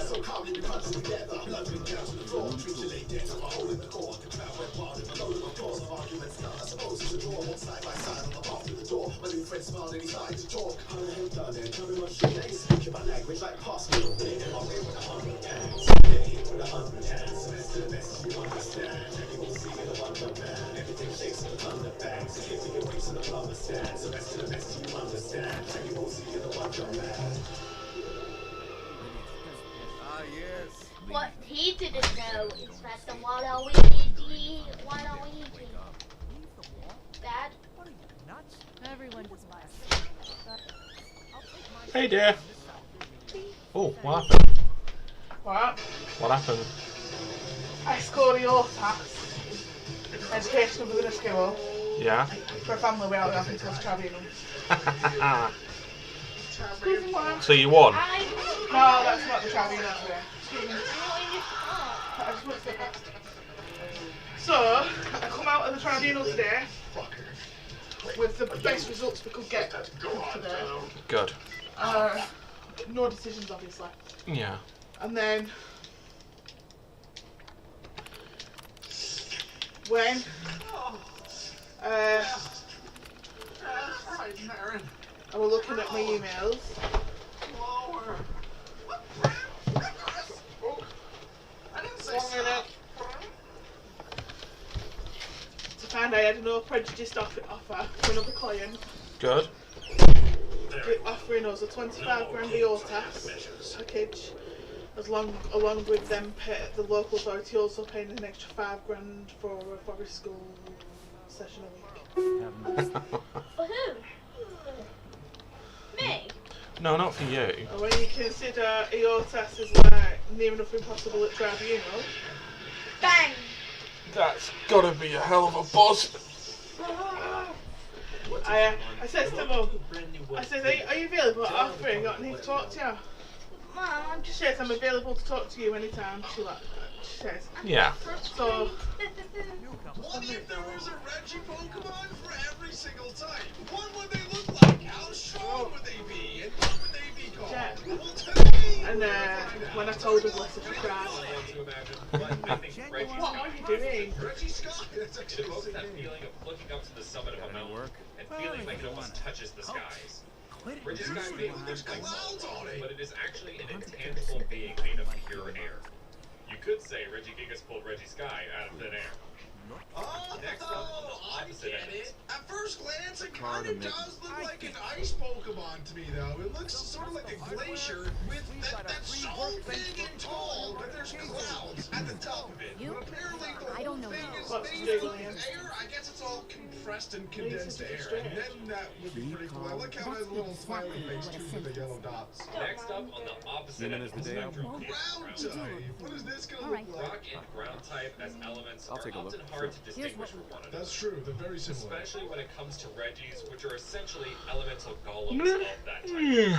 So calmly we punched together. Blood went down to the floor. Treat you late dead. Took a hole in the core. The crowd went wild and loaded of course. Arguments now. I suppose it's a draw. Walked side by side on the path to the door. My new friend smiled and he started to talk. How the hell done it? Tell me what shit. They speak my language like past me. They get my way with 100 hands. Get hit with 100 hands. So let's do the best you understand. And you will see the wonder man. Everything shakes in the thunder bang. So if you can wait to the plumber stand. So let's do the best you understand. And you will see the wonder man. Ah, yes. What he didn't know is that the Waluigi, Dad? Everyone does less. Hey dear. Oh, what happened? What? What happened? I scored your tax. Education within a school. Yeah. For a family we all have into a tribunal. So you won? No, that's not the tribunal today. Excuse me. I just want to say that. So, I come out of the tribunal today with the best results we could get today. Good. No decisions, obviously. Yeah. And then when I was looking at my emails, to find I had a no prejudice offer for another client. Good. Offering us a 25 grand EOTAS package, along with them the local authority also paying an extra 5 grand for a forest school session a week. For who? Me? No, not for you. And when you consider Eotas is like near enough impossible at Tribunal. Bang! That's gotta be a hell of a boss. I said to Mum, I said, are you available at half 3? I need to talk to you. Mum, she says I'm available to talk to you anytime. She says. Yeah. So. What if there was a Reggie Pokemon for every single type? What would they look like? How strong would they be? And what would they be called? Yeah. Well, to me, And when I told her, bless her, she cried. What are you doing? Reggie Sky. That's It actually evokes the that same name. feeling of looking up to the summit of a mountain and feeling like it almost touches the skies. Reggie Sky may look like clouds on it. but it is actually an intangible being made of pure air. You could say Regigigas pulled Reggie Sky out of thin air. Next up on the opposite Get end. it? At first glance, it kind of does look like an ice Pokemon to me, though. It looks sort of like a glacier with that's so big and tall, but there's clouds at the top of it. But apparently the whole thing is made of air. I guess it's all compressed and condensed air. And then that would be pretty cool. I like how it has a little smiley face, too, with the yellow dots. Next up on the opposite end of the spectrum is Ground type. What is this going to look like? Rock and ground type as elements are take a look. often hard to distinguish from one another. That's true. They're very similar. Especially when it comes to Reggies, which are essentially elemental golems of that type.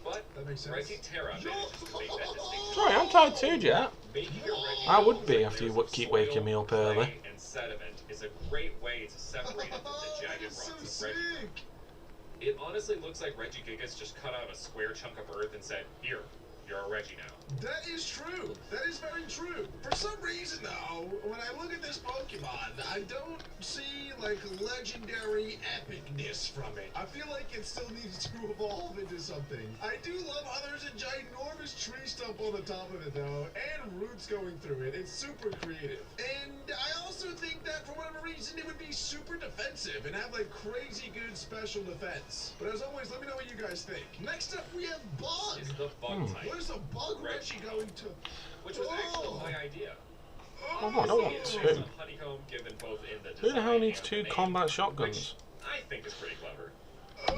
But Reggie Terra manages to make that distinction. Sorry, I'm tired too, Jack. Making your Reggie I would be after you keep waking me up early. clay and sediment is a great way to separate it from the jagged rocks of Reggie. It honestly looks like Regigigas just cut out a square chunk of earth and said, "Here, you're a Reggie now." That is true. That is very true. For some reason, though, when I look at this Pokemon, I don't see, like, legendary epicness from it. I feel like it still needs to evolve into something. I do love how there's a ginormous tree stump on the top of it, though, and roots going through it. It's super creative. And I also think that, for whatever reason, it would be super defensive and have, like, crazy good special defense. But as always, let me know what you guys think. Next up, we have Bug. Is the bug type. Where's the Bug Reggie going to? Which was actually my idea. Oh, I don't want It's two. a honeycomb given both in the Who the hell design needs and 2 the name, combat shotguns? I think is pretty clever.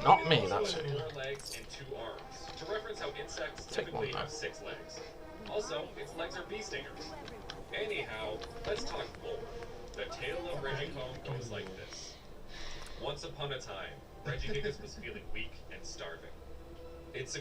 Not me, that's With who. 4 legs and 2 arms, to reference how insects Take typically one have 6 legs. Also, its legs are bee stingers. Anyhow, let's talk lore. The tale of Regicomb goes like this. Once upon a time, Regigigas was feeling weak and starving. It's